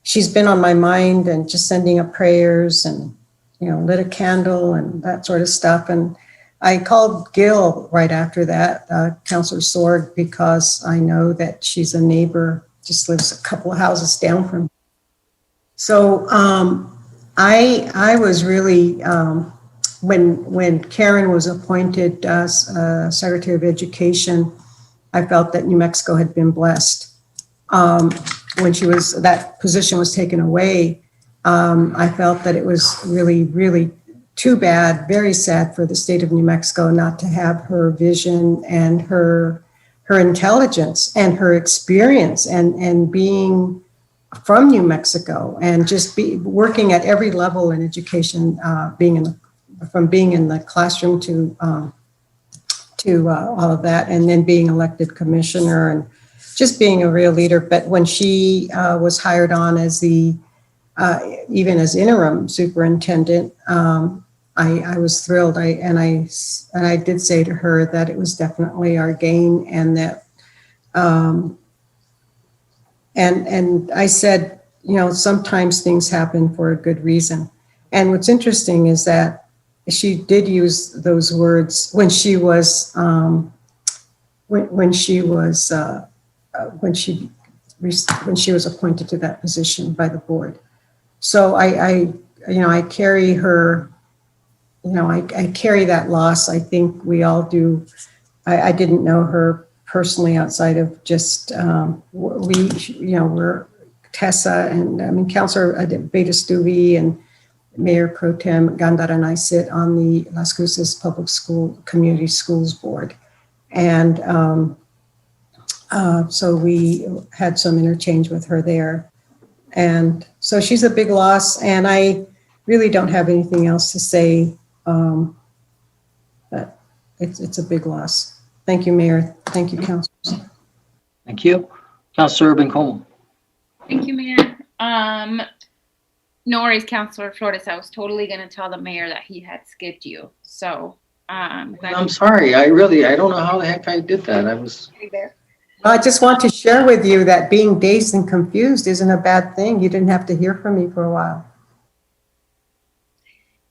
she's been on my mind, and just sending up prayers and lit a candle and that sort of stuff. And I called Gil right after that, Councilor Sword, because I know that she's a neighbor, just lives a couple of houses down from me. So I was really, when Karen was appointed as Secretary of Education, I felt that New Mexico had been blessed. When that position was taken away, I felt that it was really, really too bad, very sad for the state of New Mexico not to have her vision and her intelligence and her experience and being from New Mexico and just working at every level in education, from being in the classroom to all of that, and then being elected commissioner and just being a real leader. But when she was hired on as even as interim superintendent, I was thrilled. I did say to her that it was definitely our gain, and that and I said, sometimes things happen for a good reason. And what's interesting is that she did use those words when she was when she was appointed to that position by the board. So I carry her, I carry that loss. I think we all do. I didn't know her personally outside of just we're Tessa and Councilor Beta Stuvey and Mayor Pro Tem Gandar and I sit on the Las Cruces Public School Community Schools Board. And so we had some interchange with her there. And so she's a big loss, and I really don't have anything else to say. But it's a big loss. Thank you, Mayor. Thank you, councilors. Thank you. Councilor Bencomo. Thank you, Mayor. No worries, Councilor Flores. I was totally going to tell the mayor that he had skipped you. So I'm sorry. I don't know how the heck I did that. I just want to share with you that being dazed and confused isn't a bad thing. You didn't have to hear from me for a while.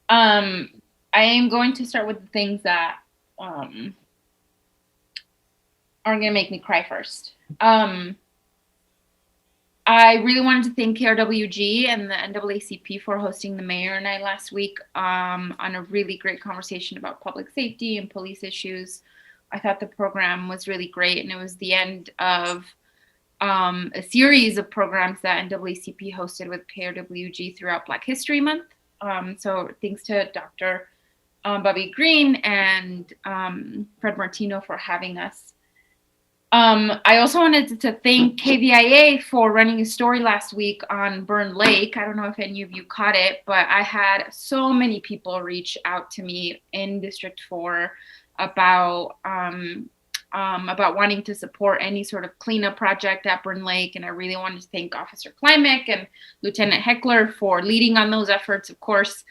I am going to start with the things that are going to make me cry first. I really wanted to thank KRWG and the NAACP for hosting the mayor and I last week on a really great conversation about public safety and police issues. I thought the program was really great, and it was the end of a series of programs that NAACP hosted with KRWG throughout Black History Month. So thanks to Dr. Bobby Green and Fred Martino for having us. I also wanted to thank KVIA for running a story last week on Byrne Lake. I don't know if any of you caught it, but I had so many people reach out to me in District 4 about wanting to support any sort of cleanup project at Byrne Lake. And I really wanted to thank Officer Klimek and Lieutenant Heckler for leading on those efforts. Of course,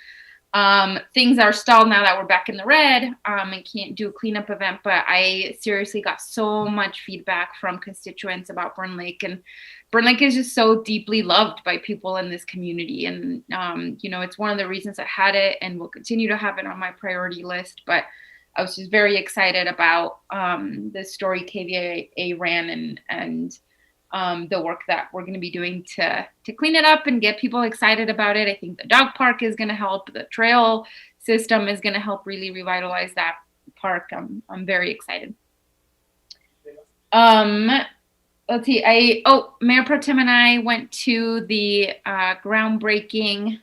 things are stalled now that we're back in the red and can't do a cleanup event, but I seriously got so much feedback from constituents about Byrne Lake, and Byrne Lake is just so deeply loved by people in this community. And, it's one of the reasons I had it and will continue to have it on my priority list, but I was just very excited about the story KVIA ran and the work that we're going to be doing to clean it up and get people excited about it. I think the dog park is going to help. The trail system is going to help really revitalize that park. I'm very excited. Let's see. Mayor Pro Tem and I went to the groundbreaking,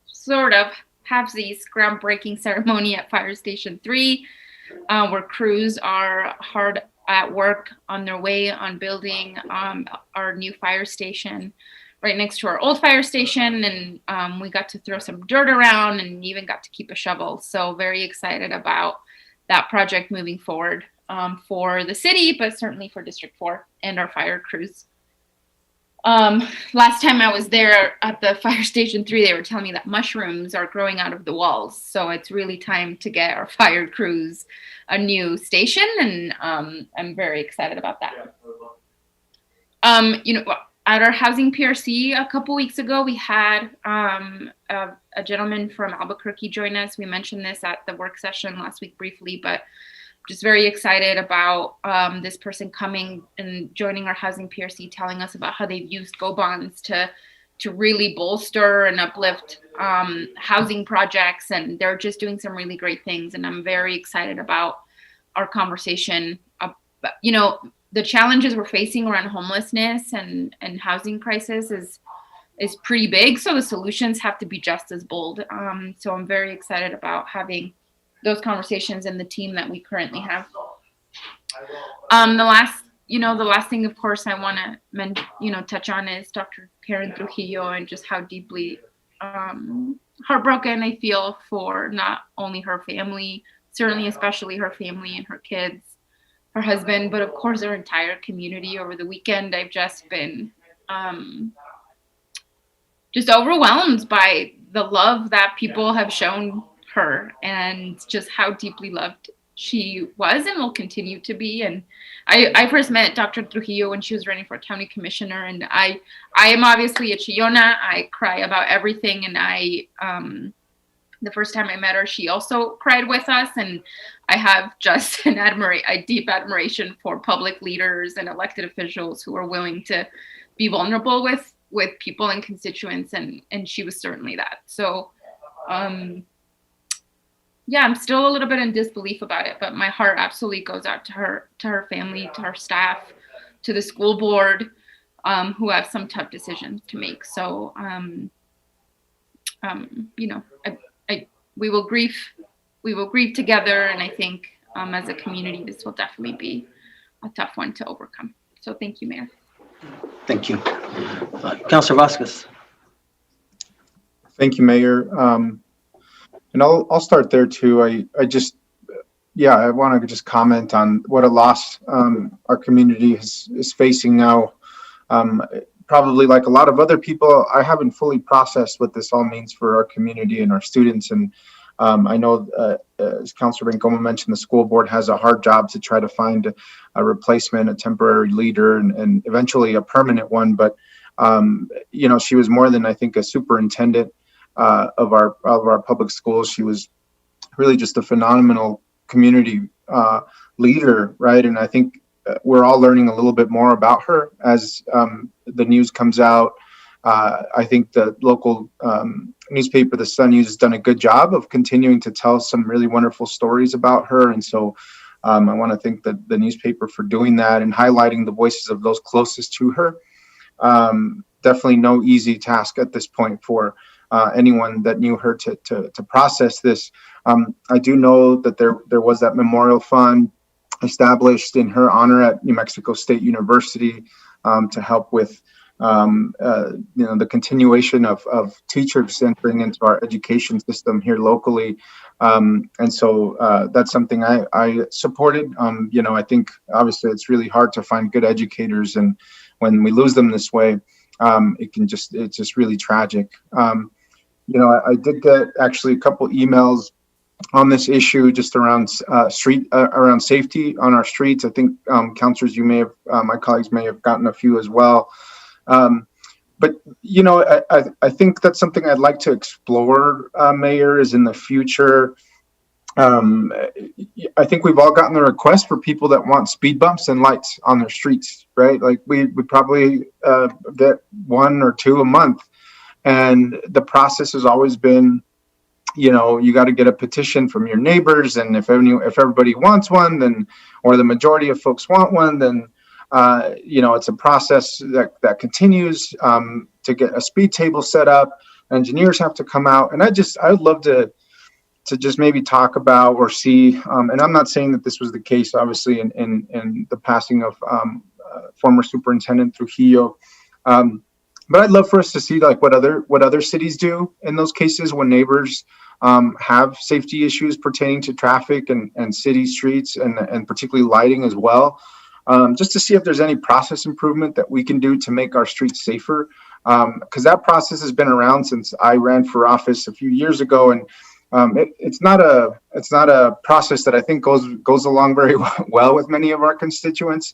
sort of halfsies groundbreaking ceremony at Fire Station 3, where crews are hard at work on their way on building our new fire station right next to our old fire station. And we got to throw some dirt around and even got to keep a shovel. So very excited about that project moving forward for the city, but certainly for District 4 and our fire crews. Last time I was there at the Fire Station 3, they were telling me that mushrooms are growing out of the walls. So it's really time to get our fire crews a new station, and I'm very excited about that. At our housing PRC a couple weeks ago, we had a gentleman from Albuquerque join us. We mentioned this at the work session last week briefly, but just very excited about this person coming and joining our housing PRC, telling us about how they've used Go Bonds to really bolster and uplift housing projects, and they're just doing some really great things. And I'm very excited about our conversation. The challenges we're facing around homelessness and housing crisis is pretty big, so the solutions have to be just as bold. So I'm very excited about having those conversations and the team that we currently have. The last thing, of course, I want to touch on is Dr. Karen Trujillo, and just how deeply heartbroken I feel for not only her family, certainly especially her family and her kids, her husband, but of course her entire community. Over the weekend, I've just been just overwhelmed by the love that people have shown her, and just how deeply loved she was and will continue to be. And I first met Dr. Trujillo when she was running for county commissioner, and I am obviously a Chillona. I cry about everything, and the first time I met her, she also cried with us, and I have just a deep admiration for public leaders and elected officials who are willing to be vulnerable with people and constituents, and she was certainly that. So yeah, I'm still a little bit in disbelief about it, but my heart absolutely goes out to her family, to her staff, to the school board, who have some tough decisions to make. So you know, we will grieve together, and I think as a community, this will definitely be a tough one to overcome. So thank you, Mayor. Thank you. Councilor Vasquez. Thank you, Mayor. And I'll start there too. I want to just comment on what a loss our community is facing now. Probably like a lot of other people, I haven't fully processed what this all means for our community and our students. And I know, as Councilor Bencomo mentioned, the school board has a hard job to try to find a replacement, a temporary leader, and eventually a permanent one. But you know, she was more than, I think, a superintendent of our public schools. She was really just a phenomenal community leader, right? And I think we're all learning a little bit more about her as the news comes out. I think the local newspaper, the Sun News, has done a good job of continuing to tell some really wonderful stories about her. And so I want to thank the newspaper for doing that and highlighting the voices of those closest to her. Definitely no easy task at this point for anyone that knew her to process this. I do know that there was that memorial fund established in her honor at New Mexico State University to help with you know, the continuation of teachers entering into our education system here locally. And so that's something I supported. You know, I think obviously it's really hard to find good educators, and when we lose them this way, it's just really tragic. You know, I did get actually a couple emails on this issue just around around safety on our streets. I think councilors, you may have, my colleagues may have gotten a few as well. But you know, I think that's something I'd like to explore, Mayor, is in the future. I think we've all gotten the request for people that want speed bumps and lights on their streets, right? Like we would probably get 1 or 2 a month. And the process has always been, you know, you got to get a petition from your neighbors. And if everybody wants one, then, or the majority of folks want one, then, you know, it's a process that continues to get a speed table set up. Engineers have to come out. And I would love to just maybe talk about or see, and I'm not saying that this was the case, obviously, in the passing of former Superintendent Trujillo. But I'd love for us to see like what other cities do in those cases when neighbors have safety issues pertaining to traffic and city streets and particularly lighting as well. Just to see if there's any process improvement that we can do to make our streets safer. Because that process has been around since I ran for office a few years ago, and it's not a process that I think goes along very well with many of our constituents.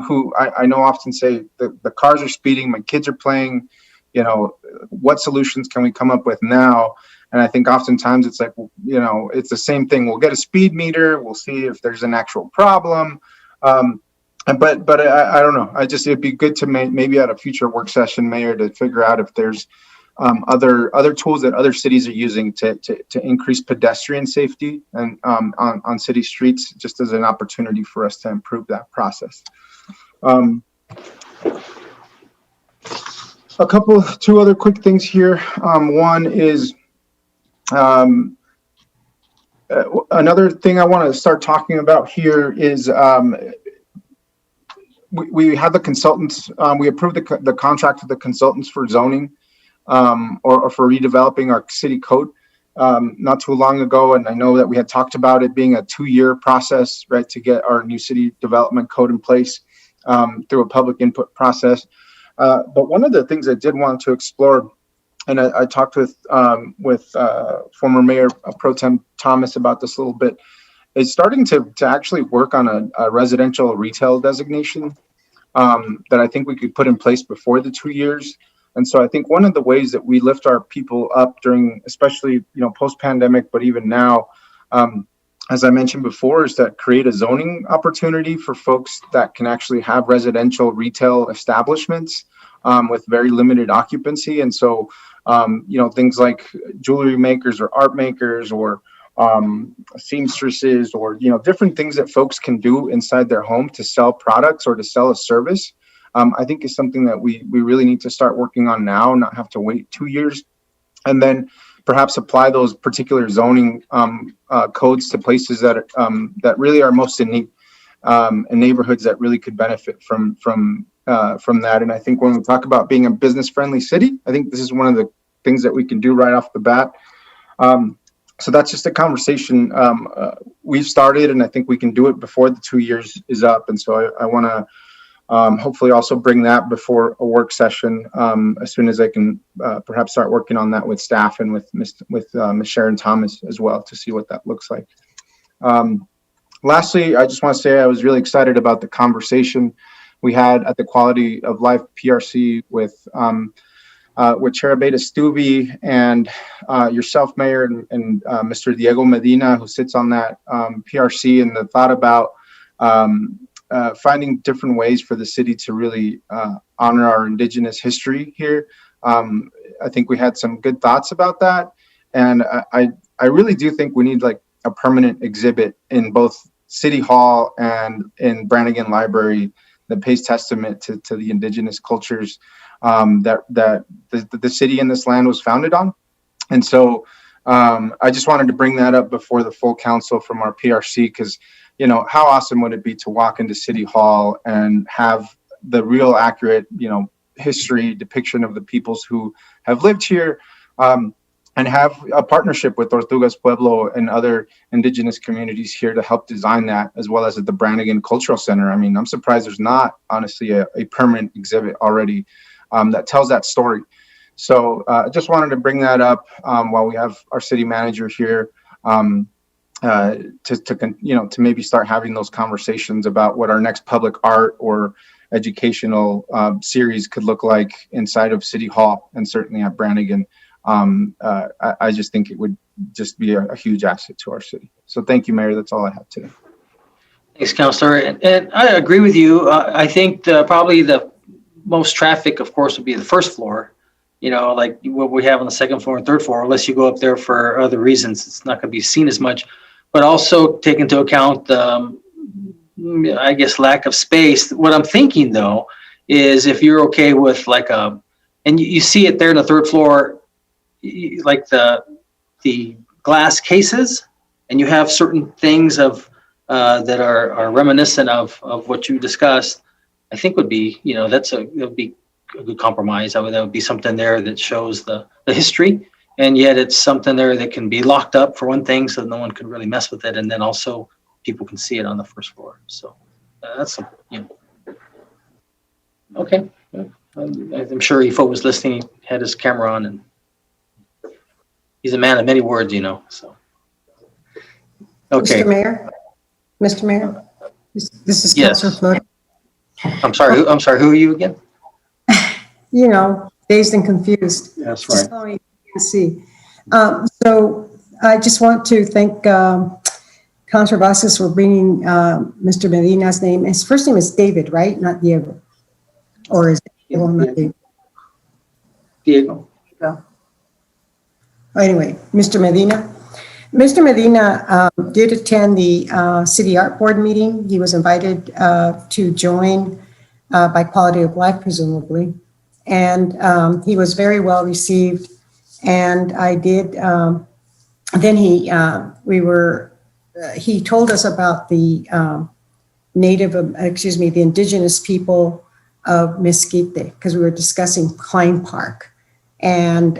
Who I know often say the cars are speeding, my kids are playing, you know, what solutions can we come up with now? And I think oftentimes it's like, you know, it's the same thing. We'll get a speed meter. We'll see if there's an actual problem. But I don't know. It'd be good to maybe at a future work session, Mayor, to figure out if there's other tools that other cities are using to increase pedestrian safety and on city streets, just as an opportunity for us to improve that process. Two other quick things here. One is another thing I want to start talking about here is we have the consultants. We approved the contract with the consultants for zoning or for redeveloping our city code not too long ago, and I know that we had talked about it being a 2-year process, right, to get our new city development code in place through a public input process. But one of the things I did want to explore, and I talked with former Mayor Pro Tem Thomas about this a little bit, is starting to actually work on a residential retail designation that I think we could put in place before the 2 years. And so I think one of the ways that we lift our people up during, especially, post-pandemic, but even now, as I mentioned before, is that create a zoning opportunity for folks that can actually have residential retail establishments with very limited occupancy. And so, things like jewelry makers or art makers or seamstresses or, different things that folks can do inside their home to sell products or to sell a service, I think is something that we really need to start working on now, not have to wait 2 years. And then perhaps apply those particular zoning codes to places that really are most in need, and neighborhoods that really could benefit from that. And I think when we talk about being a business-friendly city, I think this is one of the things that we can do right off the bat. So that's just a conversation we've started, and I think we can do it before the 2 years is up. And so I want to hopefully also bring that before a work session as soon as I can perhaps start working on that with staff and with Ms. Sharon Thomas as well to see what that looks like. Lastly, I just want to say I was really excited about the conversation we had at the Quality of Life PRC with Chair Abeda Stubbe and yourself, Mayor, and Mr. Diego Medina, who sits on that PRC, and the thought about finding different ways for the city to really honor our indigenous history here. I think we had some good thoughts about that. And I really do think we need like a permanent exhibit in both City Hall and in Brannigan Library that pays testament to the indigenous cultures that the city and this land was founded on. And so I just wanted to bring that up before the full council from our PRC, because how awesome would it be to walk into City Hall and have the real accurate, history depiction of the peoples who have lived here, and have a partnership with Tortugas Pueblo and other indigenous communities here to help design that, as well as at the Brannigan Cultural Center. I mean, I'm surprised there's not honestly a permanent exhibit already that tells that story. So I just wanted to bring that up while we have our city manager here. To maybe start having those conversations about what our next public art or educational series could look like inside of City Hall and certainly at Brannigan. I just think it would just be a huge asset to our city. So thank you, Mayor. That's all I have today. Thanks, Councilor. And I agree with you. I think probably the most traffic, of course, would be the first floor. Like what we have on the second floor and third floor, unless you go up there for other reasons, it's not going to be seen as much. But also take into account I guess, lack of space. What I'm thinking, though, is if you're okay with like and you see it there in the third floor, like the glass cases, and you have certain things of that are reminiscent of what you discussed, I think would be, that would be a good compromise. That would be something there that shows the history. And yet it's something there that can be locked up for one thing, so no one can really mess with it. And then also people can see it on the first floor. So that's, okay. I'm sure Ifo was listening, had his camera on, and he's a man of many words, so. Okay. Mr. Mayor, this is Yes. Councilor Flores. I'm sorry, who are you again? Dazed and confused. That's right. Sorry, you can't see. So I just want to thank Councilor Vasquez for bringing Mr. Medina's name. His first name is David, right? Not Diego. Or is it Diego? Not David? Diego. Anyway, Mr. Medina. Mr. Medina did attend the City Art Board meeting. He was invited to join by Quality of Life, presumably. And he was very well received. And I did, then he told us about the the indigenous people of Mesquite, because we were discussing Klein Park. And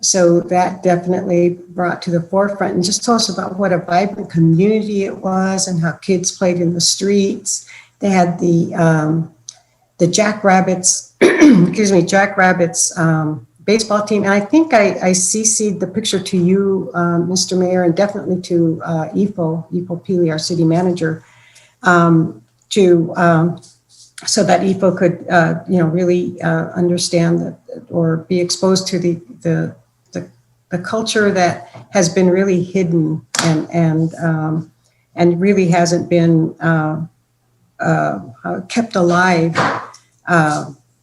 so that definitely brought to the forefront and just told us about what a vibrant community it was and how kids played in the streets. They had the jackrabbits, baseball team. And I think I CC'd the picture to you, Mr. Mayor, and definitely to Ifo Pili, our city manager, so that Ifo could, really understand that, or be exposed to the culture that has been really hidden and really hasn't been kept alive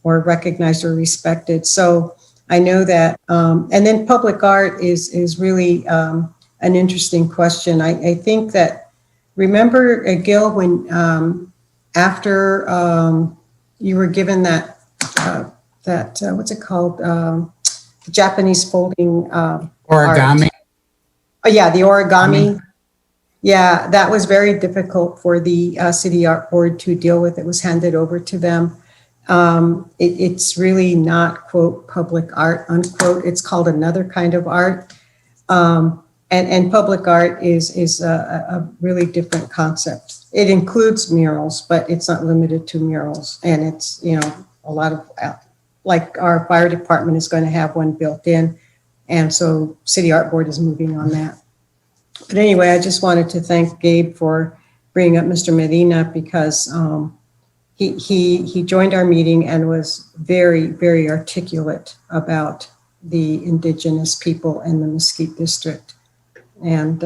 or recognized or respected. So I know that, and then public art is really an interesting question. I think that, remember, Gil, when after you were given that what's it called, the Japanese folding origami. art. Oh yeah, the origami. Yeah, that was very difficult for the city art board to deal with. It was handed over to them. It's really not, quote, public art, unquote. It's called another kind of art. And public art is a really different concept. It includes murals, but it's not limited to murals. And it's, a lot of, like our fire department is going to have one built in. And so City Art Board is moving on that. But anyway, I just wanted to thank Gabe for bringing up Mr. Medina, because he joined our meeting and was very, very articulate about the indigenous people in the Mesquite district. And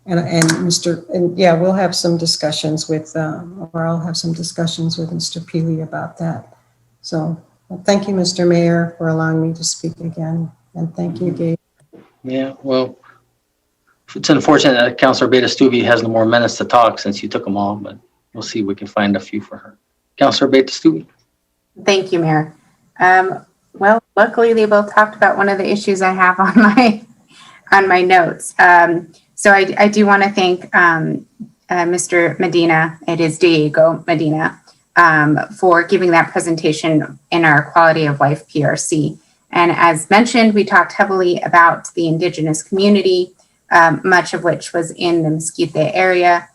we'll have some discussions with, or I'll have some discussions with Mr. Pili about that. So thank you, Mr. Mayor, for allowing me to speak again. And thank you, Gabe. Yeah, well, it's unfortunate that Councilor Beta Stubbe has no more minutes to talk since you took them all, but we'll see if we can find a few for her. Councilor Beta Stubbe. Thank you, Mayor. Well, luckily they both talked about one of the issues I have on my notes. So I do want to thank Mr. Medina, it is Diego Medina, for giving that presentation in our Quality of Life PRC. And as mentioned, we talked heavily about the indigenous community, much of which was in the Mesquite area.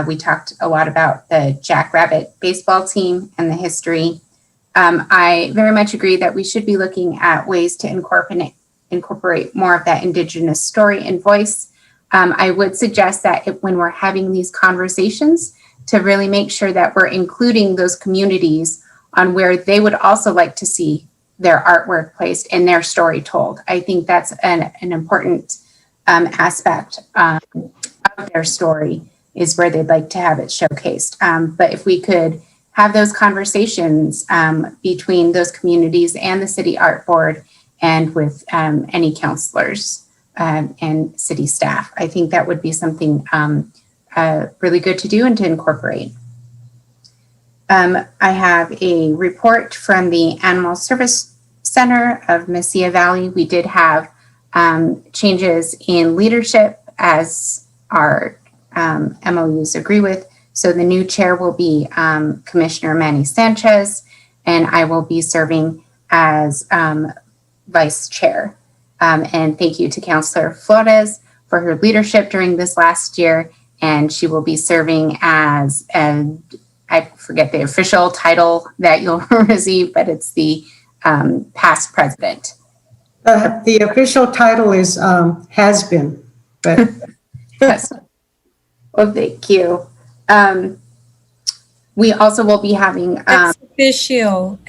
We talked a lot about the Jackrabbit baseball team and the history. I very much agree that we should be looking at ways to incorporate more of that indigenous story and voice. I would suggest that when we're having these conversations, to really make sure that we're including those communities on where they would also like to see their artwork placed and their story told. I think that's an important aspect of their story, is where they'd like to have it showcased. But if we could have those conversations between those communities and the City Art Board, and with any counselors and city staff, I think that would be something really good to do and to incorporate. I have a report from the Animal Service Center of Mesilla Valley. We did have changes in leadership, as our MOUs agree with. So the new chair will be Commissioner Manny Sanchez, and I will be serving as vice chair. And thank you to Councilor Flores for her leadership during this last year. And she will be serving as, I forget the official title that you'll receive, but it's the past president. The official title is has been, but yes. Well, thank you. We also will be having Ex officio.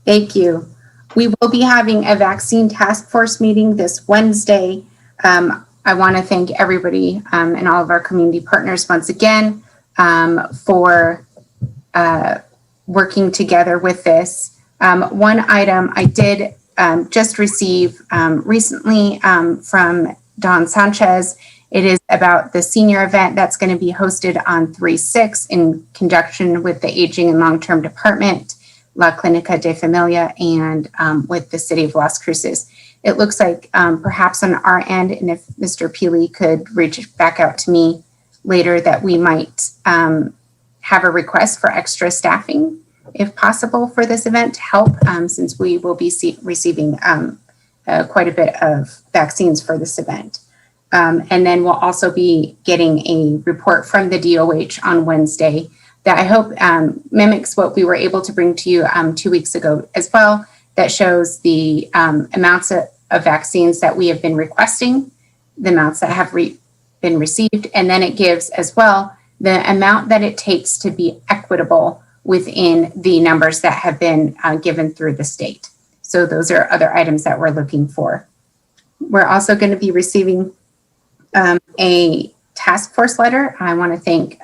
Thank you. We will be having a vaccine task force meeting this Wednesday. I want to thank everybody and all of our community partners once again for working together with this. One item I did just receive recently from Don Sanchez. It is about the senior event that's going to be hosted on 3/6 in conjunction with the Aging and Long-Term Department, La Clinica de Familia, and with the City of Las Cruces. It looks like perhaps on our end, and if Mr. Pili could reach back out to me later, that we might have a request for extra staffing, if possible, for this event to help, since we will be receiving quite a bit of vaccines for this event. And then we'll also be getting a report from the DOH on Wednesday that I hope mimics what we were able to bring to you 2 weeks ago as well, that shows the amounts of vaccines that we have been requesting, the amounts that have been received, and then it gives as well the amount that it takes to be equitable within the numbers that have been given through the state. So those are other items that we're looking for. We're also going to be receiving a task force letter. I want to thank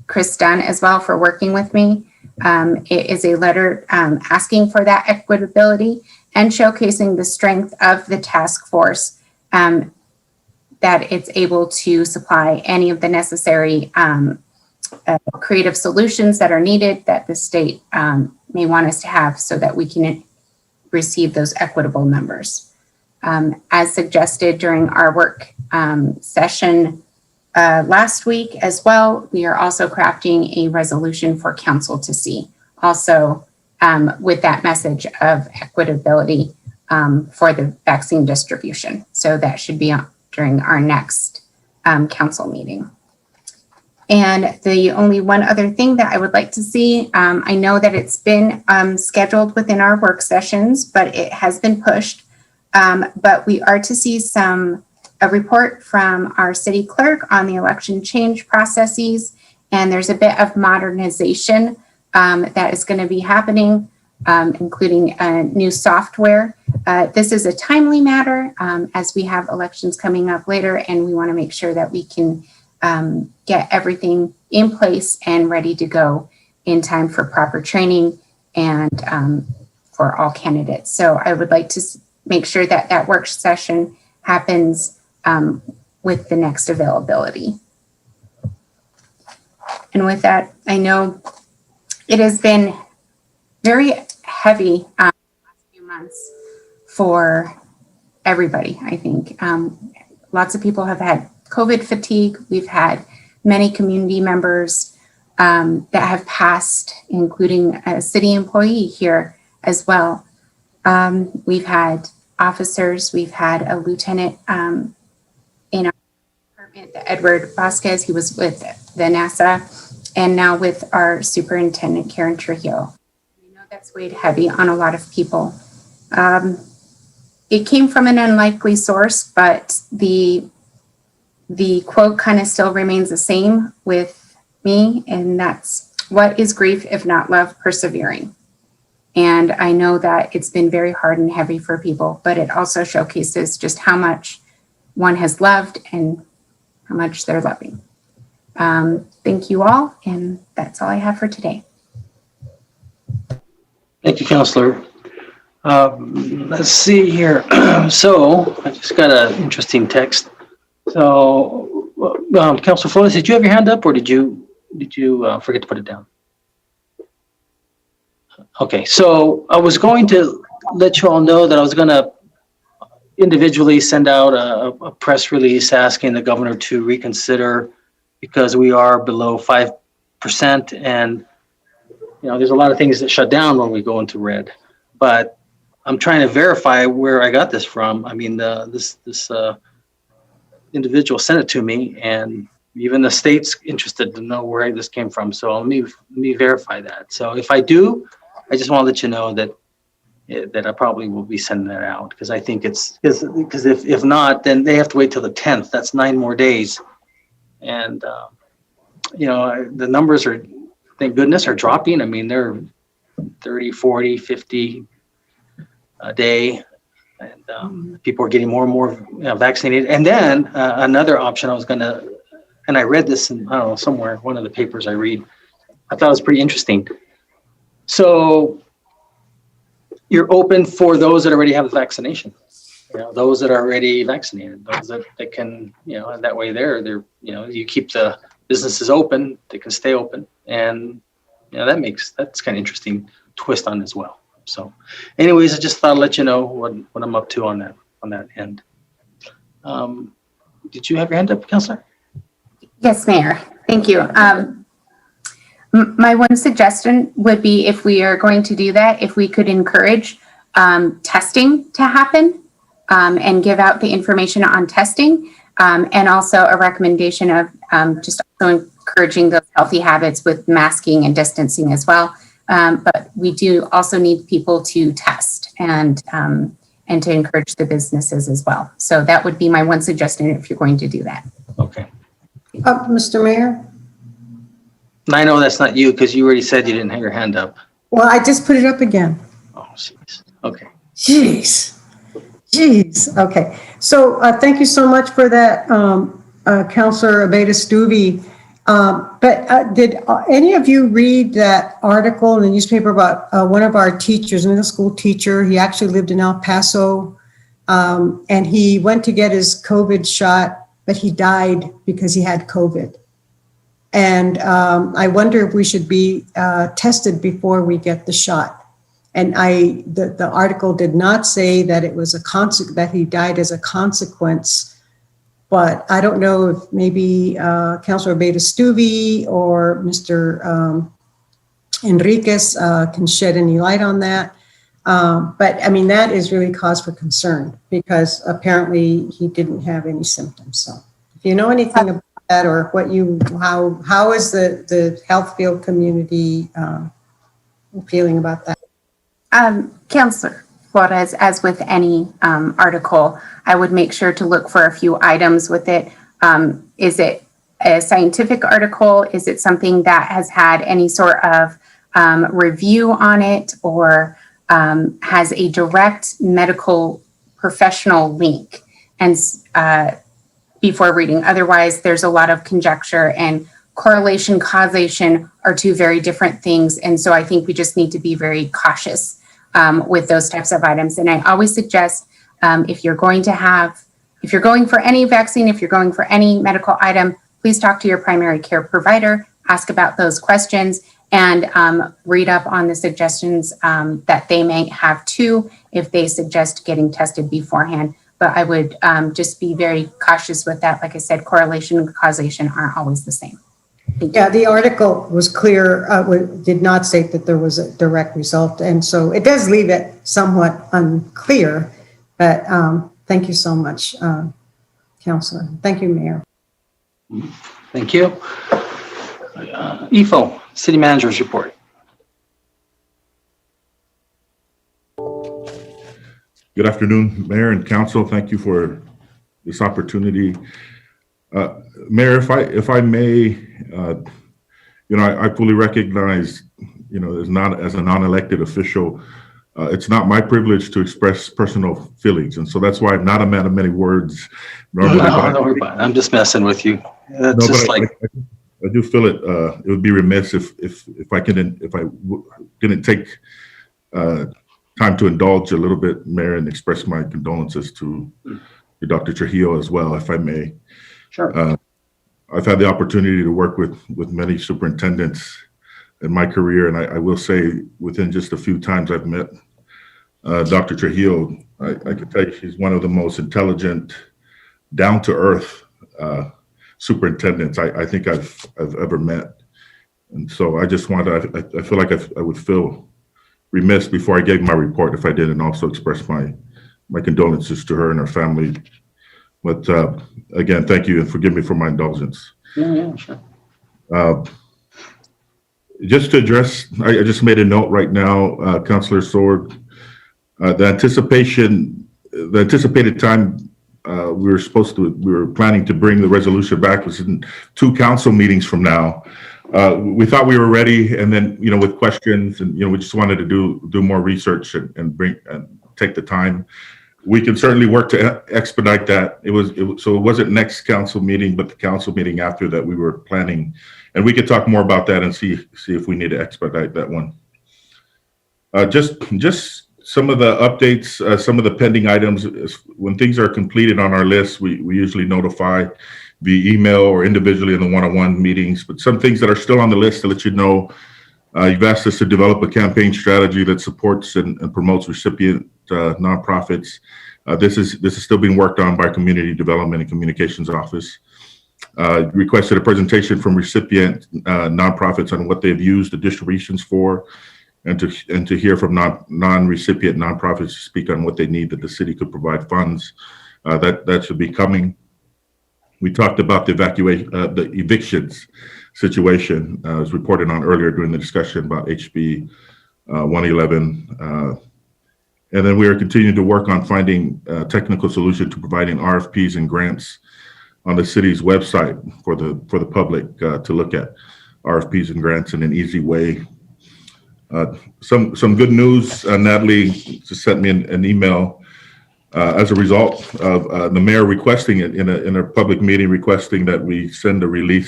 Chris Dunn as well for working with me. It is a letter asking for that equitability and showcasing the strength of the task force, that it's able to supply any of the necessary creative solutions that are needed that the state may want us to have so that we can receive those equitable numbers. As suggested during our work session last week as well, we are also crafting a resolution for council to see, also with that message of equitability for the vaccine distribution. So that should be during our next council meeting. And the only one other thing that I would like to see, I know that it's been scheduled within our work sessions, but it has been pushed. But we are to see a report from our city clerk on the election change processes. And there's a bit of modernization that is going to be happening, including new software. This is a timely matter as we have elections coming up later, and we want to make sure that we can get everything in place and ready to go in time for proper training and for all candidates. So I would like to make sure that that work session happens with the next availability. And with that, I know it has been very heavy last few months for everybody, I think. Lots of people have had COVID fatigue. We've had many community members that have passed, including a city employee here as well. We've had officers, we've had a lieutenant in our department, Edward Vasquez, he was with the NASA, and now with our superintendent, Karen Trujillo. I know that's weighed heavy on a lot of people. It came from an unlikely source, but the quote kind of still remains the same with me, and that's, what is grief if not love persevering? And I know that it's been very hard and heavy for people, but it also showcases just how much one has loved and how much they're loving. Thank you all, and that's all I have for today. Thank you, Counselor. Let's see here. So I just got an interesting text. So, Counselor Flores, did you have your hand up, or did you forget to put it down? Okay, so I was going to let you all know that I was going to individually send out a press release asking the governor to reconsider, because we are below 5%, and there's a lot of things that shut down when we go into red. But I'm trying to verify where I got this from. I mean, this individual sent it to me, and even the state's interested to know where this came from. So let me verify that. So if I do, I just want to let you know that I probably will be sending that out, because I think it's because if not, then they have to wait till the 10th. That's 9 more days, and the numbers are, thank goodness, are dropping. I mean, they're 30, 40, 50 a day, and people are getting more and more vaccinated. And then another option I was gonna, and I read this in, I don't know, somewhere, one of the papers I read, I thought it was pretty interesting. So you're open for those that already have the vaccination, those that are already vaccinated, those that can, and that way they're you keep the businesses open, they can stay open, and that's kind of interesting twist on as well. So anyways, I just thought I'd let you know what I'm up to on that end. Did you have your hand up, Counselor? Yes, Mayor. Thank you. My one suggestion would be, if we are going to do that, if we could encourage testing to happen and give out the information on testing, and also a recommendation of just also encouraging those healthy habits with masking and distancing as well. But we do also need people to test and to encourage the businesses as well. So that would be my one suggestion if you're going to do that. Okay. Mr. Mayor? I know that's not you because you already said you didn't have your hand up. Well, I just put it up again. Oh, jeez. Okay. Jeez. Okay. So thank you so much for that, Councilor Abeyta-Stuvey. But did any of you read that article in the newspaper about one of our teachers, middle school teacher? He actually lived in El Paso, and he went to get his COVID shot, but he died because he had COVID. And I wonder if we should be tested before we get the shot. And the article did not say that it was that he died as a consequence, but I don't know if maybe Councilor Abeyta-Stuvey or Mr. Enriquez can shed any light on that. But I mean, that is really cause for concern because apparently he didn't have any symptoms. So if you know anything about that or how is the health field community feeling about that? Councilor Flores, as with any article, I would make sure to look for a few items with it. Is it a scientific article? Is it something that has had any sort of review on it or has a direct medical professional link? And before reading, otherwise there's a lot of conjecture, and correlation, causation are two very different things. And so I think we just need to be very cautious with those types of items. And I always suggest if you're going for any vaccine, if you're going for any medical item, please talk to your primary care provider, ask about those questions, and read up on the suggestions that they may have too, if they suggest getting tested beforehand. But I would just be very cautious with that. Like I said, correlation and causation aren't always the same. Yeah, the article was clear, did not state that there was a direct result. And so it does leave it somewhat unclear, but thank you so much, Councilor. Thank you, Mayor. Thank you. EFO, City Manager's Report. Good afternoon, Mayor and Council. Thank you for this opportunity. Mayor, if I may, I fully recognize, as a non-elected official, it's not my privilege to express personal feelings, and so that's why I'm not a man of many words. Normally, I'm just messing with you. I do feel it. It would be remiss if I didn't take time to indulge a little bit, Mayor, and express my condolences to Dr. Trujillo as well, if I may. Sure. I've had the opportunity to work with many superintendents in my career, and I will say within just a few times I've met Dr. Trujillo, I can tell you she's one of the most intelligent, down-to-earth superintendents I think I've ever met. And so I just I feel like I would feel remiss before I gave my report if I didn't also express my condolences to her and her family. But again, thank you and forgive me for my indulgence. Yeah, sure. Just to address, I just made a note right now, Councilor Sword. The anticipated time we were planning to bring the resolution back was in 2 council meetings from now. We thought we were ready, and then with questions, and we just wanted to do more research and take the time. We can certainly work to expedite that. So it wasn't next council meeting, but the council meeting after that we were planning, and we could talk more about that and see if we need to expedite that one. Just some of the updates, some of the pending items. When things are completed on our list, we usually notify via email or individually in the one-on-one meetings. But some things that are still on the list to let you know, you've asked us to develop a campaign strategy that supports and promotes recipient nonprofits. This is still being worked on by Community Development and Communications Office. Requested a presentation from recipient nonprofits on what they've used the distributions for, and to hear from non-recipient nonprofits to speak on what they need that the city could provide funds. That should be coming. We talked about the the evictions situation, as reported on earlier during the discussion about HB 111. And then we are continuing to work on finding a technical solution to providing RFPs and grants on the city's website for the public to look at RFPs and grants in an easy way. Some good news. Natalie just sent me an email as a result of the mayor requesting it in a public meeting, requesting that we send a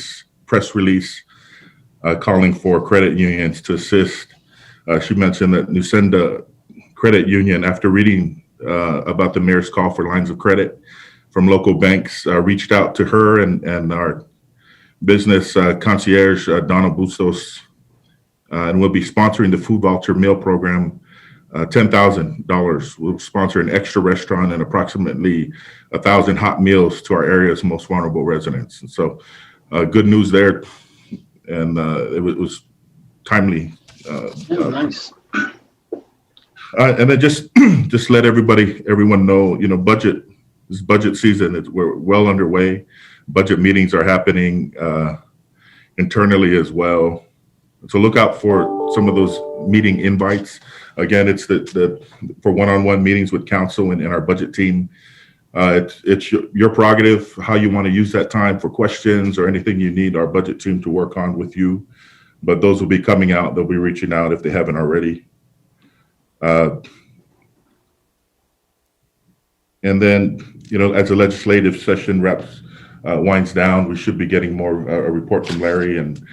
press release calling for credit unions to assist. She mentioned that Nusenda Credit Union, after reading about the mayor's call for lines of credit from local banks, reached out to her and our business concierge, Donna Bustos, and we'll be sponsoring the food voucher meal program. $10,000. We'll sponsor an extra restaurant and approximately 1,000 hot meals to our area's most vulnerable residents. And so good news there. And it was timely. Nice. And then just let everyone know, this budget season, we're well underway. Budget meetings are happening internally as well. So look out for some of those meeting invites. Again, it's for one-on-one meetings with council and our budget team. It's your prerogative how you want to use that time for questions or anything you need our budget team to work on with you. But those will be coming out. They'll be reaching out if they haven't already. And then, as the legislative session winds down, we should be getting more a report from Larry and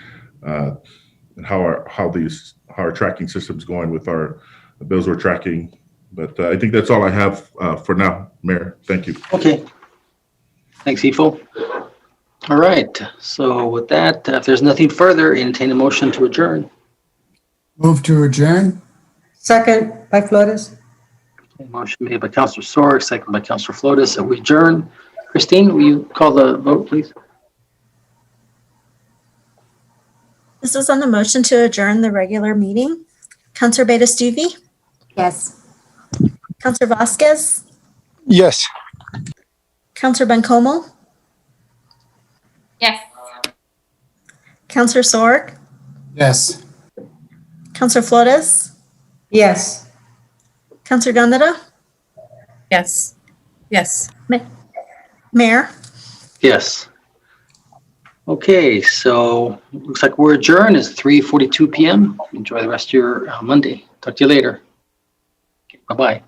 how our tracking system's going with the bills we're tracking. But I think that's all I have for now, Mayor. Thank you. Okay. Thanks, Ifo. All right. So with that, if there's nothing further, entertain a motion to adjourn. Move to adjourn. Second by Flores. Okay, motion made by Councilor Sorg, second by Councilor Flotis. So we adjourn. Christine, will you call the vote, please? This is on the motion to adjourn the regular meeting. Counselor Beta-Stuvey? Yes. Counselor Vasquez? Yes. Counselor Bencomo? Yes. Counselor Sorg? Yes. Counselor Flores? Yes. Counselor Gandara? Yes. Yes. Mayor? Yes. Okay, so looks like we're adjourned. It's 3:42 p.m. Enjoy the rest of your Monday. Talk to you later. Okay, bye-bye.